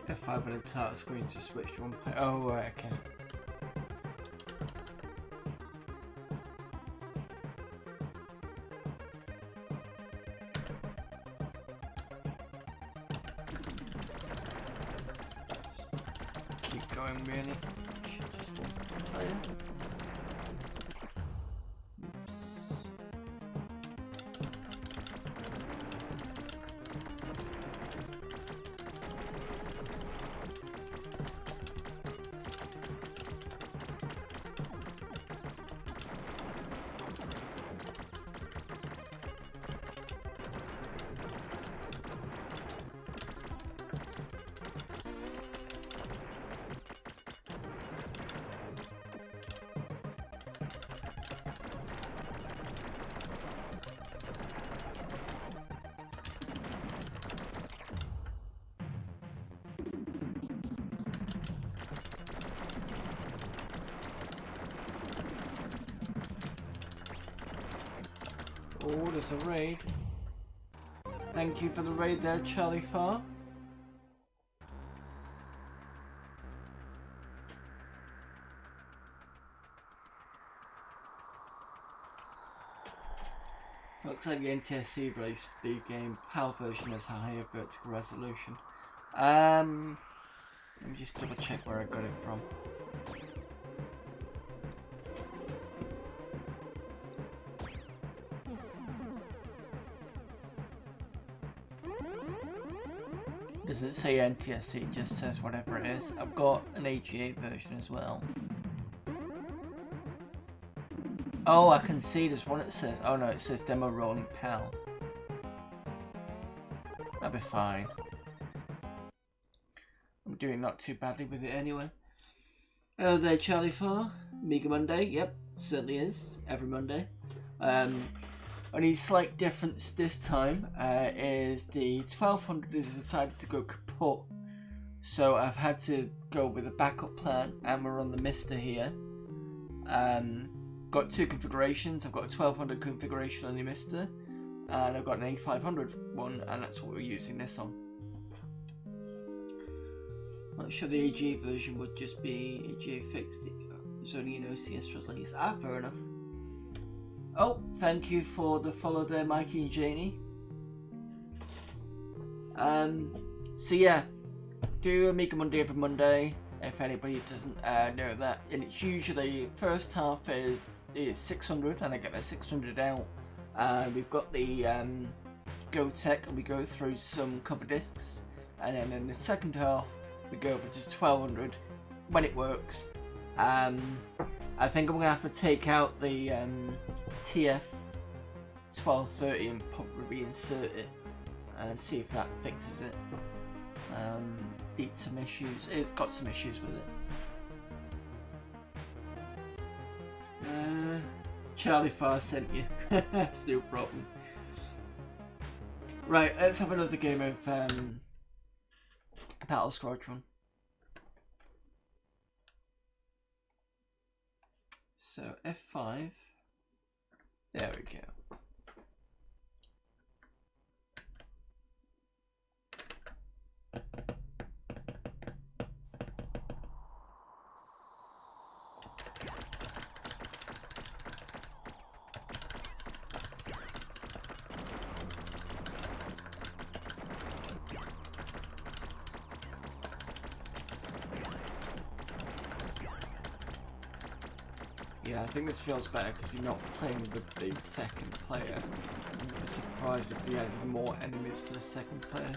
F5 on the title screen to switch to one play. Oh, right, okay. Just keep going, really. Just one player. Oops. Oh, there's a raid. Thank you for the raid there, Charlie Farr. Looks like the NTSC released the game PAL version has a higher vertical resolution. Let me just double check where I got it from. Doesn't say NTSC, it just says whatever it is. I've got an AGA version as well. Oh, I can see there's one that says, oh no, it says demo rolling PAL. That'll be fine. I'm doing not too badly with it anyway. Hello there, Charlie Farr. Amiga Monday, yep, certainly is. Every Monday. Only slight difference this time is the 1200 has decided to go kaput. So I've had to go with a backup plan, and we're on the Mister here. Got 2 configurations. I've got a 1200 configuration on the Mister, and I've got an 8500 one, and that's what we're using this on. Not sure the AGA version would just be AGA fixed. It's only an OCS release. Ah, fair enough. Oh, thank you for the follow there, Mikey and Janie. So yeah, do Amiga Monday every Monday. If anybody doesn't know that, and it's usually first half is 600, and I get that 600 out. We've got the Go Tech, and we go through some Coverdisks, and then in the second half we go over to 1200 when it works. I think I'm gonna have to take out the TF 1230 and probably reinsert it and see if that fixes it. Needs some issues. It's got some issues with it. Charlie Farr sent you. That's no problem. Right, let's have another game of Battle Squadron. So F5. There we go. Yeah, I think this feels better because you're not playing with the second player. I'd be surprised if they added more enemies for the second player.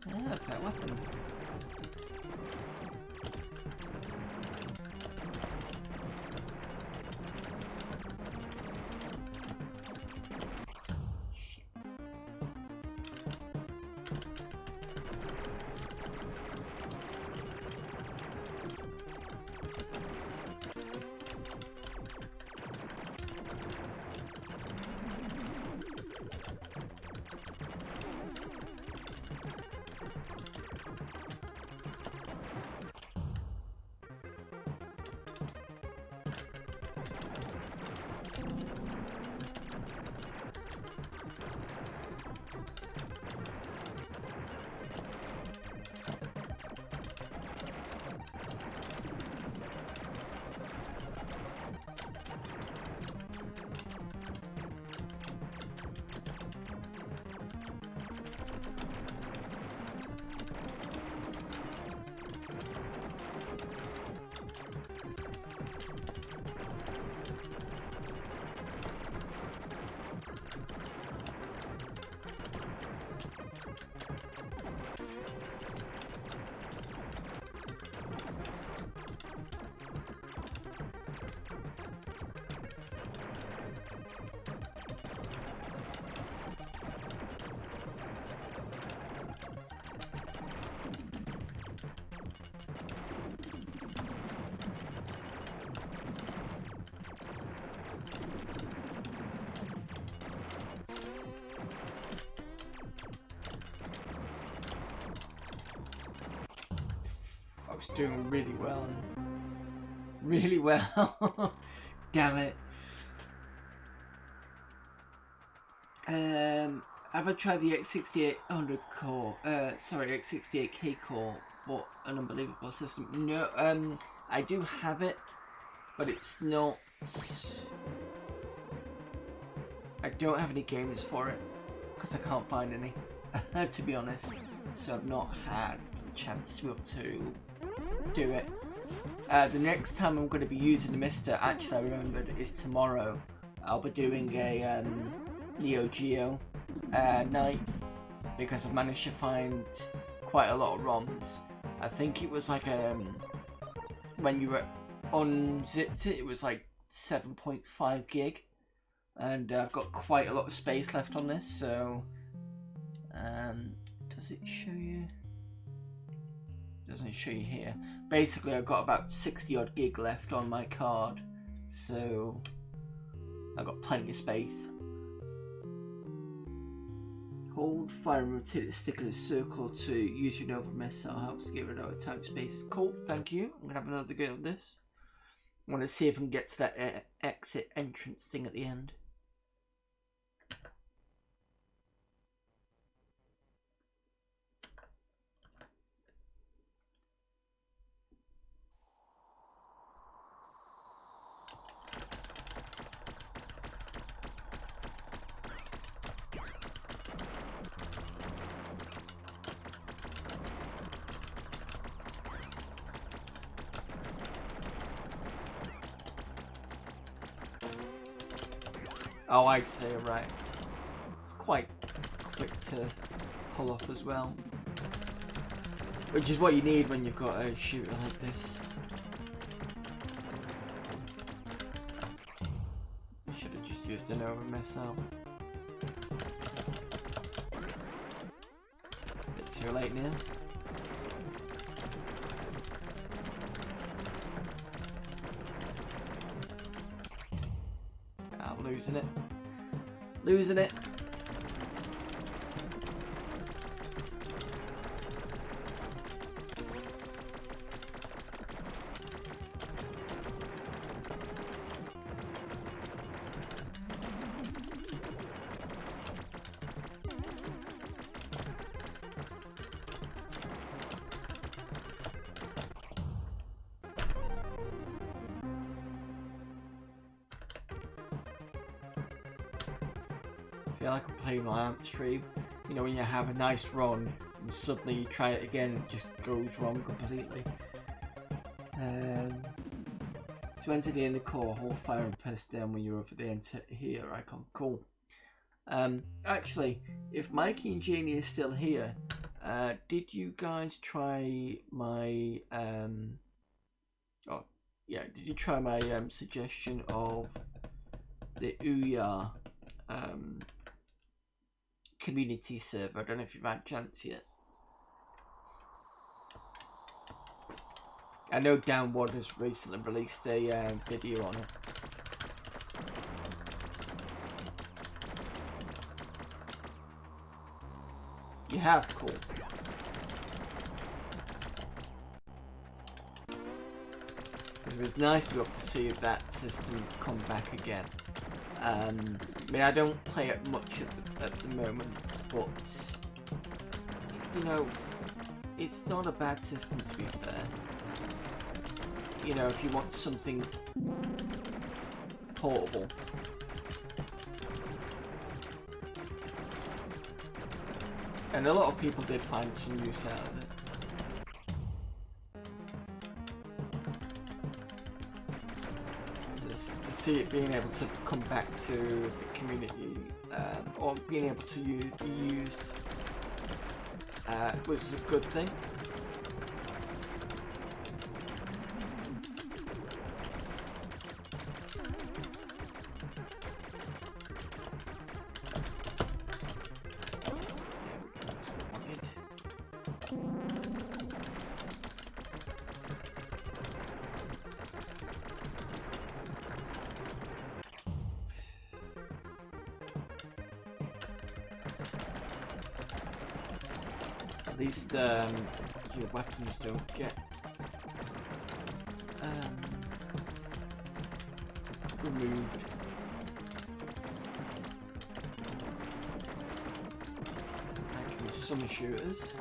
Yeah, better weapon. Doing really well. Really well. Damn it. Have I tried the X6800 core? Sorry, X68K core. What an unbelievable system. No, I do have it, but it's not. I don't have any games for it because I can't find any, to be honest. So I've not had a chance to be able to do it. The next time I'm going to be using the Mister, actually I remembered, is tomorrow. I'll be doing a Neo Geo night because I've managed to find quite a lot of ROMs. I think it was like when you were unzipped it was like 7.5 gig, and I've got quite a lot of space left on this. So does it show you? Doesn't show you here. Basically I've got about 60 odd gig left on my card, so I've got plenty of space. Hold fire and rotate the stick in a circle to use your Nova missile. Helps to get rid of type spaces. Cool, thank you. I'm gonna have another go at this. I want to see if I can get to that exit entrance thing at the end. Oh, I see, right. It's quite quick to pull off as well. Which is what you need when you've got a shooter like this. Should have just used an over missile. Bit too late now. Losing it. Losing it. I feel like I'm playing my amp stream. You know, when you have a nice run and suddenly you try it again and it just goes wrong completely. To enter the end core, hold fire and press down when you're over the enter here icon. Cool. Actually, if Mikey and Janie are still here, did you guys try my did you try my suggestion of the Ouya community server? I don't know if you've had a chance yet. I know Downward has recently released a video on it. You have? Cool. It was nice to be able to see that system come back again. I mean, I don't play it much at the moment, but you know, it's not a bad system to be fair. You know, if you want something portable. And a lot of people did find some use out of it. To see it being able to come back to the community, or being able to be used, was a good thing. At least your weapons don't get removed. Like in some shooters.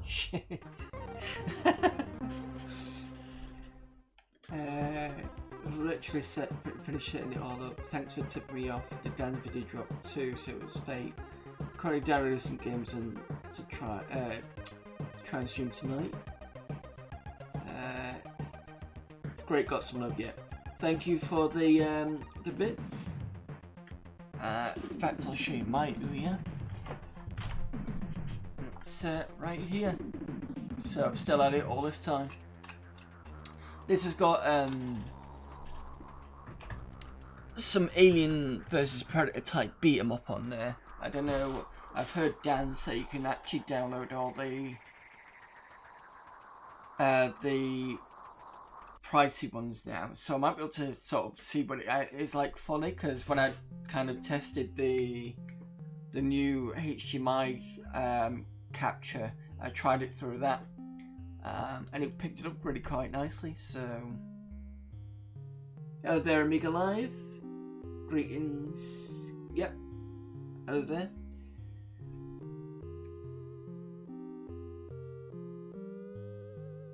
Shit. Literally finished setting it all up. Thanks for tipping me off. The Dan video dropped too, so it was fate. Currently downloading some games and to try and stream tonight. It's great, got someone up yet. Thank you for the bits. In fact, I'll show you my Ouya. It's right here. So I've still had it all this time. This has got some Alien versus Predator type beat 'em up on there. I don't know. I've heard Dan say you can actually download all the pricey ones now, so I might be able to sort of see what it is like fully. Because when I kind of tested the new HDMI capture. I tried it through that, and it picked it up really quite nicely. So, hello there, Amiga Live. Greetings. Yep. Hello there.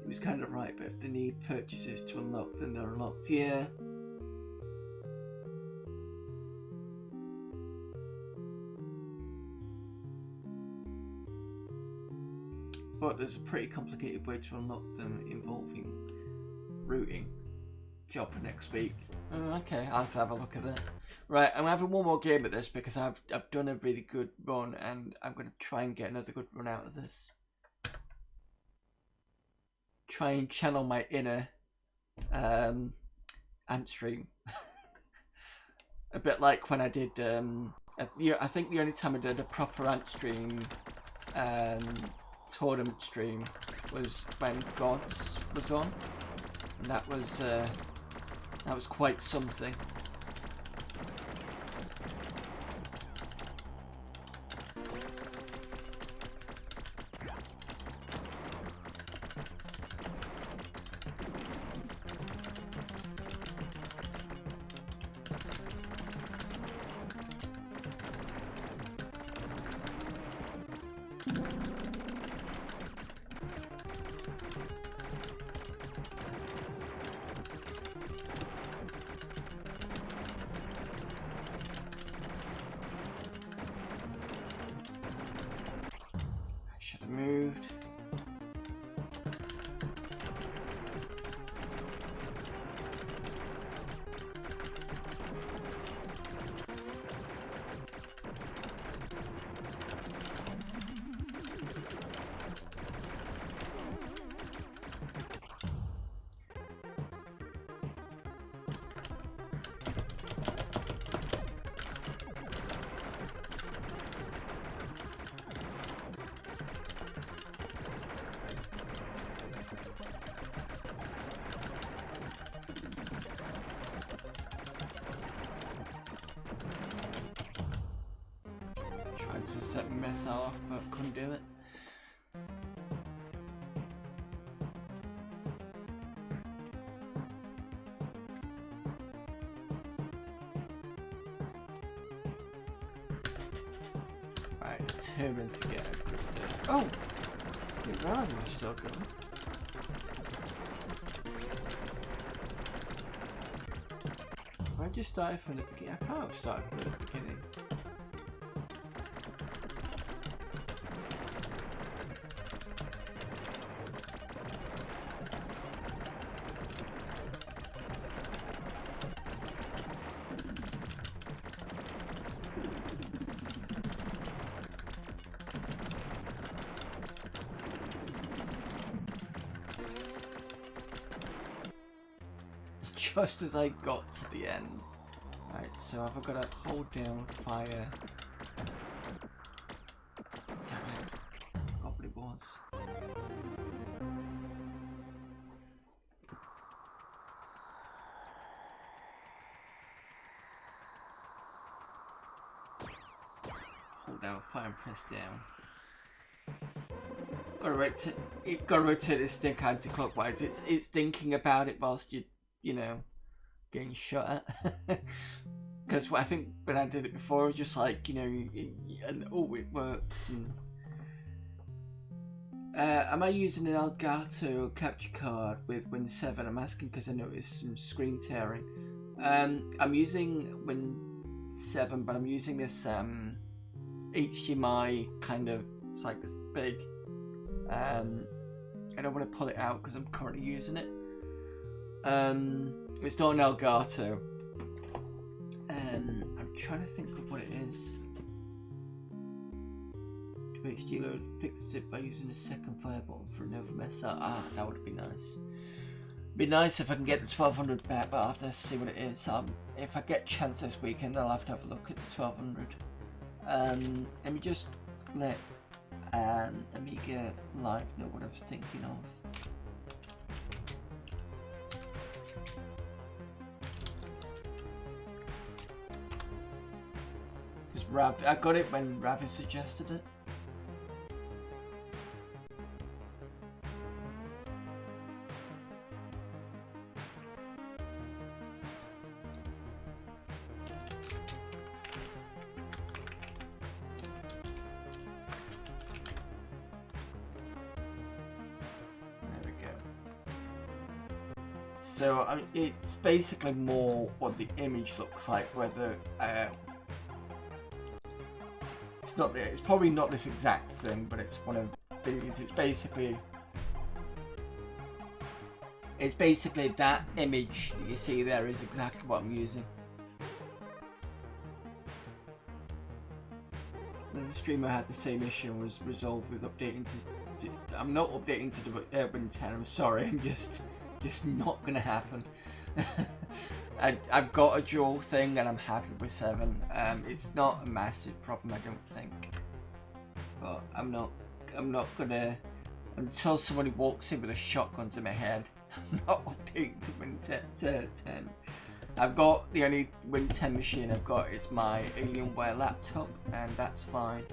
He was kind of right, but if they need purchases to unlock, then they're unlocked. Yeah. But there's a pretty complicated way to unlock them involving routing. Job for next week. Oh, okay, I'll have to have a look at that. Right, I'm having one more game at this because I've done a really good run, and I'm going to try and get another good run out of this. Try and channel my inner ant stream. A bit like when I did, I think the only time I did a proper ant stream tournament stream was when Gods was on, and that was quite something. To set my mess off, but couldn't do it. Right, determined to get a good day. Oh! I didn't realise it was still going. I just started from the beginning. I can't have started from the beginning. Just as I got to the end. Right, so I've got to hold down fire. Damn it. I forgot what it was. Hold down fire and press down. Gotta rotate this stick anti-clockwise. It's thinking about it whilst you know, getting shot at. Because I think when I did it before, it was just like, you know, and oh, it works. And am I using an Elgato capture card with Win 7? I'm asking because I noticed some screen tearing. I'm using Win 7, but I'm using this HDMI kind of, it's like this big. I don't want to pull it out because I'm currently using it. It's not an Elgato. I'm trying to think of what it is. To HD load, fix it by using a second fire button for another mess up. Ah, that would be nice. Be nice if I can get the 1200 back, but I'll have to see what it is. If I get a chance this weekend, I'll have to have a look at the 1200. Let me just let Amiga Live know what I was thinking of. Because Rav, I got it when Ravi suggested it. So it's basically more what the image looks like, whether it's probably not this exact thing, but it's one of these. It's basically that image that you see there is exactly what I'm using. The streamer had the same issue and was resolved with updating to. I'm not updating to the Win 10. I'm sorry. I'm just not gonna happen. I've got a dual thing and I'm happy with 7. It's not a massive problem, I don't think. But I'm not gonna, until somebody walks in with a shotgun to my head, I'm not updating to Win 10. I've got the only Win 10 machine I've got is my Alienware laptop, and that's fine.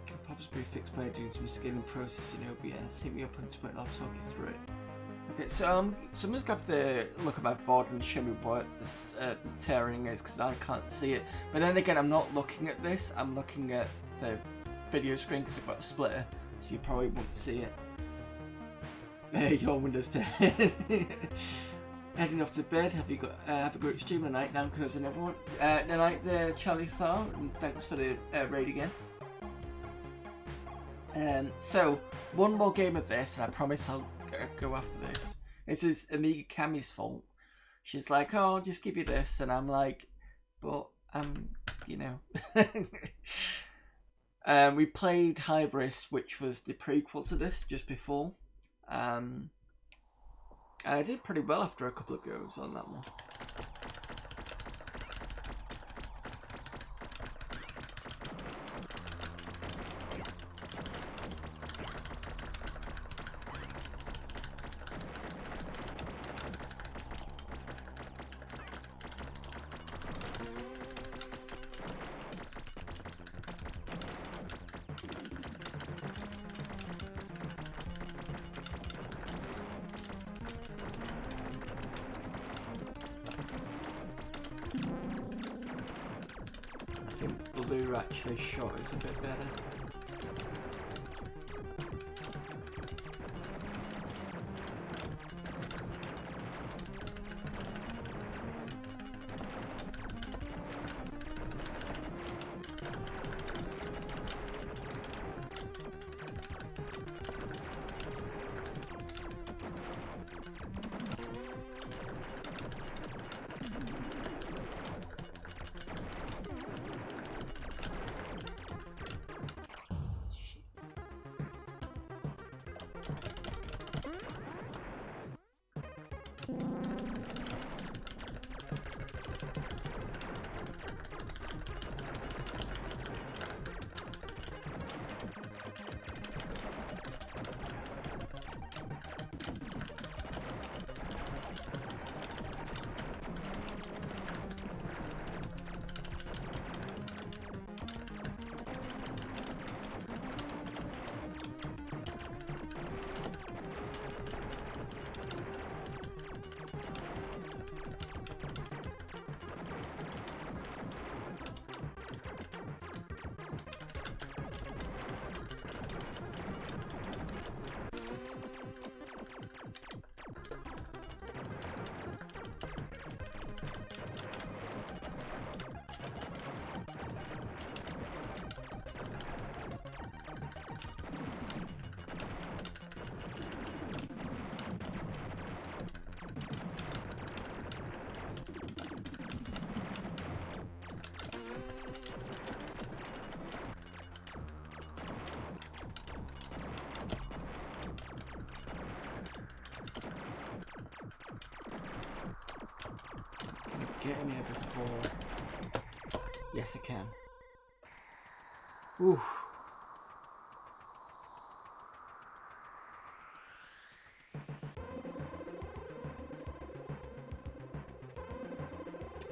Could possibly be fixed by doing some scaling processing OBS. Hit me up on Twitter, I'll talk you through it. Okay, so someone's going to have to look at my board and show me what the tearing is, because I can't see it. But then again, I'm not looking at this, I'm looking at the video screen because I've got a splitter, so you probably won't see it. Your Windows 10. Heading off to bed. Have you got have a great stream tonight? Now I'm closing everyone. Night there, Charlie Thar, and thanks for the raid again. So one more game of this, and I promise I'll go after this. This is Amiga Cammy's fault. She's like, "Oh, I'll just give you this," and I'm like, "But you know." We played Hybris, which was the prequel to this, just before. I did pretty well after a couple of goes on that one. Actually shot is a bit better. Get in here before. Yes, I can. Ooh.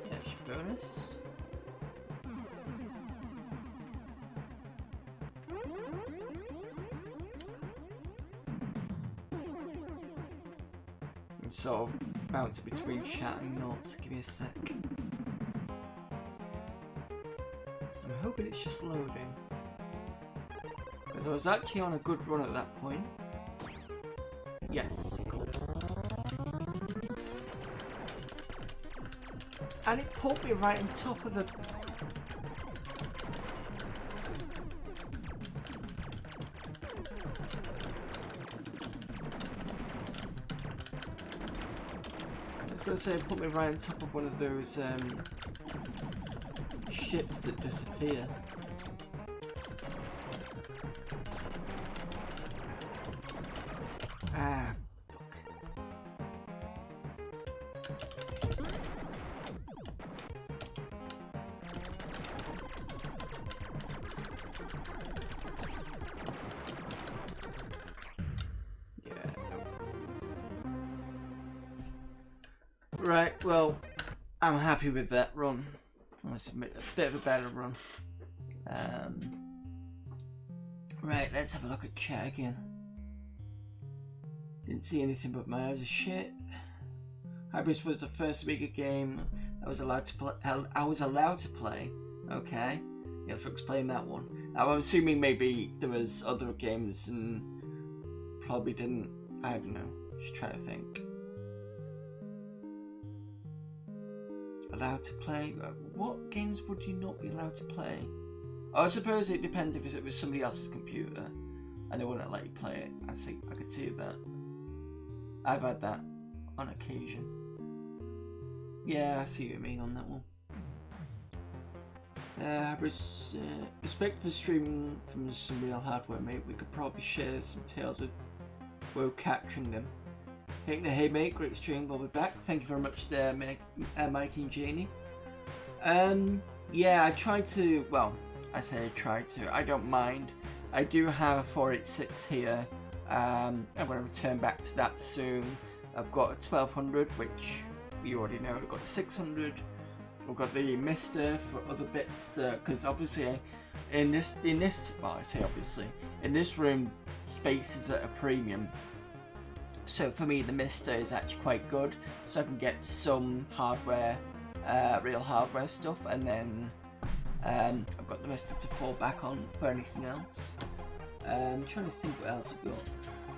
That's your bonus. I'm sort of bouncing between chat and Nutz. Give me a sec. I'm hoping it's just loading. Because Because I was actually on a good run at that point. Yes, cool. And it put me right on top of the... I was going to say it put me right on top of one of those ships that disappear. Ah, fuck. Yeah. Right, well, I'm happy with that run. I must admit, a bit of a better run. Right, let's have a look at chat again. Didn't see anything but my eyes are shit. Hybris was the first Amiga game I was allowed to play. Okay, yeah, folks playing that one. Now I'm assuming maybe there was other games and probably didn't. I don't know. Just trying to think. Allowed to play? What games would you not be allowed to play? Oh, I suppose it depends if it was somebody else's computer and they wouldn't let you play it. I could see that. I've had that on occasion. Yeah, I see what you mean on that one. Respect for streaming from some real hardware, mate. We could probably share some tales of well capturing them. Hey mate, great stream, we'll be back. Thank you very much there, Mike and Janie. Yeah, I tried to, well, I say I tried to, I don't mind. I do have a 486 here. I'm going to return back to that soon. I've got a 1200, which you already know. I've got a 600. We've got the Mister for other bits, because obviously in this, well, I say obviously, in this room, space is at a premium. So for me, the Mister is actually quite good, so I can get some hardware, real hardware stuff, and then I've got the Mister to fall back on for anything else. I'm trying to think what else I've got.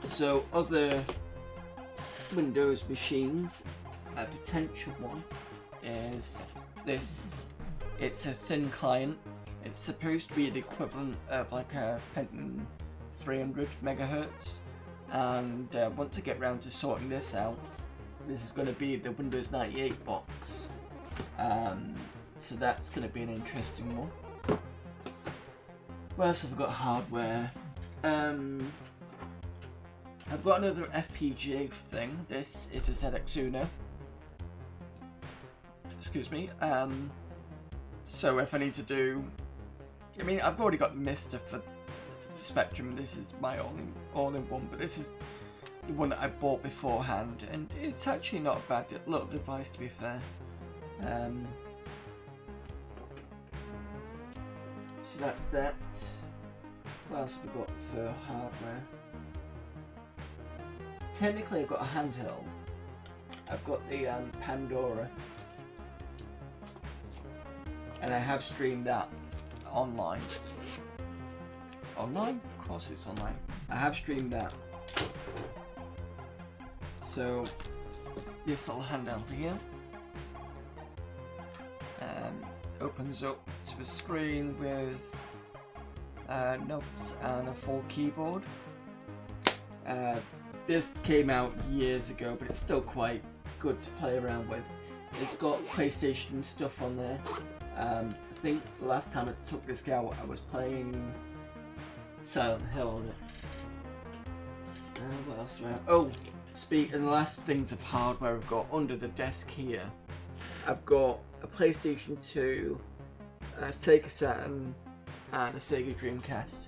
So other Windows machines, a potential one is this. It's a thin client. It's supposed to be the equivalent of like a Pentium 300 megahertz. And once I get round to sorting this out, this is going to be the Windows 98 box. So that's going to be an interesting one. What else have I got hardware? I've got another FPGA thing. This is a ZX Uno. Excuse me. So if I need to do... I mean, I've already got Mister for Spectrum. This is my all-in-one, but this is the one that I bought beforehand, and it's actually not a bad little device, to be fair. So that's that. What else have we got for hardware? Technically, I've got a handheld. I've got the Pandora, and I have streamed that online. Online? Of course it's online. I have streamed that. So this little handheld here opens up to a screen with Nutz and a full keyboard. This came out years ago, but it's still quite good to play around with. It's got PlayStation stuff on there. I think the last time I took this out, I was playing Silent Hill. What else do I have? Oh, and the last things of hardware I've got under the desk here. I've got a PlayStation 2, a Sega Saturn, and a Sega Dreamcast.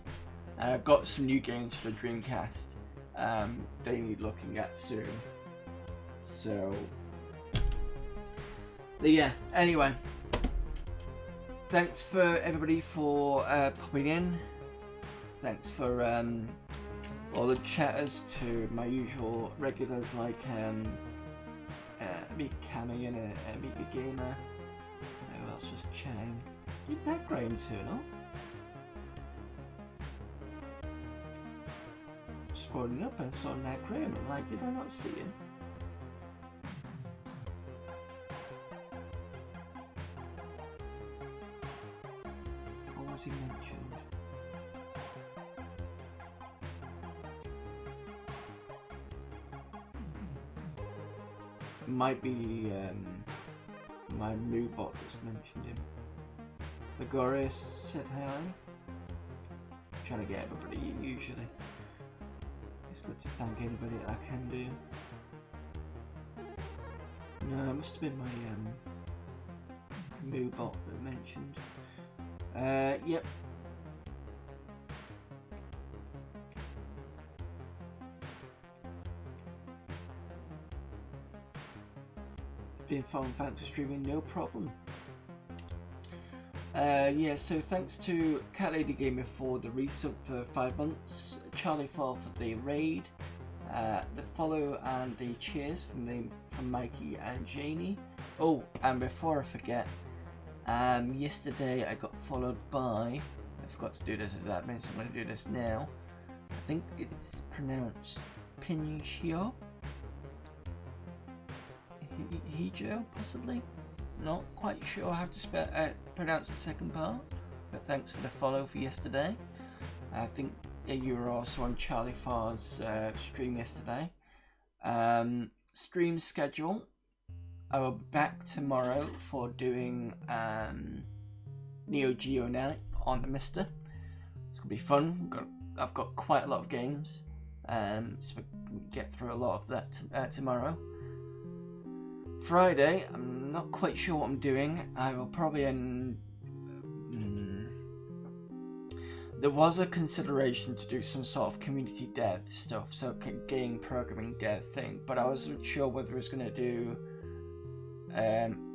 And I've got some new games for the Dreamcast. They need looking at soon. So, but yeah. Anyway, thanks for everybody for popping in. Thanks for all the chatters, to my usual regulars like Amiga Cammy and Amiga Gamer. Who else was chatting? Did that Graham turn up? scrolling up and saw Nat Graham. I'm like, did I not see it? What was he mentioned? It might be my Moobot that's mentioned him. Lagoris said hi. Trying to get everybody in usually. It's good to thank anybody that I can do. No, it must have been my Moobot that mentioned. Yep. It's been fun, thanks for streaming, no problem. Yeah, so thanks to Cat Lady Gamer for the resub for 5 months, Charlie Fall for the raid, the follow and the cheers from Mikey and Janie. Oh, and before I forget, yesterday I got followed by, I forgot to do this as admin, so I'm going to do this now. I think it's pronounced Pinchio? Hijo, possibly? Not quite sure how to pronounce the second part, but thanks for the follow for yesterday. I think you were also on Charlie Farr's stream yesterday. Stream schedule. I will be back tomorrow for doing Neo Geo night on the Mister. It's gonna be fun. I've got quite a lot of games, so we can get through a lot of that tomorrow. Friday, I'm not quite sure what I'm doing. I will probably there was a consideration to do some sort of community dev stuff, so game programming dev thing, but I wasn't sure whether I was going to do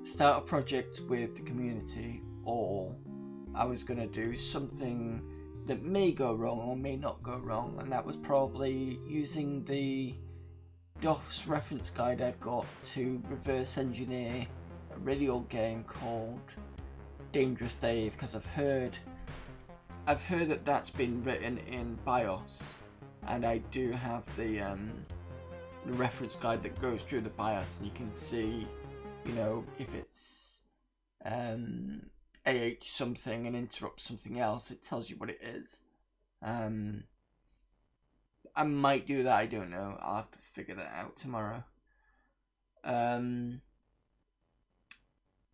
start a project with the community, or I was going to do something that may go wrong or may not go wrong, and that was probably using the DOS reference guide I've got to reverse engineer a really old game called Dangerous Dave, because I've heard that that's been written in BIOS, and I do have the reference guide that goes through the BIOS, and you can see, you know, if it's AH something and interrupts something else, it tells you what it is. I might do that, I don't know. I'll have to figure that out tomorrow.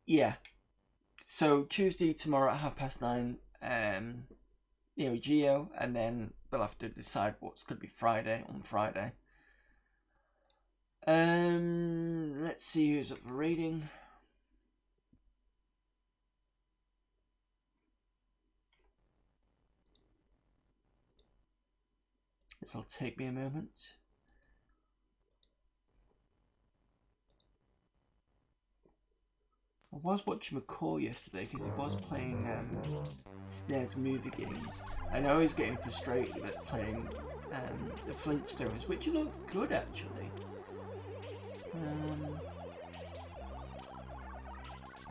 Yeah. So Tuesday tomorrow at 9:30, Neo Geo, and then we'll have to decide what's going to be Friday on Friday. Let's see who's up for rating. This will take me a moment. I was watching McCall yesterday because he was playing SNES movie games. I know he's getting frustrated at playing the Flintstones, which looked good actually.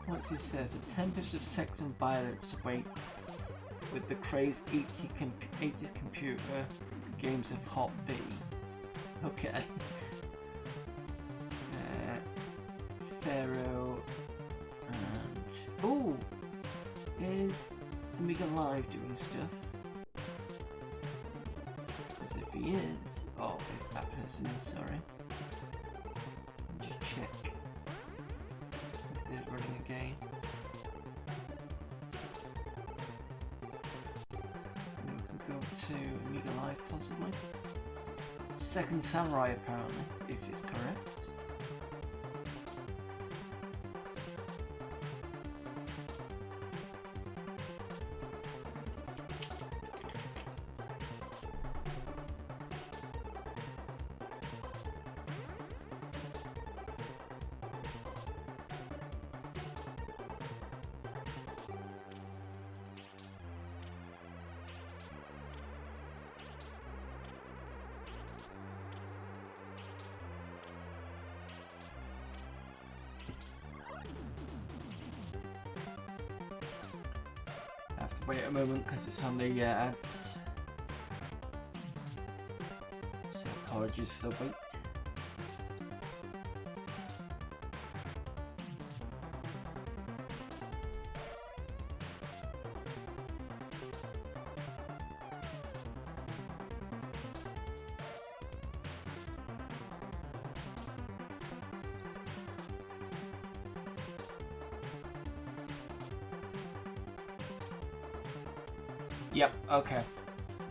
What's he says? A tempest of sex and violence awaits with the crazed 80s computer games of Hot B. Okay. Pharaoh and... Ooh! Is Amiga Live doing stuff? As if he is. Oh, if that person is, sorry. Just check if they're running a game. And we can go to Amiga Live possibly. Second Samurai apparently, if it's correct. Wait a moment because it's on the ads. Apologies for the wait. Yep, okay.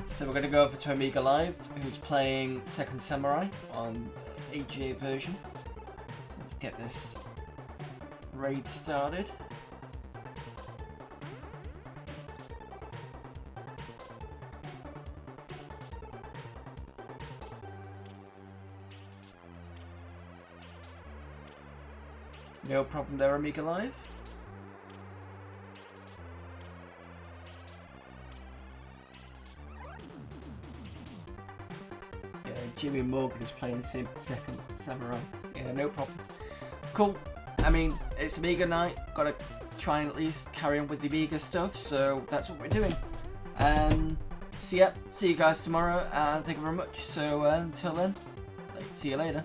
So we're going to go over to Amiga Live, who's playing Second Samurai on AGA version. So let's get this raid started. No problem there, Amiga Live. Jimmy Morgan is playing Second Samurai. Yeah, no problem. Cool. I mean, it's Amiga night. Gotta try and at least carry on with the Amiga stuff, so that's what we're doing. So yeah, see you guys tomorrow, and thank you very much. So until then, see you later.